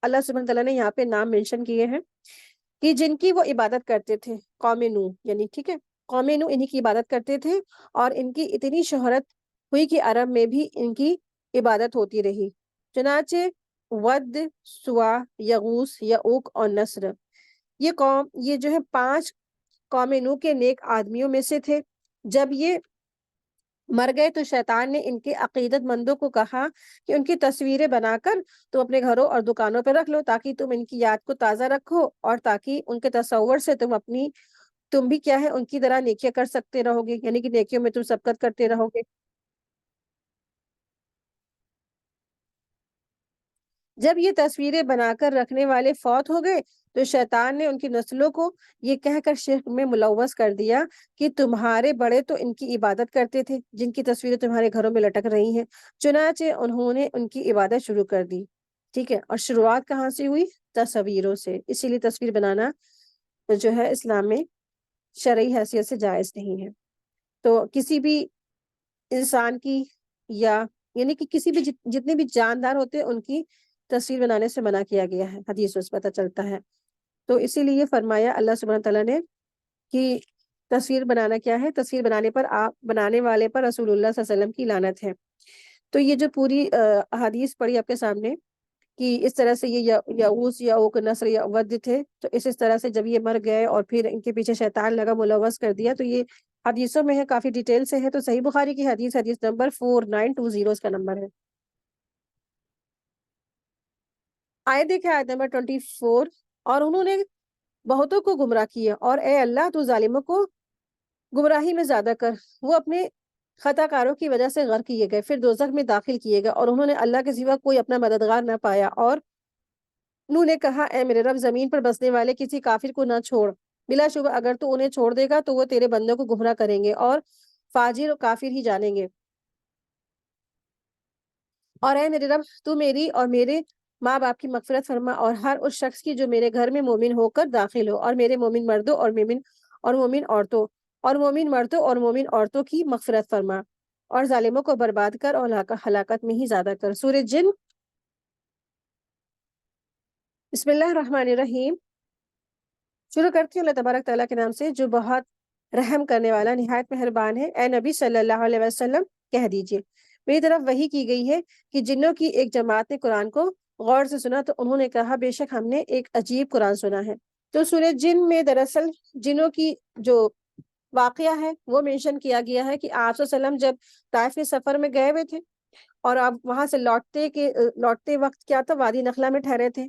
اللہ سبحانہ تعالیٰ نے یہاں پہ نام منشن کیے ہیں کہ جن کی وہ عبادت کرتے تھے۔ قوم نوح یعنی ٹھیک ہے، قوم نوح انہی کی عبادت کرتے تھے، اور ان کی اتنی شہرت ہوئی کہ عرب میں بھی ان کی عبادت ہوتی رہی۔ چنانچہ ود، سوا، یغوث، یعوق اور نصر، یہ جو ہے 5 قوم نوح کے نیک آدمیوں میں سے تھے۔ جب یہ مر گئے تو شیطان نے ان کے عقیدت مندوں کو کہا کہ ان کی تصویریں بنا کر تم اپنے گھروں اور دکانوں پہ رکھ لو، تاکہ تم ان کی یاد کو تازہ رکھو، اور تاکہ ان کے تصور سے تم بھی کیا ہے ان کی طرح نیکیاں کر سکتے رہو گے، یعنی کہ نیکیوں میں تم سبقت کرتے رہو گے۔ جب یہ تصویریں بنا کر رکھنے والے فوت ہو گئے تو شیطان نے ان کی نسلوں کو یہ کہہ کر شرک میں ملوث کر دیا کہ تمہارے بڑے تو ان کی عبادت کرتے تھے جن کی تصویریں تمہارے گھروں میں لٹک رہی ہیں۔ چنانچہ انہوں نے ان کی عبادت شروع کر دی، ٹھیک ہے۔ اور شروعات کہاں سے ہوئی؟ تصویروں سے۔ اسی لیے تصویر بنانا جو ہے اسلام میں شرعی حیثیت سے جائز نہیں ہے۔ تو کسی بھی انسان کی یا یعنی کہ کسی بھی جتنے بھی جاندار ہوتے ہیں ان کی تصویر بنانے سے منع کیا گیا ہے، حدیث سے پتہ چلتا ہے۔ تو اسی لیے فرمایا اللہ سبحانہ تعالیٰ نے کہ تصویر بنانا کیا ہے، تصویر بنانے والے پر رسول اللہ صلی اللہ علیہ وسلم کی لعنت ہے۔ تو یہ جو پوری حدیث پڑھی آپ کے سامنے کہ اس طرح سے یہ یعوث، یعوق، نصر یا ود تھے، تو اس طرح سے جب یہ مر گئے اور پھر ان کے پیچھے شیطان لگا، ملوث کر دیا، تو یہ حدیثوں میں ہے، کافی ڈیٹیل سے ہے۔ تو صحیح بخاری کی حدیث نمبر 4920 اس کا نمبر ہے۔ آیت دیکھیں، آیت نمبر 24، اور انہوں نے بہتوں کو گمراہ کیا، اور اے اللہ تو ظالموں کو گمراہی میں زیادہ کر۔ وہ اپنے خطا کاروں کی وجہ سے غرق کیے گئے، پھر دوزخ میں داخل کیے گئے، اور انہوں نے اللہ کے سوا کوئی اپنا مددگار نہ پایا۔ اور نوح نے کہا اے میرے رب، زمین پر بسنے والے کسی کافر کو نہ چھوڑ، بلا شبہ اگر تو انہیں چھوڑ دے گا تو وہ تیرے بندوں کو گمراہ کریں گے اور فاجر و کافر ہی جانیں گے۔ اور اے میرے رب، تو میری اور میرے ماں باپ کی مغفرت فرما، اور ہر اس شخص کی جو میرے گھر میں مومن ہو کر داخل ہو، اور میرے مومن مردوں اور مومن عورتوں اور مومن عورتوں کی مغفرت فرما، اور ظالموں کو برباد کر اور ہلاکت میں ہی زیادہ کر۔ سورہ جن بسم اللہ الرحمن الرحیم. شروع کرتی ہوں اللہ تبارک تعالیٰ کے نام سے جو بہت رحم کرنے والا نہایت مہربان ہے. اے نبی صلی اللہ علیہ وسلم کہہ دیجئے میری طرف وحی کی گئی ہے کہ جنوں کی ایک جماعت نے قرآن کو غور سے سنا تو انہوں نے کہا بے شک ہم نے ایک عجیب قرآن سنا ہے. تو سورہ جن میں دراصل جنوں کی جو واقعہ ہے وہ مینشن کیا گیا ہے کہ آپ صلی اللہ علیہ وسلم جب طائف کے سفر میں گئے ہوئے تھے اور آپ وہاں سے لوٹتے وقت کیا تھا وادی نخلا میں ٹھہرے تھے.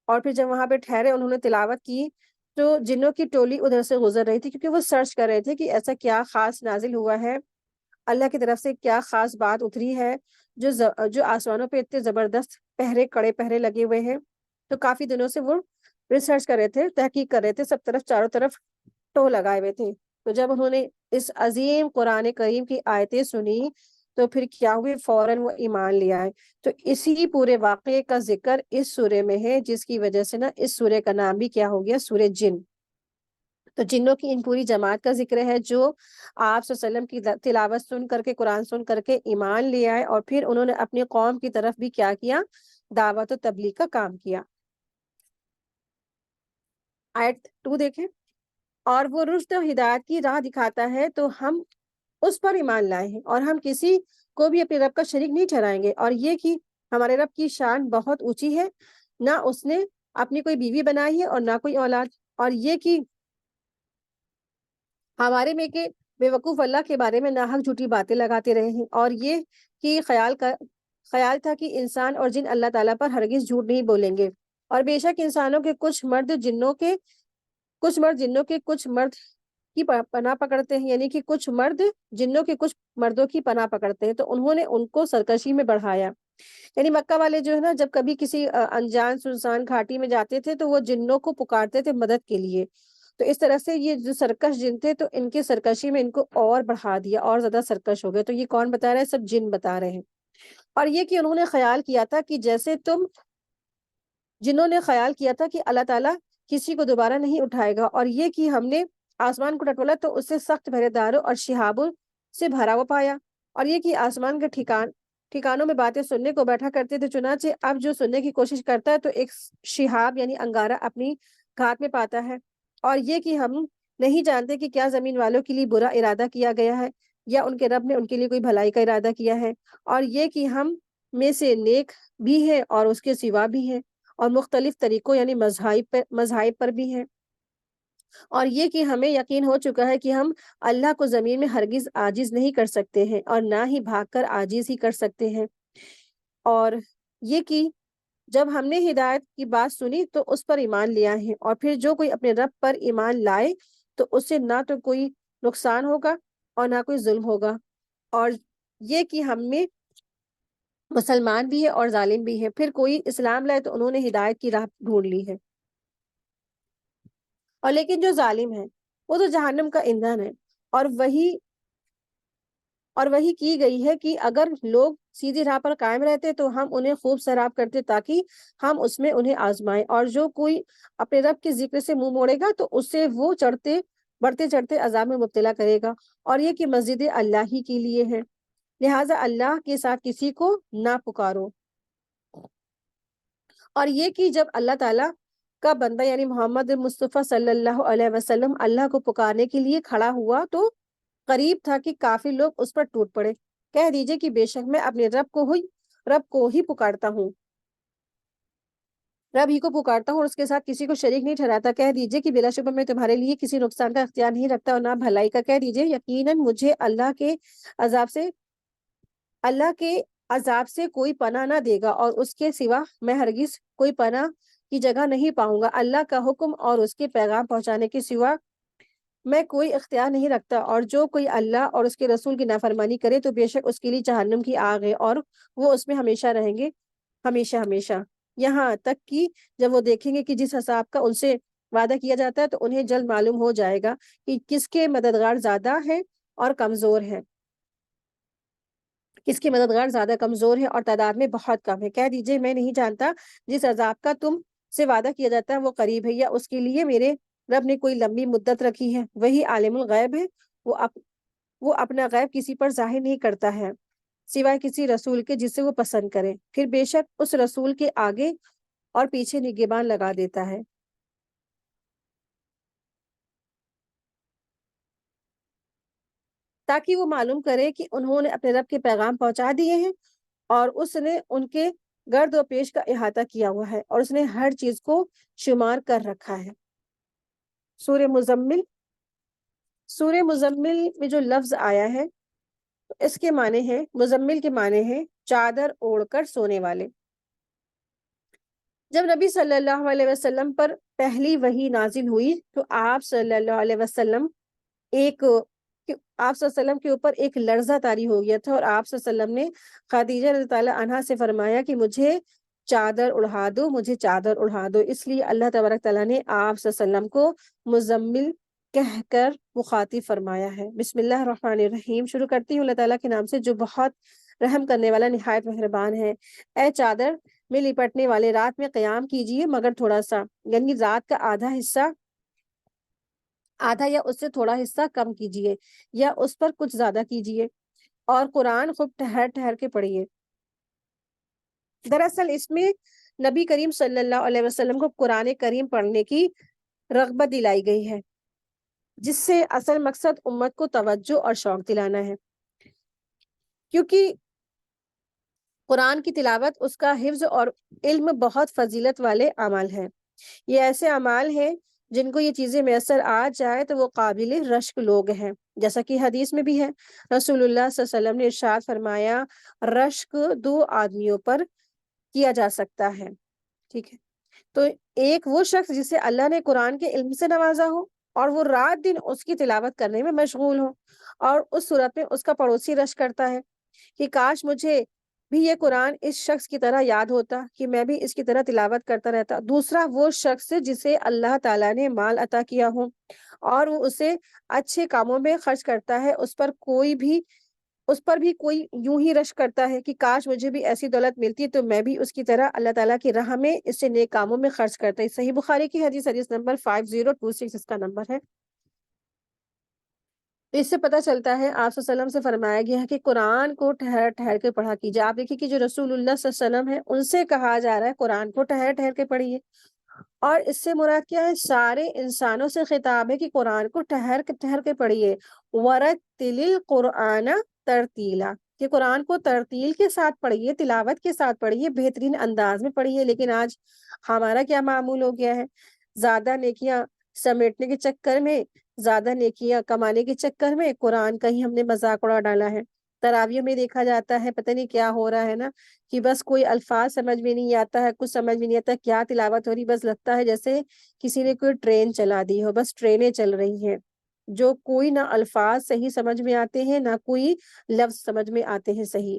اور پھر جب وہاں پہ ٹھہرے انہوں نے تلاوت کی تو جنوں کی ٹولی ادھر سے گزر رہی تھی کیونکہ وہ سرچ کر رہے تھے کہ ایسا کیا خاص نازل ہوا ہے, اللہ کی طرف سے کیا خاص بات اتری ہے جو آسمانوں پہ اتنے زبردست کڑے پہرے لگے ہوئے ہیں. تو کافی دنوں سے وہ ریسرچ کر رہے تھے, تحقیق کر رہے تھے, سب طرف چاروں طرف ٹو لگائے ہوئے تھے. تو جب انہوں نے اس عظیم قرآن کریم کی آیتیں سنی تو پھر کیا ہوئے فوراً وہ ایمان لے آئے. تو اسی پورے واقعے کا ذکر اس سورے میں ہے جس کی وجہ سے نا اس سورے کا نام بھی کیا ہو گیا سورہ جن. تو جنوں کی ان پوری جماعت کا ذکر ہے جو آپ صلی اللہ علیہ وسلم کی تلاوت سن کر کے قرآن سن کر کے ایمان لے آئے اور پھر انہوں نے اپنی قوم کی طرف بھی کیا دعوت و تبلیغ کا کام کیا. آیت 2 دیکھیں. اور وہ رشد و ہدایت کی راہ دکھاتا ہے تو ہم اس پر ایمان لائے ہیں اور ہم کسی کو بھی اپنے رب کا شریک نہیں ٹھہرائیں گے. اور یہ کہ ہمارے رب کی شان بہت اونچی ہے, نہ اس نے اپنی کوئی بیوی بنائی ہے اور نہ کوئی اولاد. اور یہ کہ ہمارے میں کہ بے وقوف اللہ کے بارے میں ناحق جھوٹی باتیں لگاتے رہے ہیں. اور یہ کہ خیال تھا کہ انسان اور جن اللہ تعالیٰ پر ہرگز جھوٹ نہیں بولیں گے. اور بے شک انسانوں کے کچھ مرد جنوں کے کچھ مرد کی پناہ پکڑتے ہیں, یعنی کہ کچھ مرد جنوں کے کچھ مردوں کی پناہ پکڑتے ہیں. تو انہوں نے ان کو سرکشی میں بڑھایا. یعنی مکہ والے جو ہے نا جب کبھی کسی انجان سنسان گھاٹی میں جاتے تھے تو وہ جنوں کو پکارتے تھے مدد کے لیے. تو اس طرح سے یہ جو سرکش جن تھے تو ان کی سرکشی میں ان کو اور بڑھا دیا, اور زیادہ سرکش ہو گئے. تو یہ کون بتا رہا ہے؟ سب جن بتا رہے ہیں. اور یہ کہ انہوں نے خیال کیا تھا کہ جنہوں نے خیال کیا تھا کہ اللہ تعالیٰ کسی کو دوبارہ نہیں اٹھائے گا. اور یہ کہ ہم نے آسمان کو ٹٹولا تو اس سے سخت پہرے داروں اور شہابوں سے بھرا ہوا پایا. اور یہ کہ آسمان کے ٹھکانوں میں باتیں سننے کو بیٹھا کرتے تھے, چنانچہ اب جو سننے کی کوشش کرتا ہے تو ایک شہاب یعنی انگارہ اپنی گھات میں پاتا ہے. اور یہ کہ ہم نہیں جانتے کہ کیا زمین والوں کے لیے برا ارادہ کیا گیا ہے یا ان کے رب نے ان کے لیے کوئی بھلائی کا ارادہ کیا ہے. اور یہ کہ ہم میں سے نیک بھی ہے اور اس کے سوا بھی ہے اور مختلف طریقوں یعنی مذاہب پر بھی ہیں. اور یہ کہ ہمیں یقین ہو چکا ہے کہ ہم اللہ کو زمین میں ہرگز عاجز نہیں کر سکتے ہیں اور نہ ہی بھاگ کر عاجز ہی کر سکتے ہیں. اور یہ کہ جب ہم نے ہدایت کی بات سنی تو اس پر ایمان لیا ہے, اور پھر جو کوئی اپنے رب پر ایمان لائے تو اس سے نہ تو کوئی نقصان ہوگا اور نہ کوئی ظلم ہوگا. اور یہ کہ ہم میں مسلمان بھی ہے اور ظالم بھی ہے. پھر کوئی اسلام لائے تو انہوں نے ہدایت کی راہ ڈھونڈ لی ہے, اور لیکن جو ظالم ہے وہ تو جہنم کا ایندھن ہے. اور وہی کی گئی ہے کہ اگر لوگ سیدھی راہ پر قائم رہتے تو ہم انہیں خوب سیراب کرتے تاکہ ہم اس میں انہیں آزمائیں. اور جو کوئی اپنے رب کے ذکر سے منہ موڑے گا تو اس سے وہ بڑھتے چڑھتے عذاب میں مبتلا کرے گا. اور یہ کہ مسجد اللہ ہی کے لیے ہے, لہٰذا اللہ کے ساتھ کسی کو نہ پکارو. اور یہ کہ جب اللہ تعالیٰ کا بندہ یعنی محمد مصطفیٰ صلی اللہ علیہ وسلم اللہ کو پکارنے کے لیے کھڑا ہوا تو قریب تھا کہ کافی لوگ اس پر ٹوٹ پڑے. کہہ دیجئے کہ بے شک میں اپنے رب کو ہی پکارتا ہوں, رب ہی کو پکارتا ہوں اور اس کے ساتھ کسی کو شریک نہیں ٹھہراتا. کہہ دیجئے کہ بلا شبہ میں تمہارے لیے کسی نقصان کا اختیار نہیں رکھتا اور نہ بھلائی کا. کہہ دیجئے یقیناً مجھے اللہ کے عذاب سے کوئی پناہ نہ دے گا اور اس کے سوا میں ہرگز کوئی پناہ کی جگہ نہیں پاؤں گا. اللہ کا حکم اور اس کے پیغام پہنچانے کے سوا میں کوئی اختیار نہیں رکھتا. اور جو کوئی اللہ اور اس کے رسول کی نافرمانی کرے تو بے شک اس کے لیے جہنم کی آگ ہے اور وہ اس میں ہمیشہ رہیں گے, ہمیشہ ہمیشہ, یہاں تک کہ جب وہ دیکھیں گے کہ جس حساب کا ان سے وعدہ کیا جاتا ہے تو انہیں جلد معلوم ہو جائے گا کہ کس کے مددگار زیادہ ہے اور کمزور ہے, کس کے مددگار زیادہ کمزور ہے اور تعداد میں بہت کم ہے. کہہ دیجئے میں نہیں جانتا جس عذاب کا تم سے وعدہ کیا جاتا ہے وہ قریب ہے یا اس کے لیے میرے رب نے کوئی لمبی مدت رکھی ہے. وہی عالم الغیب ہے, وہ اپنا غیب کسی پر ظاہر نہیں کرتا ہے سوائے کسی رسول کے جسے وہ پسند کرے. پھر بے شک اس رسول کے آگے اور پیچھے نگہبان لگا دیتا ہے۔ تاکہ وہ معلوم کرے کہ انہوں نے اپنے رب کے پیغام پہنچا دیے ہیں، اور اس نے ان کے گرد و پیش کا احاطہ کیا ہوا ہے، اور اس نے ہر چیز کو شمار کر رکھا ہے۔ سورہ مزمل، سورہ مزمل میں جو لفظ آیا ہے اس کے معنی ہے، مزمل کے معنی ہے چادر اوڑھ کر سونے والے۔ جب نبی صلی اللہ علیہ وسلم پر پہلی وحی نازل ہوئی تو آپ صلی اللہ علیہ وسلم ایک آپ صلی اللہ علیہ وسلم کے اوپر ایک لرزہ طاری ہو گیا تھا، اور آپ صلی اللہ علیہ وسلم نے خدیجہ رضی اللہ عنہا سے فرمایا کہ مجھے چادر اڑھا دو، مجھے چادر اڑھا دو۔ اس لیے اللہ تبارک تعالیٰ نے آپ صلی اللہ علیہ وسلم کو مزمل کہہ کر مخاطب فرمایا ہے۔ بسم اللہ الرحمن الرحیم، شروع کرتی ہوں اللہ تعالیٰ کے نام سے جو بہت رحم کرنے والا نہایت مہربان ہے۔ اے چادر میں لپٹنے والے، رات میں قیام کیجئے مگر تھوڑا سا، یعنی رات کا آدھا یا اس سے تھوڑا حصہ کم کیجئے، یا اس پر کچھ زیادہ کیجئے، اور قرآن خوب ٹھہر ٹھہر کے پڑھیے۔ دراصل اس میں نبی کریم صلی اللہ علیہ وسلم کو قرآن کریم پڑھنے کی رغبت دلائی گئی ہے، جس سے اصل مقصد امت کو توجہ اور شوق دلانا ہے، کیونکہ قرآن کی تلاوت، اس کا حفظ اور علم بہت فضیلت والے اعمال ہیں۔ یہ ایسے اعمال ہیں جن کو یہ چیزیں میسر آ جائے تو وہ قابل رشک لوگ ہیں، جیسا کہ حدیث میں بھی ہے۔ رسول اللہ صلی اللہ علیہ وسلم نے ارشاد فرمایا، رشک دو آدمیوں پر کیا جا سکتا ہے، ٹھیک ہے؟ تو ایک وہ شخص جسے اللہ نے قرآن کے علم سے نوازا ہو اور وہ رات دن اس کی تلاوت کرنے میں مشغول ہو، اور اس صورت میں اس کا پڑوسی رشک کرتا ہے کہ کاش مجھے بھی یہ قرآن اس شخص کی طرح یاد ہوتا، کہ میں بھی اس کی طرح تلاوت کرتا رہتا۔ دوسرا وہ شخص جسے اللہ تعالیٰ نے مال عطا کیا ہو اور وہ اسے اچھے کاموں میں خرچ کرتا ہے، اس پر بھی کوئی یوں ہی رشک کرتا ہے کہ کاش مجھے بھی ایسی دولت ملتی تو میں بھی اس کی طرح اللہ تعالیٰ کی راہ میں اس سے نیک کاموں میں خرچ کرتا ہے۔ صحیح بخاری کی حدیث نمبر 5026 اس کا نمبر ہے۔ اس سے پتہ چلتا ہے، آپ صلی اللہ علیہ وسلم سے فرمایا گیا ہے کہ قرآن کو ٹھہر ٹھہر کے پڑھا کیجیے۔ آپ دیکھیے کہ جو رسول اللہ صلی اللہ علیہ وسلم ہے ان سے کہا جا رہا ہے قرآن کو ٹھہر ٹھہر کے پڑھیے، اور اس سے مراد کیا ہے؟ سارے انسانوں سے خطاب ہے کہ قرآن کو ٹھہر کے پڑھیے۔ وَرَتِّلِ الْقُرْآنَ ترتیلا، کہ قرآن کو ترتیل کے ساتھ پڑھیے، تلاوت کے ساتھ پڑھیے، بہترین انداز میں پڑھیے۔ لیکن آج ہمارا کیا معمول ہو گیا ہے؟ زیادہ نیکیاں سمیٹنے کے چکر میں، زیادہ نیکیاں کمانے کے چکر میں قرآن کا ہی ہم نے مذاق اڑا ڈالا ہے۔ تراویح میں دیکھا جاتا ہے پتہ نہیں کیا ہو رہا ہے نا، کہ بس کوئی الفاظ سمجھ میں نہیں آتا ہے، کچھ سمجھ میں نہیں آتا کیا تلاوت ہو رہی، بس لگتا ہے جیسے کسی نے کوئی ٹرین چلا دی ہو، بس ٹرینیں چل رہی ہیں، جو کوئی نہ الفاظ صحیح سمجھ میں آتے ہیں نہ کوئی لفظ سمجھ میں آتے ہیں صحیح،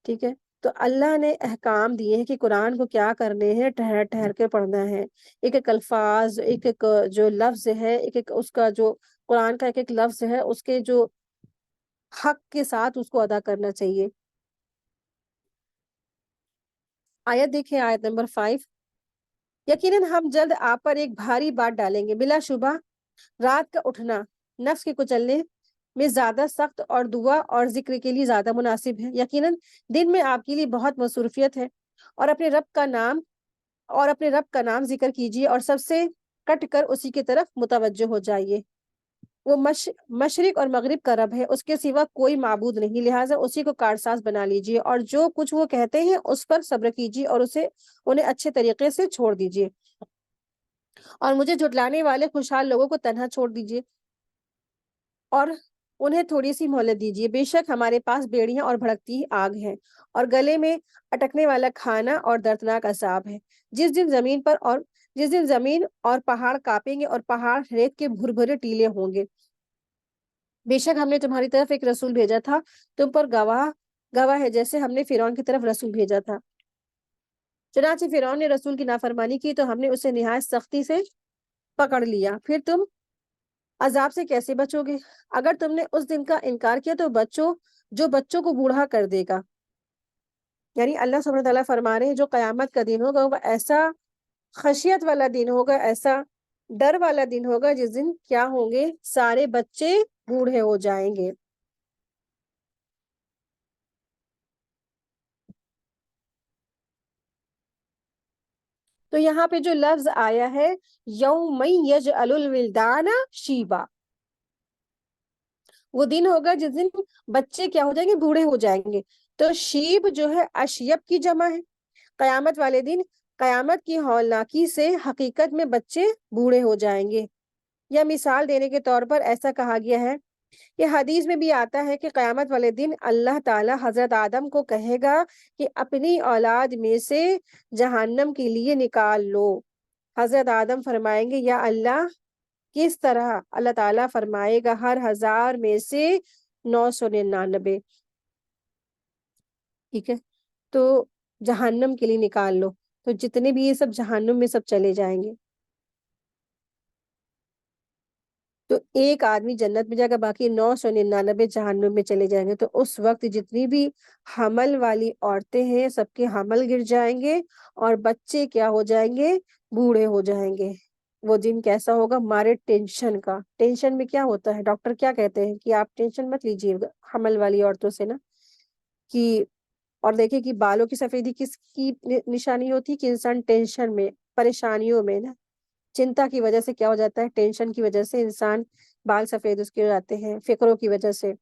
ٹھیک ہے؟ تو اللہ نے احکام دیے ہیں کہ قرآن کو کیا کرنے ہیں، ٹھہر ٹھہر کے پڑھنا ہے۔ ایک ایک الفاظ، ایک ایک جو لفظ ہے، ایک ایک اس کا جو قرآن کا ایک ایک لفظ ہے، اس کے جو حق کے ساتھ اس کو ادا کرنا چاہیے۔ آیت دیکھیں، آیت نمبر 5، یقیناً ہم جلد آپ پر ایک بھاری بات ڈالیں گے، بلا شبہ رات کا اٹھنا نفس کے کچلنے میں زیادہ سخت اور دعا اور ذکر کے لیے زیادہ مناسب ہے۔ یقیناً دن میں آپ کے لیے بہت مصروفیت ہے، اور اپنے رب کا نام ذکر کیجیے اور سب سے کٹ کر اسی کی طرف متوجہ ہو جائیے۔ وہ مشرق اور مغرب کا رب ہے، اس کے سوا کوئی معبود نہیں، لہٰذا اسی کو کارساز بنا لیجیے، اور جو کچھ وہ کہتے ہیں اس پر صبر کیجیے اور انہیں اچھے طریقے سے چھوڑ دیجیے، اور مجھے جھٹلانے والے خوشحال لوگوں کو تنہا چھوڑ دیجیے اور انہیں تھوڑی سی مہلت دیجیے۔ بے شک ہمارے پاس بیڑیاں اور بھڑکتی آگ ہے، اور گلے میں اٹکنے والا کھانا اور دردناک عذاب ہے۔ جس دن زمین اور پہاڑ کانپیں گے اور پہاڑ ریت کے بھربھرے ٹیلے ہوں گے۔ بے شک ہم نے تمہاری طرف ایک رسول بھیجا تھا، تم پر گواہ ہے، جیسے ہم نے فرعون کی طرف رسول بھیجا تھا۔ چنانچہ فرعون نے رسول کی نافرمانی کی تو ہم نے اسے نہایت سختی سے پکڑ لیا، پھر تم عذاب سے کیسے بچو گے؟ اگر تم نے اس دن کا انکار کیا تو بچوں کو بوڑھا کر دے گا۔ یعنی اللہ سبحانہ وتعالیٰ فرما رہے ہیں جو قیامت کا دن ہوگا وہ ایسا خشیت والا دن ہوگا، ایسا ڈر والا دن ہوگا، جس دن کیا ہوں گے؟ سارے بچے بوڑھے ہو جائیں گے۔ تو یہاں پہ جو لفظ آیا ہے یوم یجعل الولدان شیبا، وہ دن ہوگا جس دن بچے کیا ہو جائیں گے؟ بوڑھے ہو جائیں گے. تو شیب جو ہے اشیب کی جمع ہے. قیامت والے دن قیامت کی ہولناکی سے حقیقت میں بچے بوڑھے ہو جائیں گے. یا مثال دینے کے طور پر ایسا کہا گیا ہے کہ حدیث میں بھی آتا ہے کہ قیامت والے دن اللہ تعالی حضرت آدم کو کہے گا کہ اپنی اولاد میں سے جہنم کے لیے نکال لو. حضرت آدم فرمائیں گے یا اللہ کس طرح؟ اللہ تعالیٰ فرمائے گا ہر 1000 میں سے 999. ٹھیک ہے، تو جہنم کے لیے نکال لو. تو جتنے بھی یہ سب جہنم میں سب چلے جائیں گے. تو ایک آدمی جنت میں جائے گا، باقی 999 جہنم میں چلے جائیں گے. تو اس وقت جتنی بھی حمل والی عورتیں ہیں سب کے حمل گر جائیں گے اور بچے کیا ہو جائیں گے؟ بوڑھے ہو جائیں گے. وہ دن کیسا ہوگا؟ مارے ٹینشن کا. ٹینشن میں کیا ہوتا ہے؟ ڈاکٹر کیا کہتے ہیں کہ آپ ٹینشن مت لیجیے حمل والی عورتوں سے نا. کہ اور دیکھیں کہ بالوں کی سفیدی کس کی نشانی ہوتی ہے؟ کہ انسان ٹینشن میں، پریشانیوں میں نا، چنتا کی وجہ سے کیا ہو جاتا ہے؟ ٹینشن کی وجہ سے انسان بال سفید اس کے ہو جاتے ہیں، فکروں کی وجہ سے.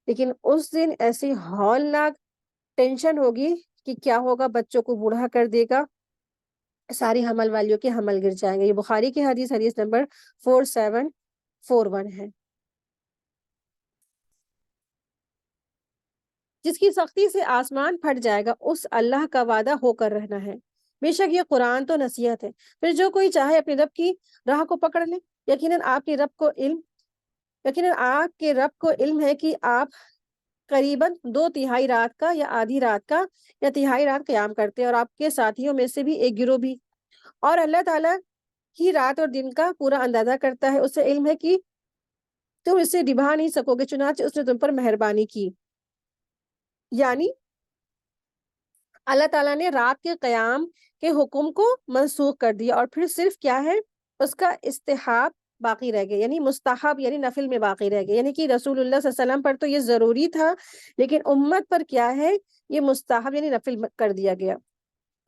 لیکن اس دن ایسی ہولناک ٹینشن ہوگی کہ کیا ہوگا؟ بچوں کو بوڑھا کر دے گا، ساری حمل والیوں کے حمل گر جائیں گے. یہ بخاری کی حدیث، حدیث نمبر 4741 ہے. جس کی سختی سے آسمان پھٹ جائے گا اس اللہ کا وعدہ ہو کر رہنا ہے. بے شک یہ قرآن تو نصیحت ہے. پھر جو کوئی چاہے اپنے رب کی راہ کو پکڑ لے. یقیناً آپ کے رب کو علم ہے کہ آپ قریباً 2/3 رات کا یا آدھی رات کا یا تہائی رات قیام کرتے ہیں، اور آپ کے ساتھیوں میں سے بھی ایک گروہ بھی. اور اللہ تعالیٰ ہی رات اور دن کا پورا اندازہ کرتا ہے. اسے علم ہے کہ تم اسے نبھا نہیں سکو گے، چنانچہ اس نے تم پر مہربانی کی. یعنی اللہ تعالیٰ نے رات کے قیام کے حکم کو منسوخ کر دیا اور پھر صرف کیا ہے؟ اس کا استحاب باقی رہ گیا، یعنی مستحب یعنی نفل میں باقی رہ گیا. یعنی کہ رسول اللہ صلی اللہ علیہ وسلم پر تو یہ ضروری تھا، لیکن امت پر کیا ہے؟ یہ مستحب یعنی نفل کر دیا گیا.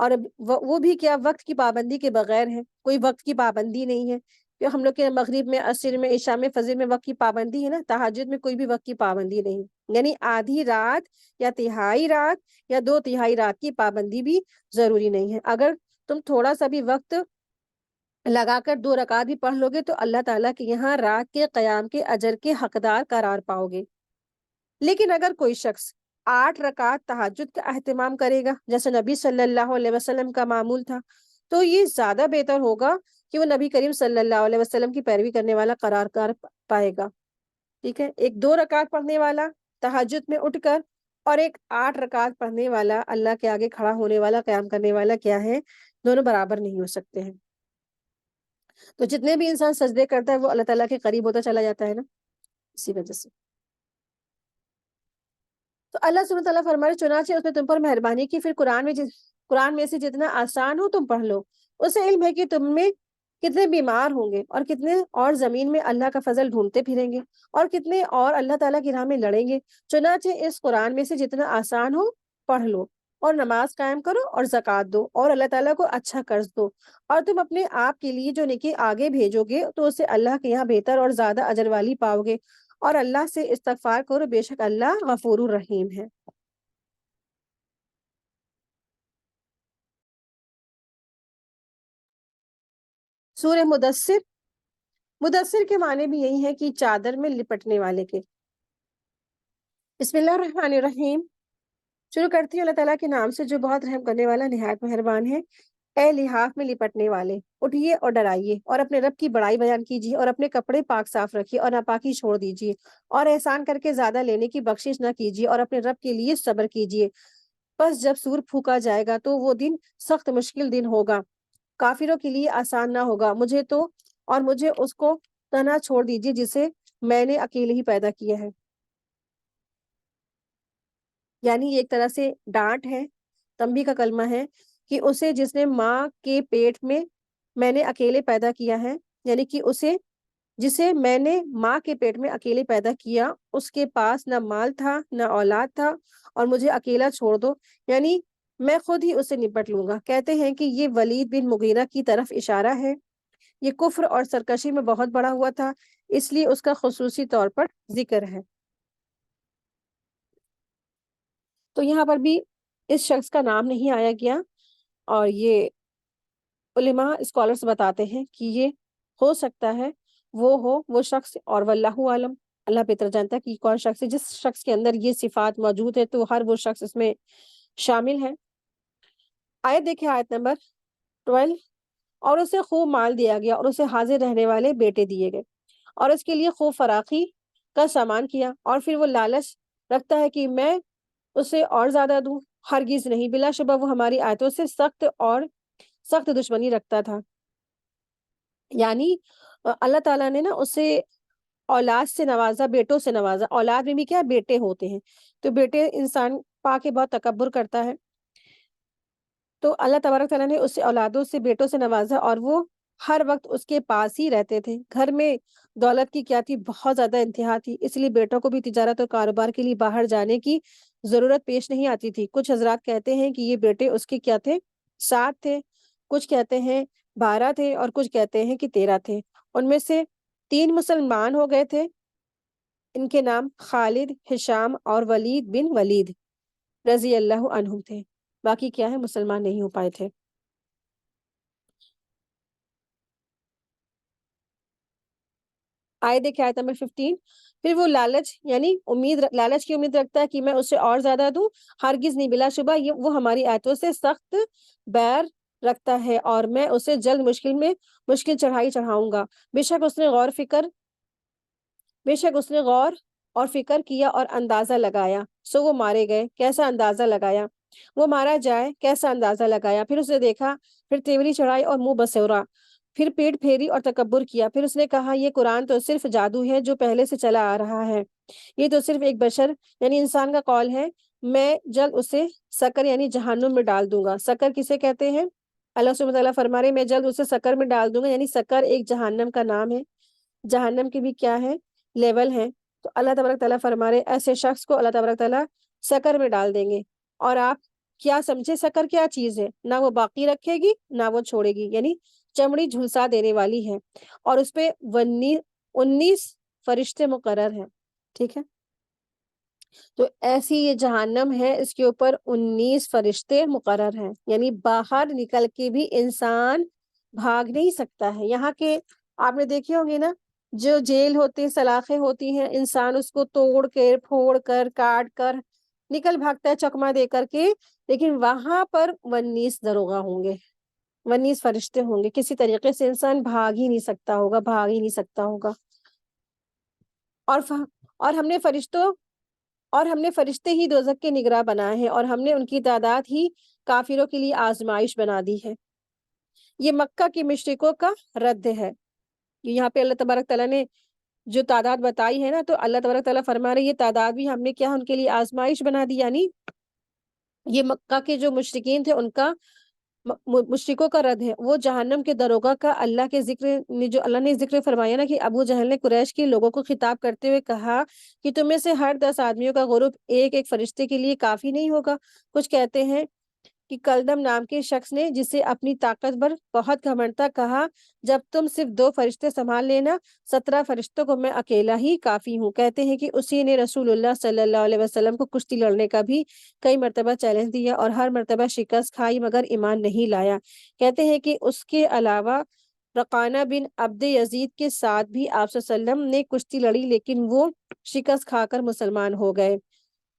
اور وہ بھی کیا؟ وقت کی پابندی کے بغیر ہے. کوئی وقت کی پابندی نہیں ہے کہ ہم لوگ کے مغرب میں، عصر میں، عشاء میں، فجر میں وقت کی پابندی ہے نا. تہجد میں کوئی بھی وقت کی پابندی نہیں. یعنی آدھی رات یا تہائی رات یا 2/3 رات کی پابندی بھی ضروری نہیں ہے. اگر تم تھوڑا سا بھی وقت لگا کر 2 رکعت بھی پڑھ لو گے تو اللہ تعالیٰ کے یہاں رات کے قیام کے اجر کے حقدار قرار پاؤ گے. لیکن اگر کوئی شخص 8 رکعت تہجد کا اہتمام کرے گا جیسے نبی صلی اللہ علیہ وسلم کا معمول تھا، تو یہ زیادہ بہتر ہوگا کہ وہ نبی کریم صلی اللہ علیہ وسلم کی پیروی کرنے والا قرار پائے گا. ٹھیک ہے، ایک 2 رکعت پڑھنے والا تہجد میں اٹھ کر، اور ایک 8 رکعت پڑھنے والا اللہ کے آگے کھڑا ہونے والا، قیام کرنے والا، کیا ہے؟ دونوں برابر نہیں ہو سکتے ہیں. تو جتنے بھی انسان سجدے کرتا ہے وہ اللہ تعالیٰ کے قریب ہوتا چلا جاتا ہے نا، اسی وجہ سے. تو اللہ سبحانہ تعالیٰ فرمائے چنانچہ اس نے تم پر مہربانی کی. پھر قرآن میں سے جتنا آسان ہو تم پڑھ لو. اسے علم ہے کہ تم میں کتنے بیمار ہوں گے اور کتنے اور زمین میں اللہ کا فضل ڈھونڈتے پھریں گے اور کتنے اور اللہ تعالیٰ کی راہ میں لڑیں گے. چنانچہ اس قرآن میں سے جتنا آسان ہو پڑھ لو اور نماز قائم کرو اور زکوٰۃ دو اور اللہ تعالیٰ کو اچھا قرض دو. اور تم اپنے آپ کے لیے جو نیکی آگے بھیجو گے تو اسے اللہ کے یہاں بہتر اور زیادہ اجر والی پاؤ گے. اور اللہ سے استغفار کرو، بے شک اللہ غفور الرحیم ہے. سورہ مدثر کے معنی بھی یہی ہے کہ چادر میں لپٹنے والے کے. بسم اللہ الرحمن الرحیم. شروع کرتی ہوں اللہ تعالیٰ کے نام سے جو بہت رحم کرنے والا نہایت مہربان ہے. اے لحاف میں لپٹنے والے، اٹھیے اور ڈرائیے اور اپنے رب کی بڑائی بیان کیجیے اور اپنے کپڑے پاک صاف رکھیے اور ناپاکی چھوڑ دیجیے اور احسان کر کے زیادہ لینے کی بخشش نہ کیجیے اور اپنے رب کے لیے صبر کیجیے. بس جب سور پھونکا جائے گا تو وہ دن سخت مشکل دن ہوگا، کافروں کے لیے آسان نہ ہوگا. مجھے اس کو تنہا چھوڑ دیجیے جسے میں نے اکیلے ہی پیدا کیا ہے. یعنی ایک طرح سے ڈانٹ ہے، تنبیہ کا کلمہ ہے کہ اسے جس نے ماں کے پیٹ میں نے اکیلے پیدا کیا ہے، یعنی کہ جسے میں نے ماں کے پیٹ میں اکیلے پیدا کیا، اس کے پاس نہ مال تھا نہ اولاد تھا اور مجھے اکیلا چھوڑ دو. یعنی میں خود ہی اسے نپٹ لوں گا۔ کہتے ہیں کہ یہ ولید بن مغیرہ کی طرف اشارہ ہے۔ یہ کفر اور سرکشی میں بہت بڑا ہوا تھا، اس لیے اس کا خصوصی طور پر ذکر ہے۔ تو یہاں پر بھی اس شخص کا نام نہیں آیا گیا، اور یہ علماء اسکالرز بتاتے ہیں کہ یہ ہو سکتا ہے وہ شخص، اور واللہ عالم، اللہ بہتر جانتا ہے کہ کون شخص ہے۔ جس شخص کے اندر یہ صفات موجود ہے تو ہر وہ شخص اس میں شامل ہے۔ آیت دیکھیں، آیت نمبر 12۔ اور اسے خوب مال دیا گیا اور اسے حاضر رہنے والے بیٹے دیے گئے اور اس کے لیے خوب فراخی کا سامان کیا، اور پھر وہ لالچ رکھتا ہے کہ میں اسے اور زیادہ دوں۔ ہرگز نہیں، بلا شبہ وہ ہماری آیتوں سے سخت دشمنی رکھتا تھا۔ یعنی اللہ تعالیٰ نے نا اسے اولاد سے نوازا، بیٹوں سے نوازا۔ اولاد میں بھی کیا بیٹے ہوتے ہیں، تو بیٹے انسان پا کے بہت تکبر کرتا ہے، تو اللہ تبارک تعالیٰ نے اسے اولادوں سے، بیٹوں سے نوازا، اور وہ ہر وقت اس کے پاس ہی رہتے تھے۔ گھر میں دولت کی کیا تھی، بہت زیادہ انتہا تھی، اس لیے بیٹوں کو بھی تجارت اور کاروبار کے لیے باہر جانے کی ضرورت پیش نہیں آتی تھی۔ کچھ حضرات کہتے ہیں کہ یہ بیٹے اس کے کیا تھے، 7 تھے، کچھ کہتے ہیں 12 تھے، اور کچھ کہتے ہیں کہ 13 تھے۔ ان میں سے 3 مسلمان ہو گئے تھے، ان کے نام خالد، ہشام اور ولید بن ولید رضی اللہ عنہم تھے۔ باقی کیا ہے، مسلمان نہیں ہو پائے تھے۔ آئے دیکھیں آیت نمبر 15۔ پھر وہ لالچ لالچ کی امید رکھتا ہے کہ میں اسے اور زیادہ دوں۔ ہرگز نہیں، بلا شبہ وہ ہماری آیتوں سے سخت بیر رکھتا ہے، اور میں اسے جلد مشکل چڑھائی چڑھاؤں گا۔ بے شک اس نے غور اور فکر کیا اور اندازہ لگایا، سو وہ مارے گئے۔ کیسا اندازہ لگایا؟ وہ مارا جائے کیسا اندازہ لگایا؟ پھر اس نے دیکھا، پھر تیوری چڑھائی اور منہ بسورا، پھر پیٹ پھیری اور تکبر کیا۔ پھر اس نے کہا، یہ قرآن تو صرف جادو ہے جو پہلے سے چلا آ رہا ہے، یہ تو صرف ایک بشر یعنی انسان کا قول ہے، میں جلد اسے سکر یعنی جہنم میں ڈال دوں گا۔ سکر کسے کہتے ہیں؟ اللہ سبحانہ وتعالیٰ فرما رہے ہیں، میں جلد اسے سکر میں ڈال دوں گا، یعنی سکر ایک جہنم کا نام ہے۔ جہنم کی بھی کیا ہے، لیول ہے۔ تو اللہ تبارک تعالیٰ فرما رہے ایسے شخص کو اللہ تبارک تعالیٰ سکر میں ڈال دیں گے، اور آپ کیا سمجھے سکر کیا چیز ہے؟ نہ وہ باقی رکھے گی نہ وہ چھوڑے گی، یعنی چمڑی جھلسا دینے والی ہے، اور اس پہ 19 فرشتے مقرر ہیں۔ ٹھیک ہے، تو ایسی یہ جہنم ہے، اس کے اوپر 19 فرشتے مقرر ہیں، یعنی باہر نکل کے بھی انسان بھاگ نہیں سکتا ہے۔ یہاں کے آپ نے دیکھے ہوں گے نا، جو جیل ہوتے ہیں، سلاخیں ہوتی ہیں، انسان اس کو توڑ کے پھوڑ کر کاٹ کر نکل بھاگتا ہے چکما دے کر کے، لیکن وہاں پر 19 داروغہ ہوں گے، 19 فرشتے ہوں گے، کسی طریقے سے انسان بھاگ ہی نہیں سکتا ہوگا۔ اور ہم نے فرشتے ہی دوزخ کے نگراں بنائے ہیں، اور ہم نے ان کی تعداد ہی کافروں کے لیے آزمائش بنا دی ہے۔ یہ مکہ کے مشرکوں کا رد ہے۔ یہاں پہ اللہ تبارک تعالیٰ نے جو تعداد بتائی ہے نا، تو اللہ تبارک تعالیٰ فرما رہے یہ تعداد بھی ہم نے کیا ان کے لیے آزمائش بنا دی، یعنی یہ مکہ کے جو مشرکین تھے ان کا مشرکوں کا رد ہے۔ وہ جہنم کے داروغہ کا اللہ کے جو اللہ نے ذکر فرمایا نا، کہ ابو جہل نے قریش کے لوگوں کو خطاب کرتے ہوئے کہا کہ تم میں سے ہر 10 آدمیوں کا غروب ایک ایک فرشتے کے لیے کافی نہیں ہوگا۔ کچھ کہتے ہیں کہ کلدم نام کے شخص نے، جسے اپنی طاقت پر بہت گھمنڈ تھا، کہا جب تم صرف 2 فرشتے سنبھال لینا، 17 فرشتوں کو میں اکیلا ہی کافی ہوں۔ کہتے ہیں کہ اسی نے رسول اللہ صلی اللہ علیہ وسلم کو کشتی لڑنے کا بھی کئی مرتبہ چیلنج دیا، اور ہر مرتبہ شکست کھائی مگر ایمان نہیں لایا۔ کہتے ہیں کہ اس کے علاوہ رقانہ بن عبد یزید کے ساتھ بھی آپ صلی اللہ علیہ وسلم نے کشتی لڑی، لیکن وہ شکست کھا کر مسلمان ہو گئے۔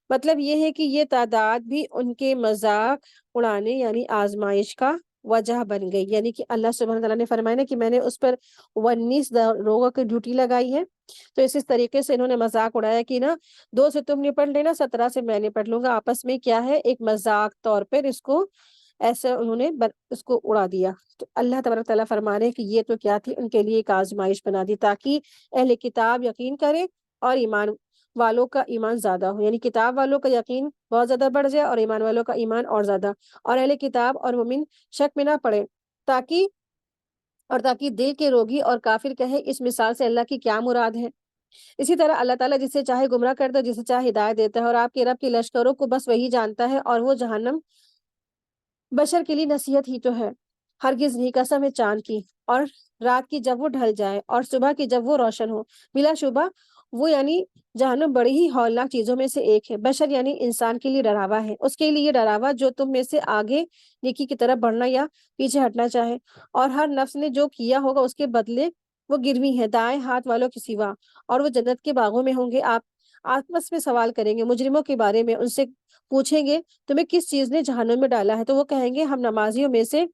مطلب یہ ہے کہ یہ تعداد بھی ان کے مذاق اڑانے یعنی آزمائش کا وجہ بن گئی، یعنی کہ اللہ سبحانہ تعالیٰ نے فرمایا نا کہ میں نے اس پر 19 لوگوں کی ڈیوٹی لگائی ہے، تو اسی طریقے سے انہوں نے مذاق اڑایا کہ نا 2 سے تم نپٹ لینا، 17 سے میں نپٹ لوں گا۔ آپس میں کیا ہے، ایک مذاق طور پر اس کو ایسا انہوں نے اس کو اڑا دیا۔ تو اللہ تبارک تعالیٰ فرما رہے ہیں کہ یہ تو کیا تھی، ان کے لیے ایک آزمائش بنا دی، تاکہ اہل کتاب یقین کرے اور ایمان والوں کا ایمان زیادہ ہو، یعنی کتاب والوں کا یقین بہت زیادہ بڑھ جائے اور ایمان والوں کا ایمان اور زیادہ، اور اہل کتاب اور مومن شک میں نہ پڑے، تاکہ دل کے روگی اور کافر کہے اس مثال سے اللہ کی کیا مراد ہے۔ اسی طرح اللہ تعالیٰ جسے چاہے گمراہ کرتا ہے، جسے چاہے ہدایت دیتا ہے، اور آپ کے رب کے لشکروں کو بس وہی جانتا ہے، اور وہ جہنم بشر کے لیے نصیحت ہی تو ہے، ہرگز نہیں، قسم ہے چاند کی اور رات کی جب وہ ڈھل جائے اور صبح کی جب وہ روشن ہو، بلا شبہ وہ یعنی جہنم بڑی ہی ہولناک چیزوں میں سے ایک ہے۔ بشر یعنی انسان کے لیے ڈراوا ہے، اس کے لیے یہ ڈراوا جو تم میں سے آگے نیکی کی طرف بڑھنا یا پیچھے ہٹنا چاہے، اور ہر نفس نے جو کیا ہوگا اس کے بدلے وہ گروی ہے دائیں ہاتھ والوں کے سوا، اور وہ جنت کے باغوں میں ہوں گے۔ آپ آپس میں سوال کریں گے مجرموں کے بارے میں، ان سے پوچھیں گے تمہیں کس چیز نے جہنم میں ڈالا ہے، تو وہ کہیں گے ہم نمازیوں میں سے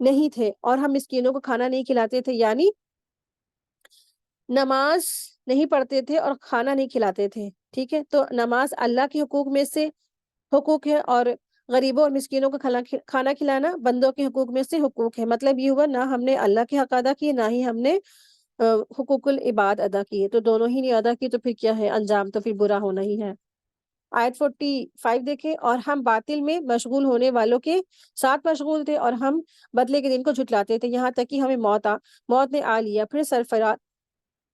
نہیں تھے اور ہم مسکینوں کو کھانا نہیں کھلاتے تھے، یعنی نماز نہیں پڑھتے تھے اور کھانا نہیں کھلاتے تھے۔ ٹھیک ہے، تو نماز اللہ کے حقوق میں سے حقوق ہے، اور غریبوں اور مسکینوں کو کھانا کھلانا بندوں کے حقوق میں سے حقوق ہے۔ مطلب یہ ہوا، نہ ہم نے اللہ کے حق ادا کیے، نہ ہی ہم نے حقوق العباد ادا کیے، تو دونوں ہی نہیں ادا کیے تو پھر کیا ہے، انجام تو پھر برا ہونا ہی ہے۔ آیت 45 دیکھیں، اور ہم باطل میں مشغول ہونے والوں کے ساتھ مشغول تھے اور ہم بدلے کے دن کو جھٹلاتے تھے، یہاں تک کہ ہمیں موت نے آ لیا،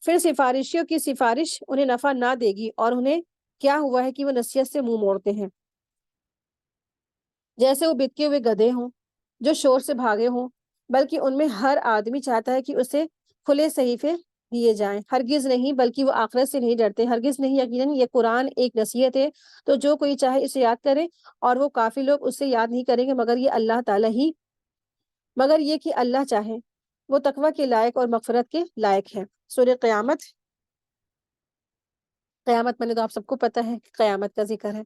پھر سفارشیوں کی سفارش انہیں نفع نہ دے گی، اور انہیں کیا ہوا ہے کہ وہ نصیحت سے منہ موڑتے ہیں، جیسے وہ بتکے ہوئے گدھے ہوں جو شور سے بھاگے ہوں، بلکہ ان میں ہر آدمی چاہتا ہے کہ اسے کھلے صحیفے دیے جائیں۔ ہرگز نہیں، بلکہ وہ آخرت سے نہیں ڈرتے، ہرگز نہیں، یقیناً یہ قرآن ایک نصیحت ہے، تو جو کوئی چاہے اسے یاد کرے، اور وہ کافی لوگ اسے یاد نہیں کریں گے مگر یہ کہ اللہ چاہے، وہ تقوی کے لائق اور مغفرت کے لائق ہے۔ سورہ قیامت میں نے تو آپ سب کو پتہ ہے کہ قیامت کا ذکر ہے۔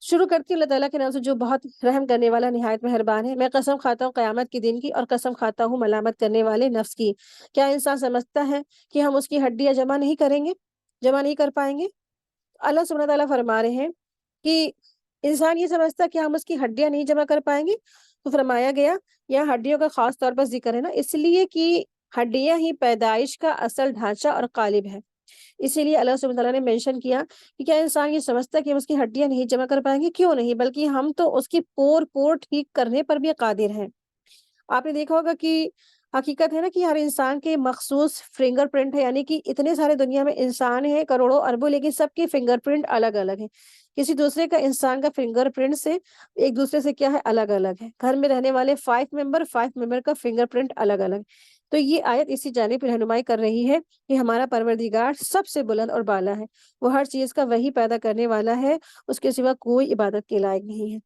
شروع کرتی ہوں اللہ تعالیٰ کے نام سے جو بہت رحم کرنے والا، نہایت مہربان ہے۔ میں قسم کھاتا ہوں قیامت کے دن کی، اور قسم کھاتا ہوں ملامت کرنے والے نفس کی۔ کیا انسان سمجھتا ہے کہ ہم اس کی ہڈیاں جمع نہیں کر پائیں گے؟ اللہ سبحانہ تعالیٰ فرما رہے ہیں کہ انسان یہ سمجھتا ہے کہ ہم اس کی ہڈیاں نہیں جمع کر پائیں گے، تو فرمایا گیا یہاں ہڈیوں کا خاص طور پر ذکر ہے نا، اس لیے کہ ہڈیاں ہی پیدائش کا اصل ڈھانچہ اور قالب ہے۔ اسی لیے اللہ سبحانہ تعالیٰ نے مینشن کیا کہ کیا انسان یہ سمجھتا ہے کہ ہم اس کی ہڈیاں نہیں جمع کر پائیں گے؟ کیوں نہیں، بلکہ ہم تو اس کی پور ٹھیک کرنے پر بھی قادر ہیں۔ آپ نے دیکھا ہوگا کہ حقیقت ہے نا کہ ہر انسان کے مخصوص فنگر پرنٹ ہے، یعنی کہ اتنے سارے دنیا میں انسان ہیں کروڑوں اربوں، لیکن سب کے فنگر پرنٹ الگ الگ ہیں۔ کسی دوسرے کا انسان کا فنگر پرنٹ سے ایک دوسرے سے کیا ہے، الگ الگ ہے۔ گھر میں رہنے والے 5 ممبر کا فنگر پرنٹ الگ الگ۔ تو یہ آیت اسی جانب رہنمائی کر رہی ہے کہ ہمارا پروردگار سب سے بلند اور بالا ہے، وہ ہر چیز کا وہی پیدا کرنے والا ہے، اس کے سوا کوئی عبادت کے لائق نہیں ہے۔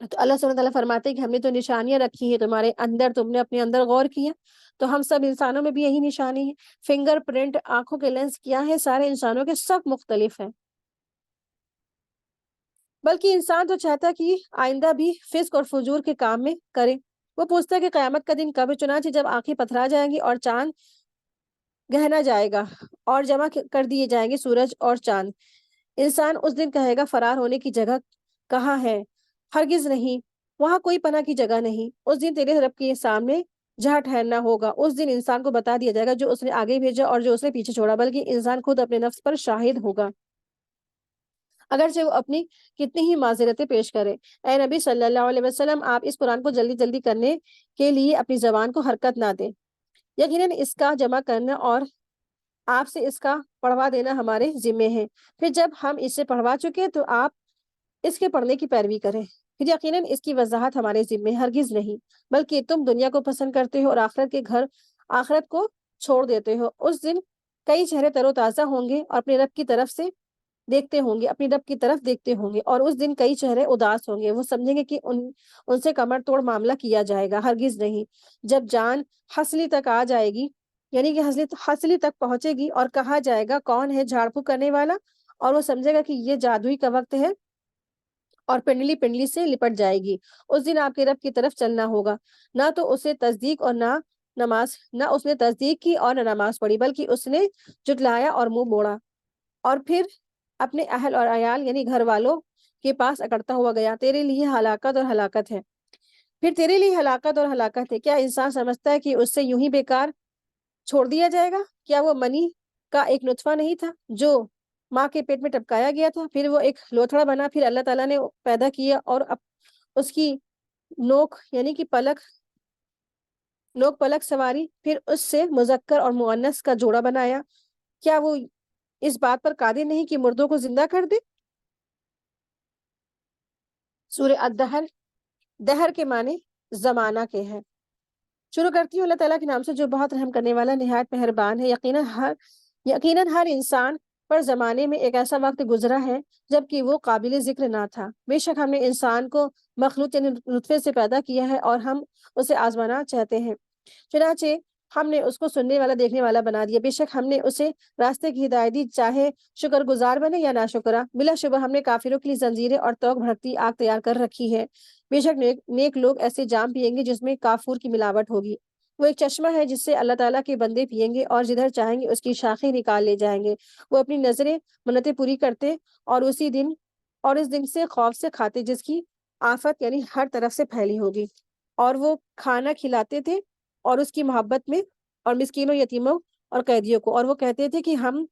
تو اللہ سبحانہ تعالیٰ فرماتے ہیں کہ ہم نے تو نشانیاں رکھی ہیں تمہارے اندر، تم نے اپنے اندر غور کیا؟ تو ہم سب انسانوں میں بھی یہی نشانی ہے۔ فنگر پرنٹ، آنکھوں کے لینس کیا ہے، سارے انسانوں کے سب مختلف ہیں، بلکہ انسان تو چاہتا ہے کہ آئندہ بھی فسق اور فجور کے کام میں کرے۔ وہ پوچھتا ہے کہ قیامت کا دن کب ہے، چنانچہ جب آنکھیں پتھرا جائیں گی اور چاند گہنا جائے گا اور جمع کر دیے جائیں گے سورج اور چاند، انسان اس دن کہے گا فرار ہونے کی جگہ کہاں ہے؟ ہرگز نہیں، وہاں کوئی پناہ کی جگہ نہیں۔ اس دن تیرے رب کے سامنے جہاں ٹھہرنا ہوگا، اس دن انسان کو بتا دیا جائے گا جو اس نے آگے بھیجا اور جو اس نے پیچھے چھوڑا، بلکہ انسان خود اپنے نفس پر شاہد ہوگا، اگرچہ وہ اپنی کتنی ہی معذرتیں پیش کرے۔ اے نبی صلی اللہ علیہ وسلم، آپ اس قرآن کو جلدی جلدی کرنے کے لیے اپنی زبان کو حرکت نہ دیں، یقیناً اس کا جمع کرنا اور آپ سے اس کا پڑھوا دینا ہمارے ذمے ہے۔ پھر جب ہم اسے پڑھوا چکے تو آپ اس کے پڑھنے کی پیروی کریں، پھر یقیناً اس کی وضاحت ہمارے ذمے، ہرگز نہیں، بلکہ تم دنیا کو پسند کرتے ہو اور آخرت کو چھوڑ دیتے ہو۔ اس دن کئی چہرے تر و تازہ ہوں گے اور اپنے رب کی طرف دیکھتے ہوں گے، اور اس دن کئی چہرے اداس ہوں گے، وہ سمجھیں گے کہ ان سے کمر توڑ معاملہ کیا جائے گا، ہرگز نہیں۔ جب جان ہنسلی تک آ جائے گی، یعنی کہ ہنسلی تک پہنچے گی، اور کہا جائے گا کون ہے جھاڑ پھونک کرنے والا، اور وہ سمجھے گا کہ یہ جادوئی کا وقت ہے، اور پنڈلی سے لپٹ جائے گی۔ اس دن آپ کے رب کی طرف چلنا ہوگا، نہ تو اسے تصدیق اور نہ اس نے تصدیق کی اور نہ نماز پڑھی، بلکہ اس نے جھٹلایا اور منہ موڑا، اور پھر اپنے اہل اور عیال یعنی گھر والوں کے پاس اکڑتا ہوا گیا۔ تیرے لیے ہلاکت اور ہلاکت ہے، پھر تیرے لیے ہلاکت اور ہلاکت ہے۔ کیا انسان سمجھتا ہے کہ اس سے یوں ہی بیکار چھوڑ دیا جائے گا؟ کیا وہ منی کا ایک نطفہ نہیں تھا جو ماں کے پیٹ میں ٹپکایا گیا تھا، پھر وہ ایک لوتھڑا بنا، پھر اللہ تعالیٰ نے پیدا کیا اور اس کی نوک یعنی کہ پلک سواری، پھر اس سے مذکر اور مؤنث کا جوڑا بنایا۔ کیا وہ اس بات پر قادر نہیں کہ مردوں کو زندہ کر دے؟ سورہ الدہر دہر کے معنی زمانہ کے ہیں۔ شروع کرتی ہوں اللہ تعالیٰ کے نام سے جو بہت رحم کرنے والا نہایت مہربان ہے۔ یقیناً ہر انسان پر زمانے میں ایک ایسا وقت گزرا ہے جب کہ وہ قابل ذکر نہ تھا۔ بے شک ہم نے انسان کو مخلوط یعنی نطفے سے پیدا کیا ہے اور ہم اسے آزمانا چاہتے ہیں، چنانچہ ہم نے اس کو سننے والا دیکھنے والا بنا دیا۔ بے شک ہم نے اسے راستے کی ہدایت دی، چاہے شکر گزار بنے یا ناشکرا۔ بلا شبہ ہم نے کافروں کے لیے زنجیریں اور توق بھڑکتی آگ تیار کر رکھی ہے۔ بے شک نیک لوگ ایسے جام پیئیں گے جس میں کافور کی ملاوٹ ہوگی۔ وہ ایک چشمہ ہے جس سے اللہ تعالیٰ کے بندے پیئیں گے اور جدھر چاہیں گے اس کی شاخیں نکال لے جائیں گے۔ وہ اپنی نظریں منتیں پوری کرتے اور اس دن سے خوف سے کھاتے جس کی آفت یعنی ہر طرف سے پھیلی ہوگی۔ اور وہ کھانا کھلاتے تھے اور اس کی محبت میں اور مسکینوں، یتیموں اور قیدیوں کو، اور وہ کہتے تھے کہ ہم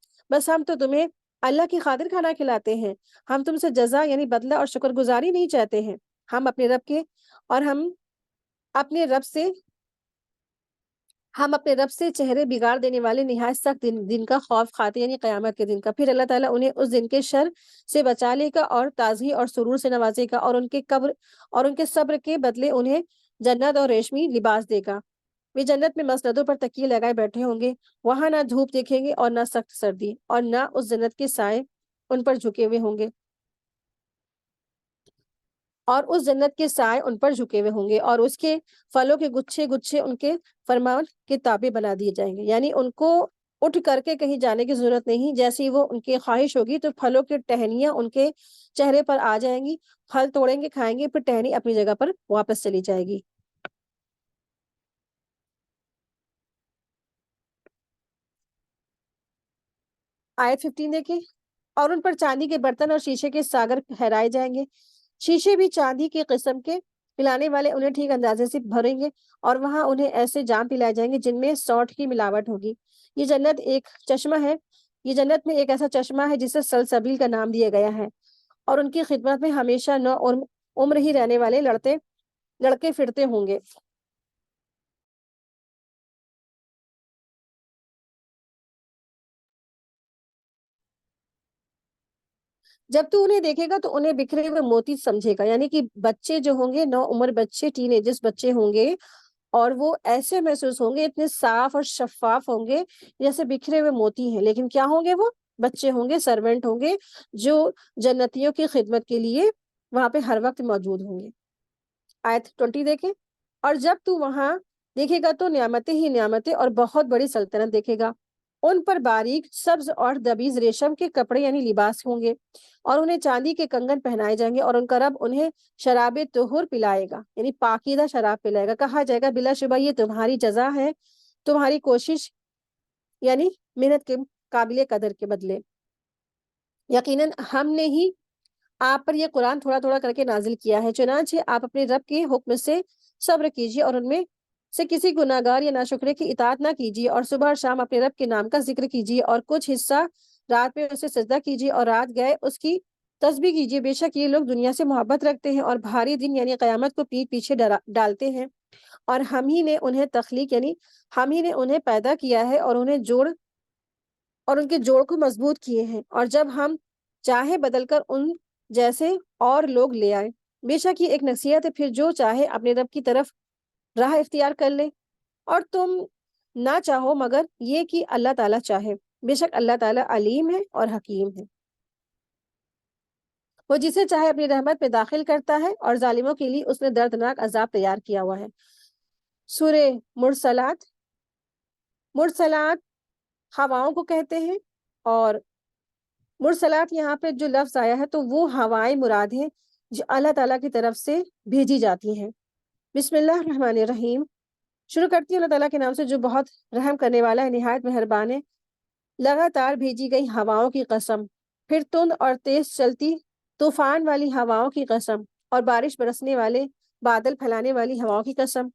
تو تمہیں اللہ کی خاطر کھانا کھلاتے ہیں، ہم تم سے جزا یعنی بدلہ اور شکر گزاری نہیں چاہتے ہیں۔ ہم اپنے رب سے چہرے بگاڑ دینے والے نہایت سخت دن کا خوف کھاتے یعنی قیامت کے دن کا۔ پھر اللہ تعالیٰ انہیں اس دن کے شر سے بچا لے گا اور تازگی اور سرور سے نوازے گا، اور ان کے صبر کے بدلے انہیں جنت اور ریشمی لباس دے گا۔ وہ جنت میں مسندوں پر تکیے لگائے بیٹھے ہوں گے، وہاں نہ دھوپ دیکھیں گے اور نہ سخت سردی، اور نہ اس جنت کے سائے ان پر جھکے ہوئے ہوں گے اور اس کے پھلوں کے گچھے گچھے ان کے فرمان کے تابع بنا دیے جائیں گے، یعنی ان کو اٹھ کر کے کہیں جانے کی ضرورت نہیں۔ جیسی وہ ان کی خواہش ہوگی تو پھلوں کی ٹہنیاں ان کے چہرے پر آ جائیں گی، پھل توڑیں گے، کھائیں گے، پھر ٹہنی اپنی جگہ پر واپس چلی جائے گی۔ آیت 15 دیکھیں، اور ان پر چاندی کے برتن اور شیشے کے ساگر ٹھہرائے جائیں گے، شیشے بھی چاندی کے قسم کے، پلانے والے انہیں ٹھیک اندازے سے بھریں گے، اور وہاں انہیں ایسے جام پلائے جائیں گے جن میں سونٹھ کی ملاوٹ ہوگی۔ یہ جنت میں ایک ایسا چشمہ ہے جسے سلسبیل کا نام دیا گیا ہے، اور ان کی خدمت میں ہمیشہ نو عمر ہی رہنے والے لڑکے پھرتے ہوں گے۔ جب تو انہیں دیکھے گا تو انہیں بکھرے ہوئے موتی سمجھے گا، یعنی کہ بچے جو ہوں گے، نو عمر بچے، ٹین ایجز بچے ہوں گے، اور وہ ایسے محسوس ہوں گے، اتنے صاف اور شفاف ہوں گے جیسے بکھرے ہوئے موتی ہیں، لیکن کیا ہوں گے؟ وہ بچے ہوں گے، سرونٹ ہوں گے جو جنتیوں کی خدمت کے لیے وہاں پہ ہر وقت موجود ہوں گے۔ آیت 20 دیکھیں، اور جب تو وہاں دیکھے گا تو نعمتیں ہی نعمتیں اور بہت بڑی سلطنت دیکھے گا۔ ان پر باریک سبز اور دبیز ریشم کے کپڑے یعنی لباس ہوں گے، اور انہیں چاندی کے کنگن پہنائے جائیں گے، اور ان کا رب انہیں شراب طہور پلائے گا یعنی پاکیزہ شراب پلائے گا۔ کہا جائے گا بلا شبہ یہ تمہاری جزا ہے، تمہاری کوشش یعنی محنت کے قابل قدر کے بدلے۔ یقیناً ہم نے ہی آپ پر یہ قرآن تھوڑا تھوڑا کر کے نازل کیا ہے، چنانچہ آپ اپنے رب کے حکم سے صبر کیجیے اور ان میں سے کسی گناہگار یا ناشکرے کی اطاعت نہ کیجیے، اور صبح اور شام اپنے رب کے نام کا ذکر کیجیے، اور کچھ حصہ رات میں اسے سجدہ کیجیے اور رات گئے اس کی تسبیح کیجیے۔ بے شک یہ لوگ دنیا سے محبت رکھتے ہیں اور بھاری دن یعنی قیامت کو پیٹ پیچھے ڈالتے ہیں، اور ہم ہی نے انہیں تخلیق یعنی ہم ہی نے انہیں پیدا کیا ہے اور ان کے جوڑ کو مضبوط کیے ہیں، اور جب ہم چاہے بدل کر ان جیسے اور لوگ لے آئے۔ بے شک یہ ایک نصیحت ہے، پھر جو چاہے اپنے رب کی طرف راہ اختیار کر لے، اور تم نہ چاہو مگر یہ کہ اللہ تعالیٰ چاہے۔ بے شک اللہ تعالیٰ علیم ہے اور حکیم ہے، وہ جسے چاہے اپنی رحمت میں داخل کرتا ہے، اور ظالموں کے لیے اس نے دردناک عذاب تیار کیا ہوا ہے۔ سورہ مرسلات ہواؤں کو کہتے ہیں، اور مرسلات یہاں پہ جو لفظ آیا ہے تو وہ ہوائیں مراد ہیں جو اللہ تعالیٰ کی طرف سے بھیجی جاتی ہیں۔ بسم اللہ الرحمن الرحیم، شروع کرتی ہوں اللہ تعالیٰ کے نام سے جو بہت رحم کرنے والا ہے، نہایت مہربان ہے۔ لگاتار بھیجی گئی ہواؤں کی قسم، پھر تند اور تیز چلتی طوفان والی ہواؤں کی قسم، اور بارش برسنے والے بادل پھیلانے والی ہواؤں کی قسم،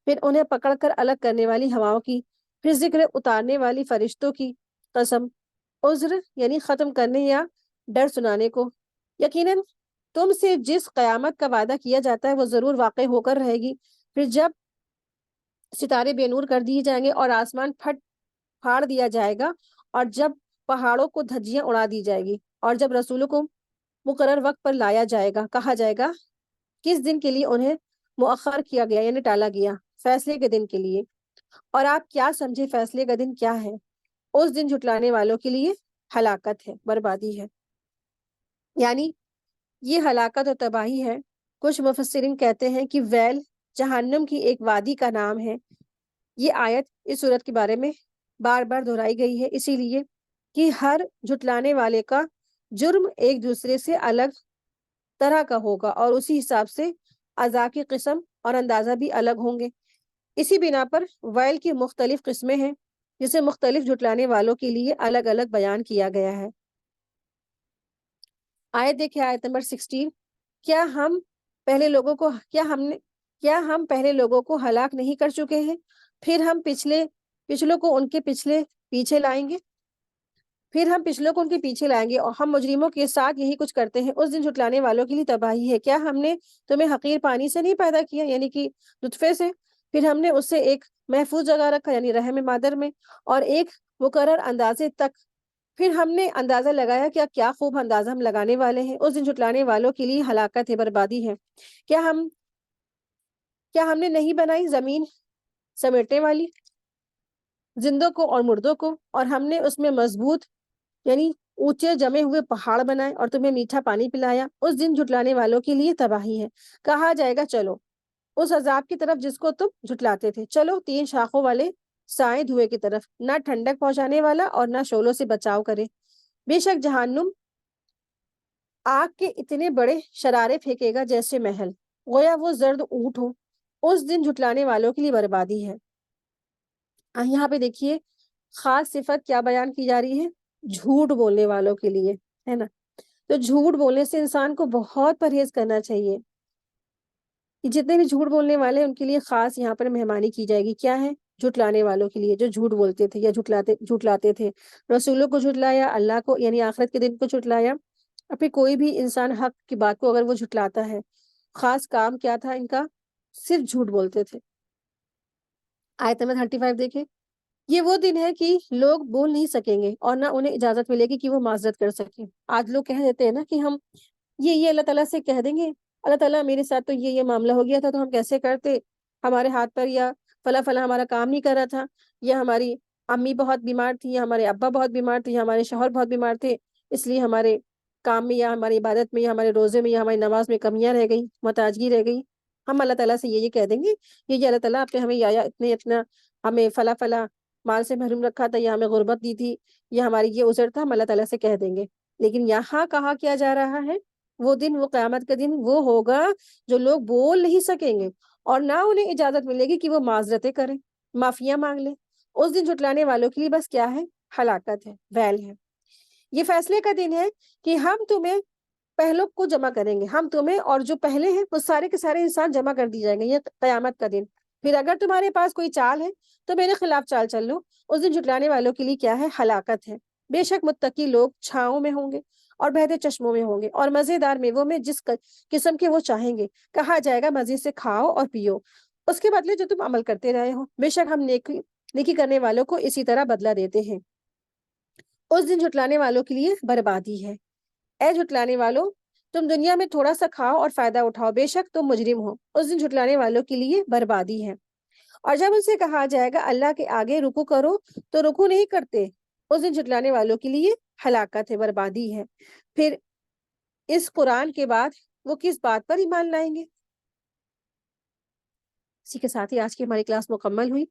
پھر انہیں پکڑ کر الگ کرنے والی ہواؤں کی، پھر ذکر اتارنے والی فرشتوں کی قسم، عذر یعنی ختم کرنے یا ڈر سنانے کو۔ یقیناً تم سے جس قیامت کا وعدہ کیا جاتا ہے وہ ضرور واقع ہو کر رہے گی۔ پھر جب ستارے بے نور کر دیے جائیں گے اور آسمان پھاڑ دیا جائے گا، اور جب پہاڑوں کو دھجیاں اڑا دی جائے گی، اور جب رسولوں کو مقرر وقت پر لایا جائے گا، کہا جائے گا کس دن کے لیے انہیں مؤخر کیا گیا یعنی ٹالا گیا فیصلے کے دن کے لیے، اور آپ کیا سمجھے فیصلے کا دن کیا ہے؟ اس دن جھٹلانے والوں کے لیے ہلاکت ہے، بربادی ہے، یعنی یہ ہلاکت اور تباہی ہے۔ کچھ مفسرین کہتے ہیں کہ ویل جہنم کی ایک وادی کا نام ہے۔ یہ آیت اس صورت کے بارے میں بار بار دہرائی گئی ہے، اسی لیے کہ ہر جھٹلانے والے کا جرم ایک دوسرے سے الگ طرح کا ہوگا اور اسی حساب سے عذاب کی قسم اور اندازہ بھی الگ ہوں گے۔ اسی بنا پر ویل کی مختلف قسمیں ہیں جسے مختلف جھٹلانے والوں کے لیے الگ الگ بیان کیا گیا ہے۔ آیت دیکھیں، آیت نمبر 16، کیا ہم پہلے لوگوں کو ہلاک نہیں کر چکے ہیں؟ پھر ہم پچھلوں کو ان کے پیچھے لائیں گے اور ہم مجرموں کے ساتھ یہی کچھ کرتے ہیں۔ اس دن جھٹلانے والوں کے لیے تباہی ہے۔ کیا ہم نے تمہیں حقیر پانی سے نہیں پیدا کیا، یعنی کہ نطفے سے؟ پھر ہم نے اسے ایک محفوظ جگہ رکھا یعنی رحم مادر میں، اور ایک مقرر اندازے تک پھر ہم نے اندازہ لگایا کہ کیا خوب اندازہ ہم لگانے والے ہیں۔ اس دن جھٹلانے والوں کے لیے ہلاکت ہے، بربادی ہے۔ کیا ہم نے نہیں بنائی زمین سمیٹنے والی، زندوں کو اور مردوں کو، اور ہم نے اس میں مضبوط یعنی اونچے جمے ہوئے پہاڑ بنائے اور تمہیں میٹھا پانی پلایا۔ اس دن جھٹلانے والوں کے لیے تباہی ہے۔ کہا جائے گا چلو اس عذاب کی طرف جس کو تم جھٹلاتے تھے، چلو 3 شاخوں والے سائے دھوئے کی طرف، نہ ٹھنڈک پہنچانے والا اور نہ شعلوں سے بچاؤ کرے۔ بے شک جہنم آگ کے اتنے بڑے شرارے پھینکے گا جیسے محل، گویا وہ زرد اونٹ ہو۔ اس دن جھٹلانے والوں کے لیے بربادی ہے۔ یہاں پہ دیکھیے خاص صفت کیا بیان کی جا رہی ہے؟ جھوٹ بولنے والوں کے لیے، ہے نا؟ تو جھوٹ بولنے سے انسان کو بہت پرہیز کرنا چاہیے۔ جتنے بھی جھوٹ بولنے والے ان کے لیے خاص یہاں پر مہمانی کی جائے گی۔ کیا ہے؟ جھٹلانے والوں کے لیے جو جھوٹ بولتے تھے یا جھٹلاتے تھے، رسولوں کو جھٹلایا، اللہ کو یعنی آخرت کے دن کو جھٹلایا، اور پھر کوئی بھی انسان حق کی بات کو اگر وہ جھٹلاتا ہے، خاص کام کیا تھا ان کا؟ صرف جھوٹ بولتے تھے۔ آیت نمبر 35 دیکھیں، یہ وہ دن ہے کہ لوگ بول نہیں سکیں گے اور نہ انہیں اجازت ملے گی کہ وہ معذرت کر سکیں۔ آج لوگ کہہ دیتے ہیں نا کہ ہم یہ اللہ تعالیٰ سے کہہ دیں گے، اللہ تعالیٰ میرے ساتھ تو یہ معاملہ ہو گیا تھا تو ہم کیسے کرتے، ہمارے ہاتھ پر یا فلاں ہمارا کام نہیں کر رہا تھا، یا ہماری امی بہت بیمار تھی، یا ہمارے ابا بہت بیمار تھے، یا ہمارے شوہر بہت بیمار تھے، اس لیے ہمارے کام میں یا ہماری عبادت میں یا ہمارے روزے میں یا ہماری نماز میں کمیاں رہ گئی، محتاجگی رہ گئی۔ ہم اللہ تعالیٰ سے یہ کہہ دیں گے یہ اللہ تعالیٰ آپ نے ہمیں یا اتنا ہمیں فلاں مال سے محروم رکھا تھا، یا ہمیں غربت دی تھی، یا ہماری یہ عذر تھا، ہم اللہ تعالیٰ سے کہہ دیں گے۔ لیکن یہاں کہا کیا جا رہا ہے؟ وہ دن، وہ قیامت کا دن وہ ہوگا جو لوگ بول نہیں سکیں گے اور نہ انہیں اجازت ملے گی کہ وہ معذرتیں کریں، معافیاں مانگ لیں۔ اس دن جھٹلانے والوں کے لیے بس کیا ہے؟ ہلاکت ہے، ویل ہے۔ یہ فیصلے کا دن ہے کہ ہم تمہیں پہلوں کو جمع کریں گے، ہم تمہیں اور جو پہلے ہیں وہ سارے کے سارے انسان جمع کر دی جائیں گے، یہ قیامت کا دن۔ پھر اگر تمہارے پاس کوئی چال ہے تو میرے خلاف چال چل لو۔ اس دن جھٹلانے والوں کے لیے کیا ہے؟ ہلاکت ہے۔ بے شک متقی لوگ چھاؤں میں ہوں گے اور بہتے چشموں میں ہوں گے اور مزیدار میووں میں جس قسم کے وہ چاہیں گے۔ کہا جائے گا مزید سے کھاؤ اور پیو اس کے بدلے جو تم عمل کرتے رہے ہو، بے شک ہم نیکی کرنے والوں کو اسی طرح بدلہ دیتے ہیں۔ اس دن جھٹلانے والوں کے لیے بربادی ہے۔ اے جھٹلانے والوں، تم دنیا میں تھوڑا سا کھاؤ اور فائدہ اٹھاؤ، بے شک تم مجرم ہو۔ اس دن جھٹلانے والوں کے لیے بربادی ہے۔ اور جب ان سے کہا جائے گا اللہ کے آگے رکوع کرو تو رکوع نہیں کرتے۔ اس دن جھٹلانے والوں کے لیے ہلاکت ہے، بربادی ہے۔ پھر اس قرآن کے بعد وہ کس بات پر ایمان لائیں گے؟ اسی کے ساتھ ہی آج کی ہماری کلاس مکمل ہوئی۔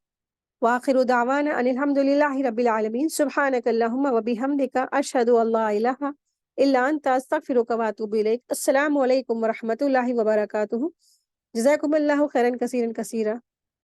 وآخر دعوانا ان الحمد للہ رب العالمین، سبحانک اللہم وبحمدک، اشہد ان لا الہ الا انت، استغفرک واتوب الیک۔ السلام علیکم ورحمۃ اللہ وبرکاتہ۔ جزاکم اللہ خیرا کثیرا کثیرا۔